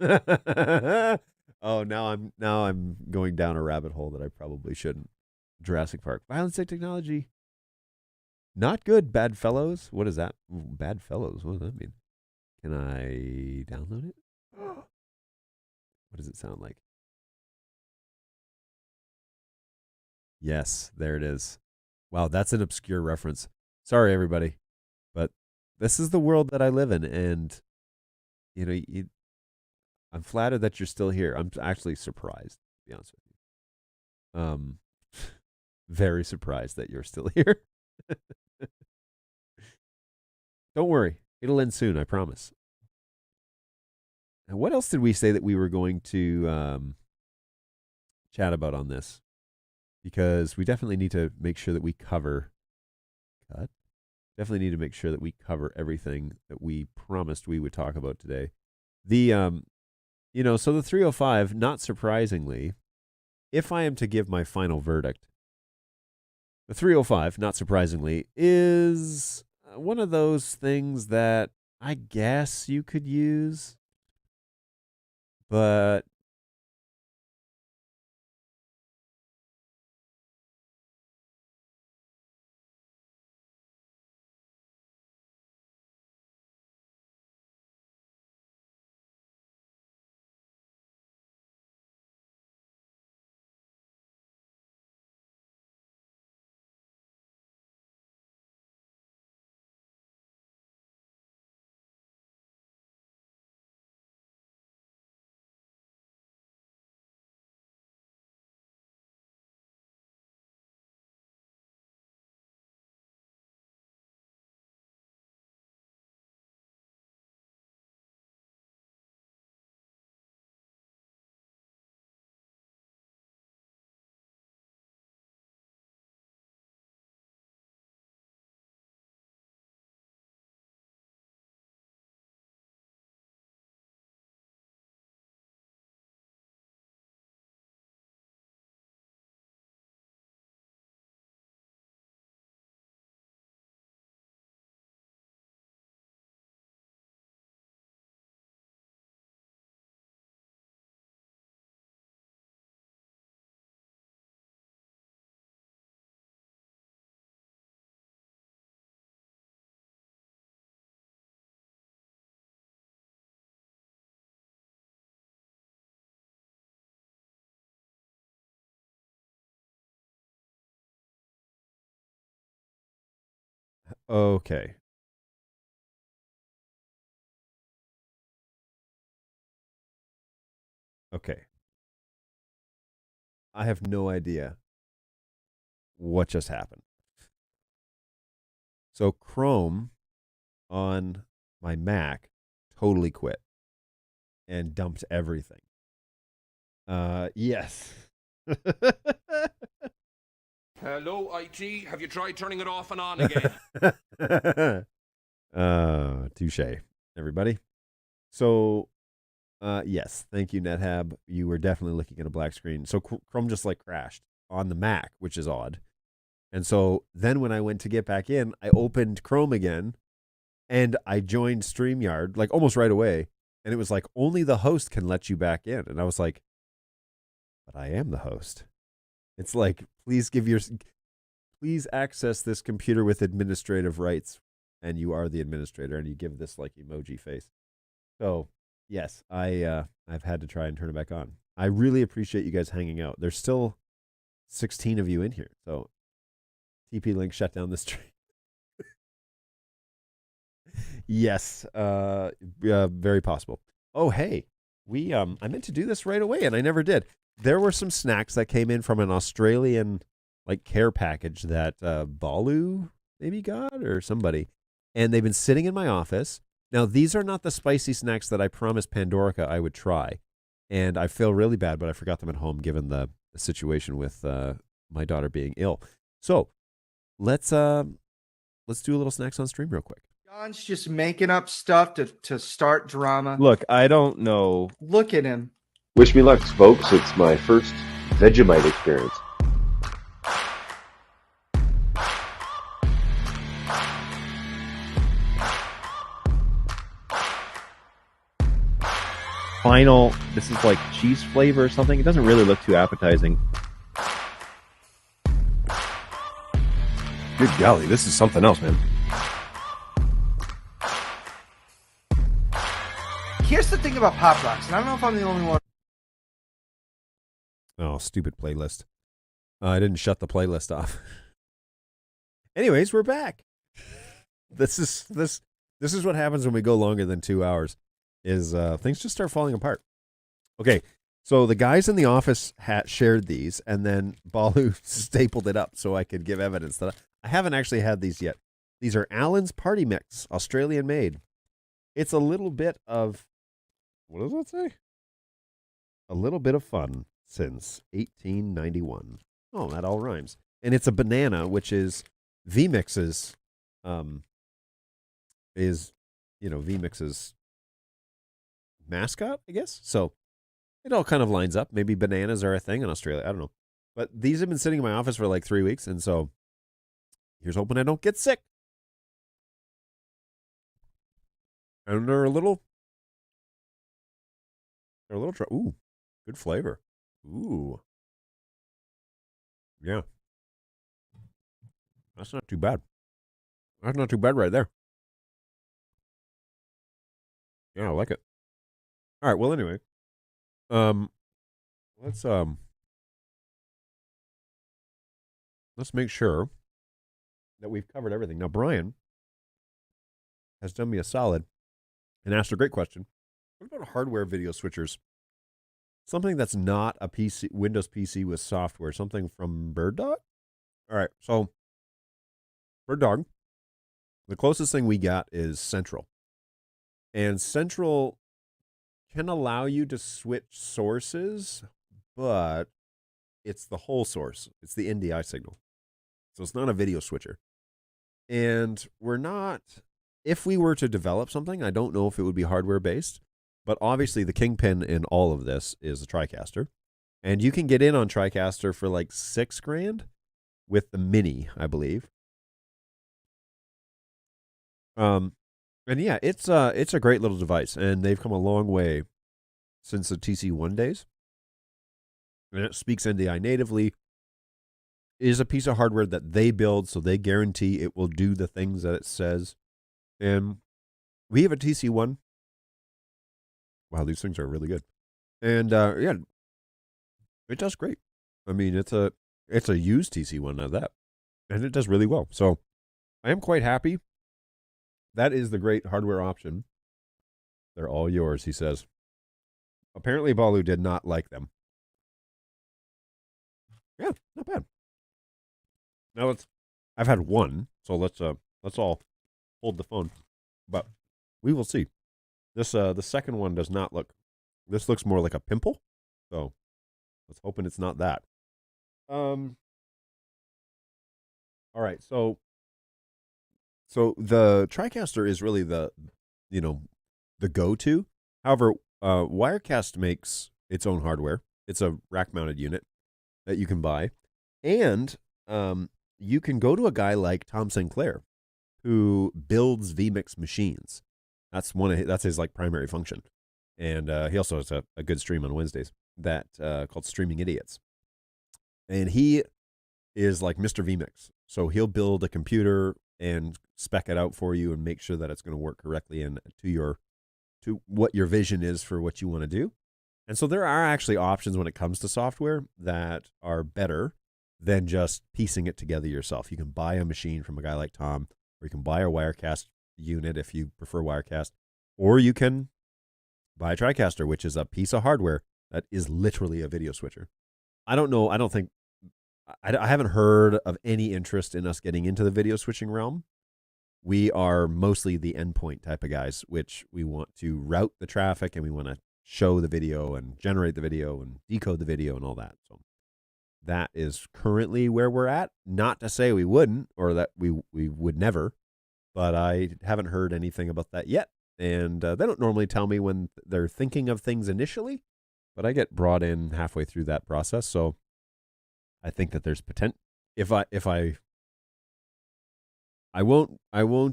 Oh, now I'm going down a rabbit hole that I probably shouldn't. Jurassic Park. Violence and technology. Not good, bad fellows. What is that? Ooh, bad fellows. What does that mean? Can I download it? What does it sound like? Yes, there it is. Wow, that's an obscure reference. Sorry, everybody, but this is the world that I live in, and you know, I'm flattered that you're still here. I'm actually surprised, to be honest with you. Very surprised that you're still here. Don't worry, it'll end soon, I promise. And what else did we say that we were going to chat about on this? Because we definitely need to make sure that we cover. Definitely need to make sure that we cover everything that we promised we would talk about today. So the 305, not surprisingly, if I am to give my final verdict, the 305, not surprisingly, is one of those things that I guess you could use, but okay. Okay. I have no idea what just happened. So Chrome on my Mac totally quit and dumped everything. Yes. Hello, IT. Have you tried turning it off and on again? Touche, everybody. So, yes, thank you, NetHab. You were definitely looking at a black screen. So Chrome just like crashed on the Mac, which is odd. And so then when I went to get back in, I opened Chrome again and I joined StreamYard like almost right away. And it was like, only the host can let you back in. And I was like, but I am the host. It's like, please access this computer with administrative rights. And you are the administrator, and you give this like emoji face. So yes, I've had to try and turn it back on. I really appreciate you guys hanging out. There's still 16 of you in here. So TP-Link shut down the stream. Yes, very possible. Oh, hey, I meant to do this right away, and I never did. There were some snacks that came in from an Australian like care package that Balu maybe got or somebody, and they've been sitting in my office. Now, these are not the spicy snacks that I promised Pandorica I would try, and I feel really bad, but I forgot them at home given the situation with my daughter being ill. So let's do a little snacks on stream real quick. John's just making up stuff to start drama. Look, I don't know. Look at him. Wish me luck, folks. It's my first Vegemite experience. Final, this is like cheese flavor or something. It doesn't really look too appetizing. Good golly, this is something else, man. Here's the thing about Pop Rocks, and I don't know if I'm the only one. Oh, stupid playlist. I didn't shut the playlist off. Anyways, we're back. This is what happens when we go longer than 2 hours. Is things just start falling apart. Okay, so the guys in the office shared these, and then Balu stapled it up so I could give evidence that I haven't actually had these yet. These are Allen's Party Mix, Australian made. It's a little bit of, what does that say? A little bit of fun since 1891. Oh, that all rhymes. And it's a banana, which is VMix's, VMix's mascot, I guess. So it all kind of lines up. Maybe bananas are a thing in Australia. I don't know. But these have been sitting in my office for like 3 weeks, and so here's hoping I don't get sick. And they're a little ooh, good flavor. Ooh. Yeah. That's not too bad. That's not too bad right there. Yeah, I like it. All right, well anyway. Let's make sure that we've covered everything. Now Brian has done me a solid and asked a great question. What about hardware video switchers? Something that's not a PC, Windows PC with software, something from BirdDog? All right, so BirdDog, the closest thing we got is Central. And Central can allow you to switch sources, but it's the whole source. It's the NDI signal. So it's not a video switcher. And we're not, if we were to develop something, I don't know if it would be hardware based, but obviously the kingpin in all of this is the TriCaster. And you can get in on TriCaster for like $6,000 with the Mini, I believe. And yeah, it's a great little device, and they've come a long way since the TC1 days. And it speaks NDI natively. It is a piece of hardware that they build, so they guarantee it will do the things that it says. And we have a TC1. Wow, these things are really good. And yeah, it does great. I mean, it's a used TC1 of that, and it does really well. So I am quite happy. That is the great hardware option. They're all yours, he says. Apparently, Balu did not like them. Yeah, not bad. Now I've had one, so let's all hold the phone, but we will see. This the second one does not look. This looks more like a pimple, so let's hope it's not that. All right, so the TriCaster is really the go-to. However, Wirecast makes its own hardware. It's a rack-mounted unit that you can buy, and you can go to a guy like Tom Sinclair, who builds vMix machines. That's his like primary function, and he also has a good stream on Wednesdays that called Streaming Idiots, and he is like Mr. vMix. So he'll build a computer and spec it out for you and make sure that it's going to work correctly and to what your vision is for what you want to do. And so there are actually options when it comes to software that are better than just piecing it together yourself. You can buy a machine from a guy like Tom, or you can buy a Wirecast unit if you prefer Wirecast, or you can buy a TriCaster, which is a piece of hardware that is literally a video switcher. I don't know. I haven't heard of any interest in us getting into the video switching realm. We are mostly the endpoint type of guys, which we want to route the traffic and we want to show the video and generate the video and decode the video and all that. So that is currently where we're at. Not to say we wouldn't or that we would never, but I haven't heard anything about that yet. And they don't normally tell me when they're thinking of things initially, but I get brought in halfway through that process. So I think that there's potential. I won't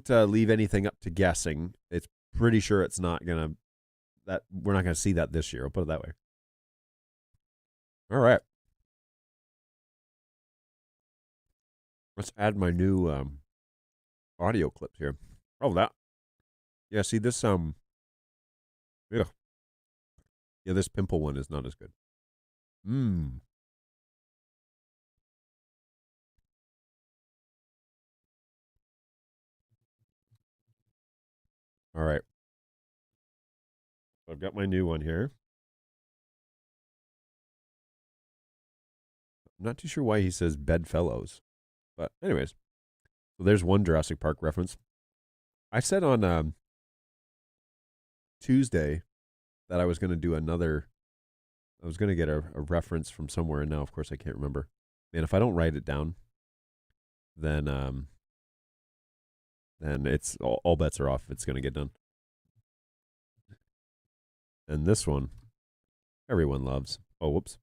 leave anything up to guessing. It's pretty sure it's not we're not gonna see that this year. I'll put it that way. All right. Let's add my new audio clips here. Oh, that. Yeah, see this yeah. Yeah, this pimple one is not as good. Mmm. All right. I've got my new one here. I'm not too sure why he says bedfellows. But anyways, so there's one Jurassic Park reference. I said on Tuesday that I was going to do another. I was going to get a reference from somewhere, and now, of course, I can't remember. Man, if I don't write it down, then it's all bets are off if it's going to get done. And this one, everyone loves. Oh, whoops.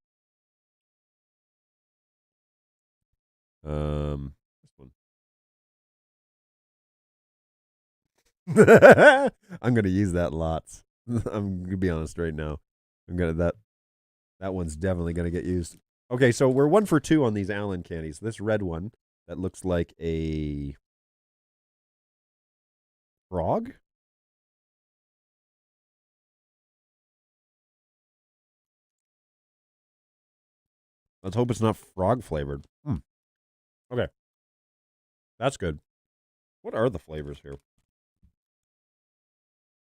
This one. I'm going to use that lots. I'm going to be honest right now. That one's definitely going to get used. Okay, so we're 1 for 2 on these Allen candies. This red one that looks like a frog. Let's hope it's not frog flavored. Okay. That's good. What are the flavors here?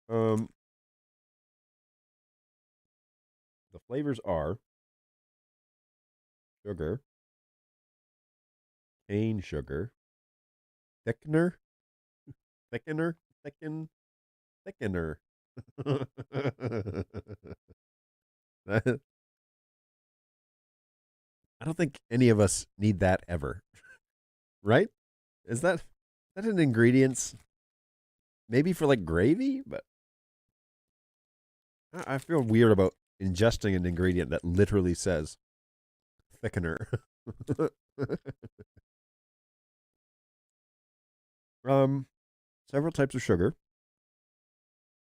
The flavors are sugar, cane sugar, thickener. I don't think any of us need that ever. Right? Is that an ingredient? Maybe for like gravy, but I feel weird about ingesting an ingredient that literally says thickener. Several types of sugar.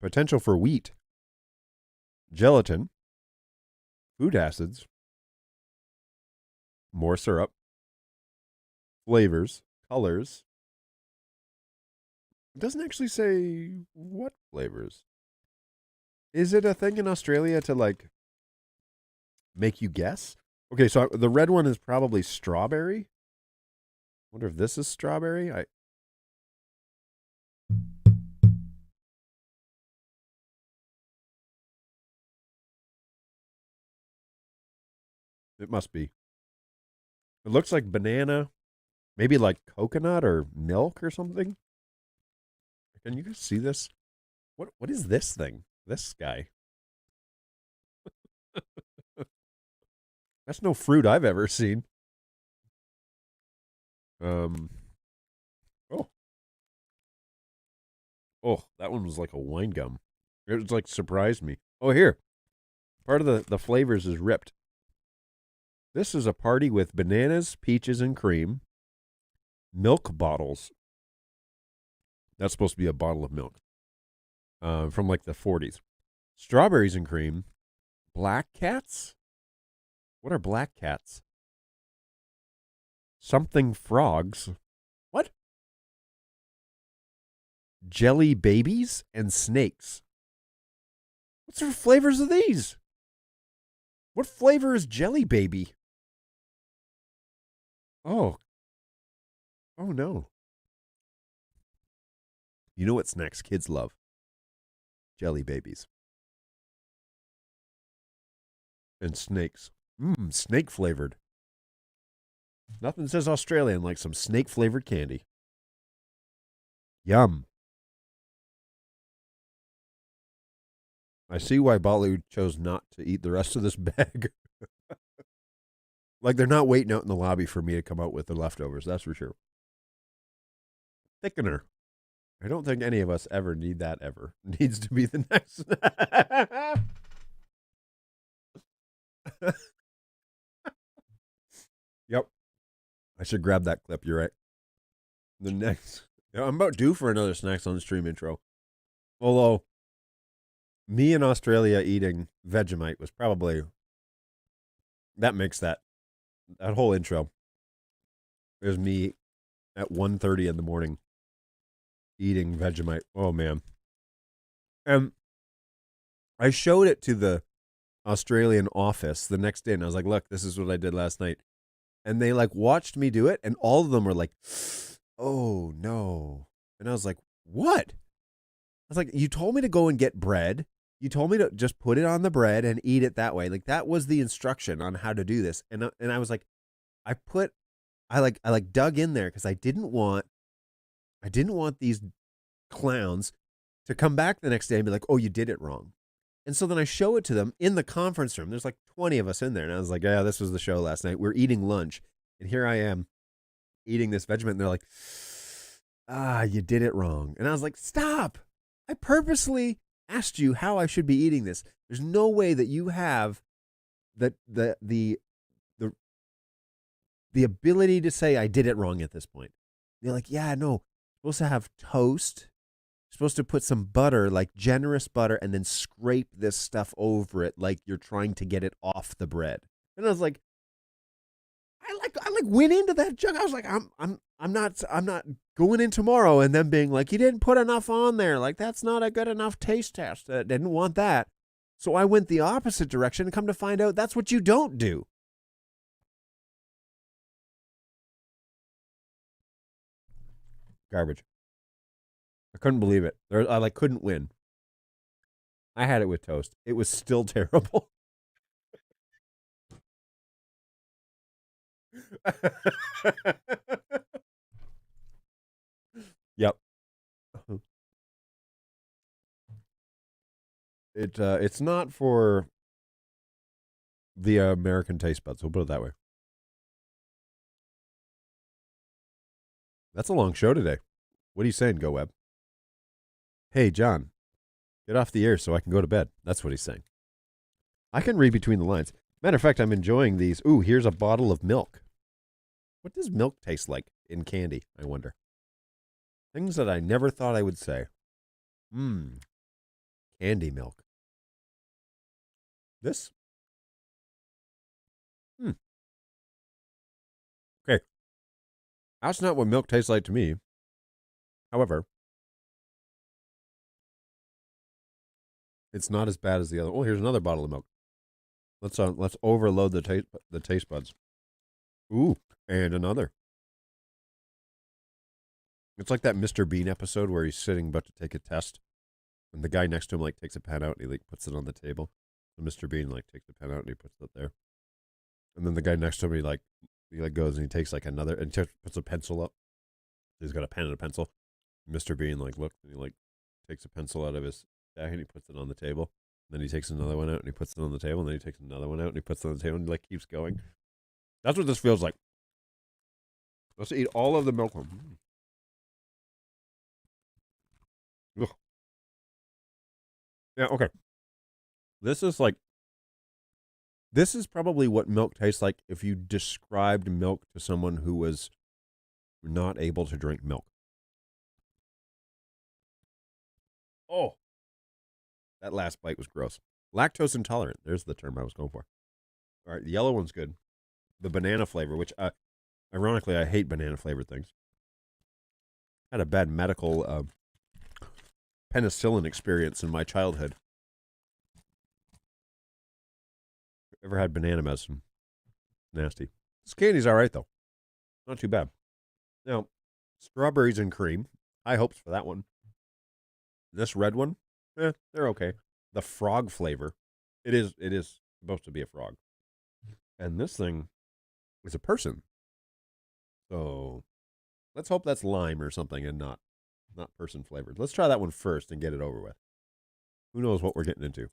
Potential for wheat. Gelatin. Food acids. More syrup. Flavors. Colors. It doesn't actually say what flavors. Is it a thing in Australia to like make you guess? Okay, so the red one is probably strawberry. Wonder if this is strawberry. It must be. It looks like banana, maybe like coconut or milk or something. Can you guys see this? What is this thing? This guy. That's no fruit I've ever seen. Oh. Oh, that one was like a wine gum. It was like surprised me. Oh, here. Part of the flavors is ripped. This is a party with bananas, peaches, and cream. Milk bottles. That's supposed to be a bottle of milk. From like the 40s. Strawberries and cream. Black cats? What are black cats? Something frogs. What? Jelly babies and snakes. What sort of flavors are these? What flavor is jelly baby? Oh. Oh no. You know what snacks kids love? Jelly babies. And snakes. Snake flavored. Nothing says Australian like some snake flavored candy. Yum. I see why Balu chose not to eat the rest of this bag. Like they're not waiting out in the lobby for me to come out with the leftovers, that's for sure. Thickener. I don't think any of us ever need that ever. Needs to be the next. Yep. I should grab that clip. You're right. The next. Yeah, I'm about due for another Snacks on the Stream intro. Although, me in Australia eating Vegemite was probably. That makes that whole intro. It was me at 1:30 in the morning eating Vegemite. Oh, man. And I showed it to the Australian office the next day, and I was like, look, this is what I did last night. And they, like, watched me do it, and all of them were like, oh, no. And I was like, what? I was like, you told me to go and get bread. You told me to just put it on the bread and eat it that way. Like, that was the instruction on how to do this. And I was like, I dug in there because I didn't want these clowns to come back the next day and be like, oh, you did it wrong. And so then I show it to them in the conference room. There's like 20 of us in there. And I was like, yeah, this was the show last night. We're eating lunch. And here I am eating this Vegemite. And they're like, you did it wrong. And I was like, stop. I purposely asked you how I should be eating this. There's no way that you have the ability to say I did it wrong at this point. They're like, yeah, no, you're supposed to have toast. You're supposed to put some butter, like generous butter, and then scrape this stuff over it like you're trying to get it off the bread. And I was like, I went into that junk. I was like, I'm not going in tomorrow and then being like, you didn't put enough on there. Like, that's not a good enough taste test. I didn't want that. So I went the opposite direction and come to find out that's what you don't do. Garbage. I couldn't believe it. I couldn't win. I had it with toast. It was still terrible. Yep. It's not for the American taste buds. We'll put it that way. That's a long show today. What are you saying, Go Web? Hey, John, get off the air so I can go to bed. That's what he's saying. I can read between the lines. Matter of fact, I'm enjoying these. Ooh, here's a bottle of milk. What does milk taste like in candy, I wonder? Things that I never thought I would say. Candy milk. This? Okay. That's not what milk tastes like to me. However, it's not as bad as the other. Oh, here's another bottle of milk. Let's overload the taste buds. Ooh, and another. It's like that Mr. Bean episode where he's sitting about to take a test, and the guy next to him like takes a pen out and he like puts it on the table. And Mr. Bean like takes the pen out and he puts it there. And then the guy next to him he goes and he takes like another and puts a pencil up. He's got a pen and a pencil. Mr. Bean like looks and he like takes a pencil out of his bag and he puts it on the table. Then he takes another one out and he puts it on the table. And then he takes another one out and he puts it on the table and he like keeps going. That's what this feels like. Let's eat all of the milk. Ugh. Yeah, okay. This is probably what milk tastes like if you described milk to someone who was not able to drink milk. Oh, that last bite was gross. Lactose intolerant. There's the term I was going for. All right, the yellow one's good. The banana flavor, which ironically I hate banana flavored things. Had a bad medical penicillin experience in my childhood. Ever had banana medicine? Nasty. This candy's all right, though. Not too bad. Now, strawberries and cream. High hopes for that one. This red one, they're okay. The frog flavor, it is supposed to be a frog. And this thing is a person. So let's hope that's lime or something and not person flavored. Let's try that one first and get it over with. Who knows what we're getting into?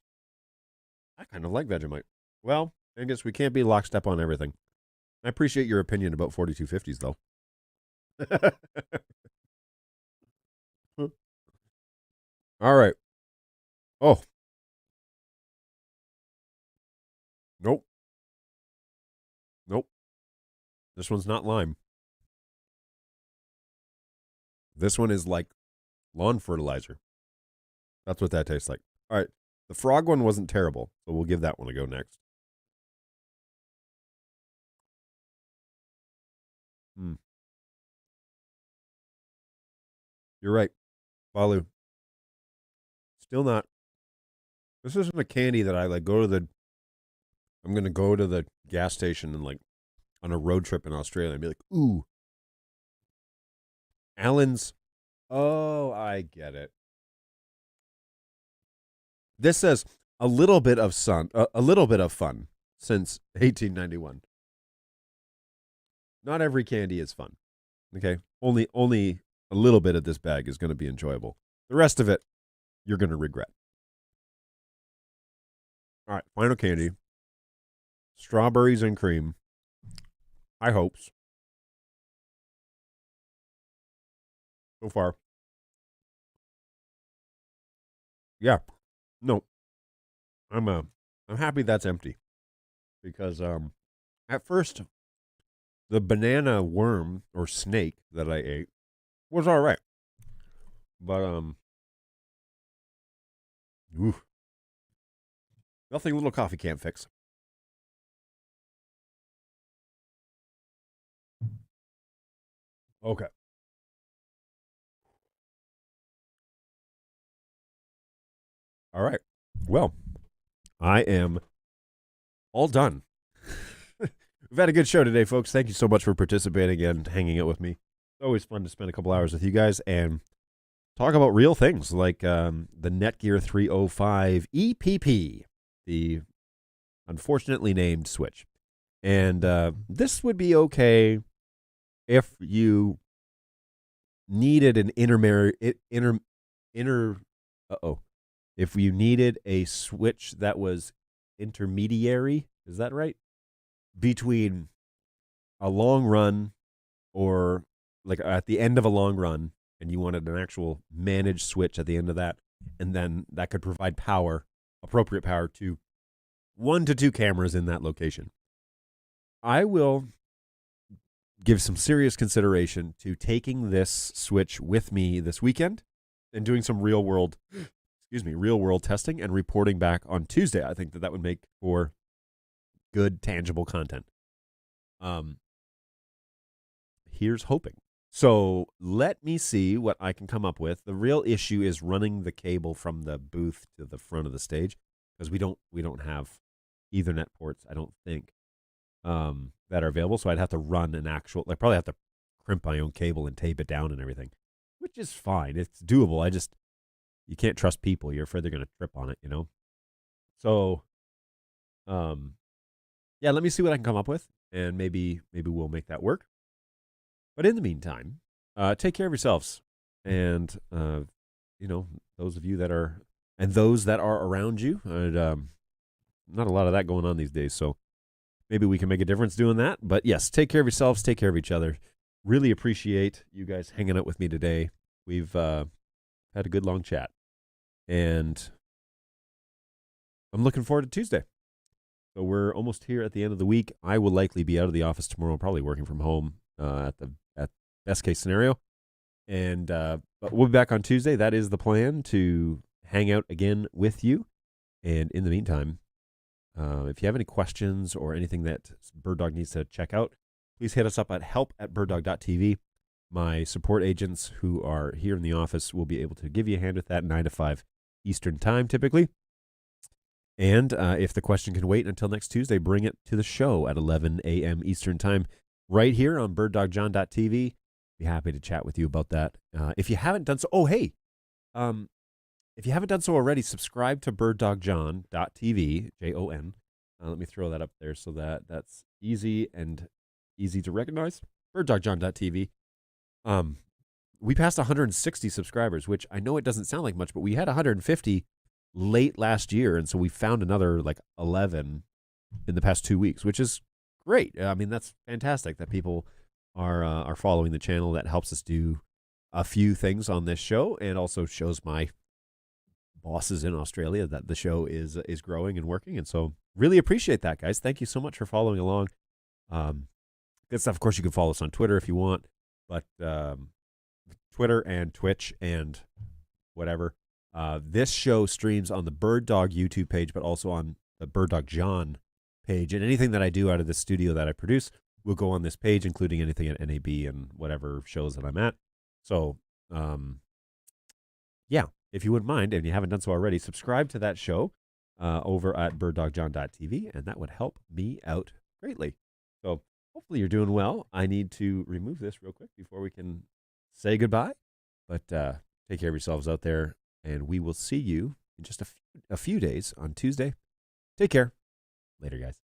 I kind of like Vegemite. Well, I guess we can't be lockstep on everything. I appreciate your opinion about 4250s, though. All right. Oh. Nope. Nope. This one's not lime. This one is like lawn fertilizer. That's what that tastes like. All right. The frog one wasn't terrible, so we'll give that one a go next. You're right. Balu. Still not. This isn't a candy that I like I'm going to go to the gas station and like on a road trip in Australia and be like, ooh. Allen's. Oh, I get it. This says a little bit of a little bit of fun since 1891. Not every candy is fun. Okay? Only a little bit of this bag is going to be enjoyable. The rest of it, you're going to regret. All right, final candy. Strawberries and cream. High hopes. So far. Yeah. No. I'm happy that's empty. Because at first the banana worm or snake that I ate was all right. But oof. Nothing a little coffee can't fix. Okay. All right. Well, I am all done. We've had a good show today, folks. Thank you so much for participating and hanging out with me. It's always fun to spend a couple hours with you guys and talk about real things like the Netgear 305 EPP, the unfortunately named Switch. And this would be okay if you needed an if you needed a switch that was intermediary, is that right? Between a long run or like at the end of a long run, and you wanted an actual managed switch at the end of that, and then that could provide power, appropriate power to 1 to 2 cameras in that location. I will give some serious consideration to taking this switch with me this weekend and doing some real world testing and reporting back on Tuesday. I think that would make for good, tangible content. Here's hoping. So let me see what I can come up with. The real issue is running the cable from the booth to the front of the stage, because we don't have Ethernet ports, I don't think, that are available. So I'd have to run an actual, I probably have to crimp my own cable and tape it down and everything, which is fine. It's doable. You can't trust people. You're afraid they're going to trip on it, you know? So, yeah, let me see what I can come up with, and maybe we'll make that work. But in the meantime, take care of yourselves, and those of you that are around you. Not a lot of that going on these days, so maybe we can make a difference doing that. But yes, take care of yourselves, take care of each other. Really appreciate you guys hanging out with me today. We've had a good long chat, and I'm looking forward to Tuesday. So we're almost here at the end of the week. I will likely be out of the office tomorrow, probably working from home at best case scenario. And but we'll be back on Tuesday. That is the plan, to hang out again with you. And in the meantime, if you have any questions or anything that BirdDog needs to check out, please hit us up at help@birddog.tv. My support agents who are here in the office will be able to give you a hand with that 9 to 5 Eastern time typically. And if the question can wait until next Tuesday, bring it to the show at 11 a.m. Eastern time right here on birddogjohn.tv. Be happy to chat with you about that. If you haven't done so, if you haven't done so already, subscribe to birddogjohn.tv, Jon. Let me throw that up there so that's easy to recognize. birddogjohn.tv. We passed 160 subscribers, which I know it doesn't sound like much, but we had 150 late last year, and so we found another like 11 in the past 2 weeks, which is great. I mean, that's fantastic that people are following the channel. That helps us do a few things on this show, and also shows my bosses in Australia that the show is growing and working. And so really appreciate that, guys. Thank you so much for following along. Good stuff. Of course, you can follow us on Twitter if you want, but Twitter and Twitch and whatever. This show streams on the BirdDog YouTube page, but also on the BirdDog John page. And anything that I do out of the studio that I produce will go on this page, including anything at NAB and whatever shows that I'm at. So yeah, if you wouldn't mind, and you haven't done so already, subscribe to that show over at birddogjohn.tv, and that would help me out greatly. So hopefully you're doing well. I need to remove this real quick before we can say goodbye. But take care of yourselves out there, and we will see you in just a few days on Tuesday. Take care. Later, guys.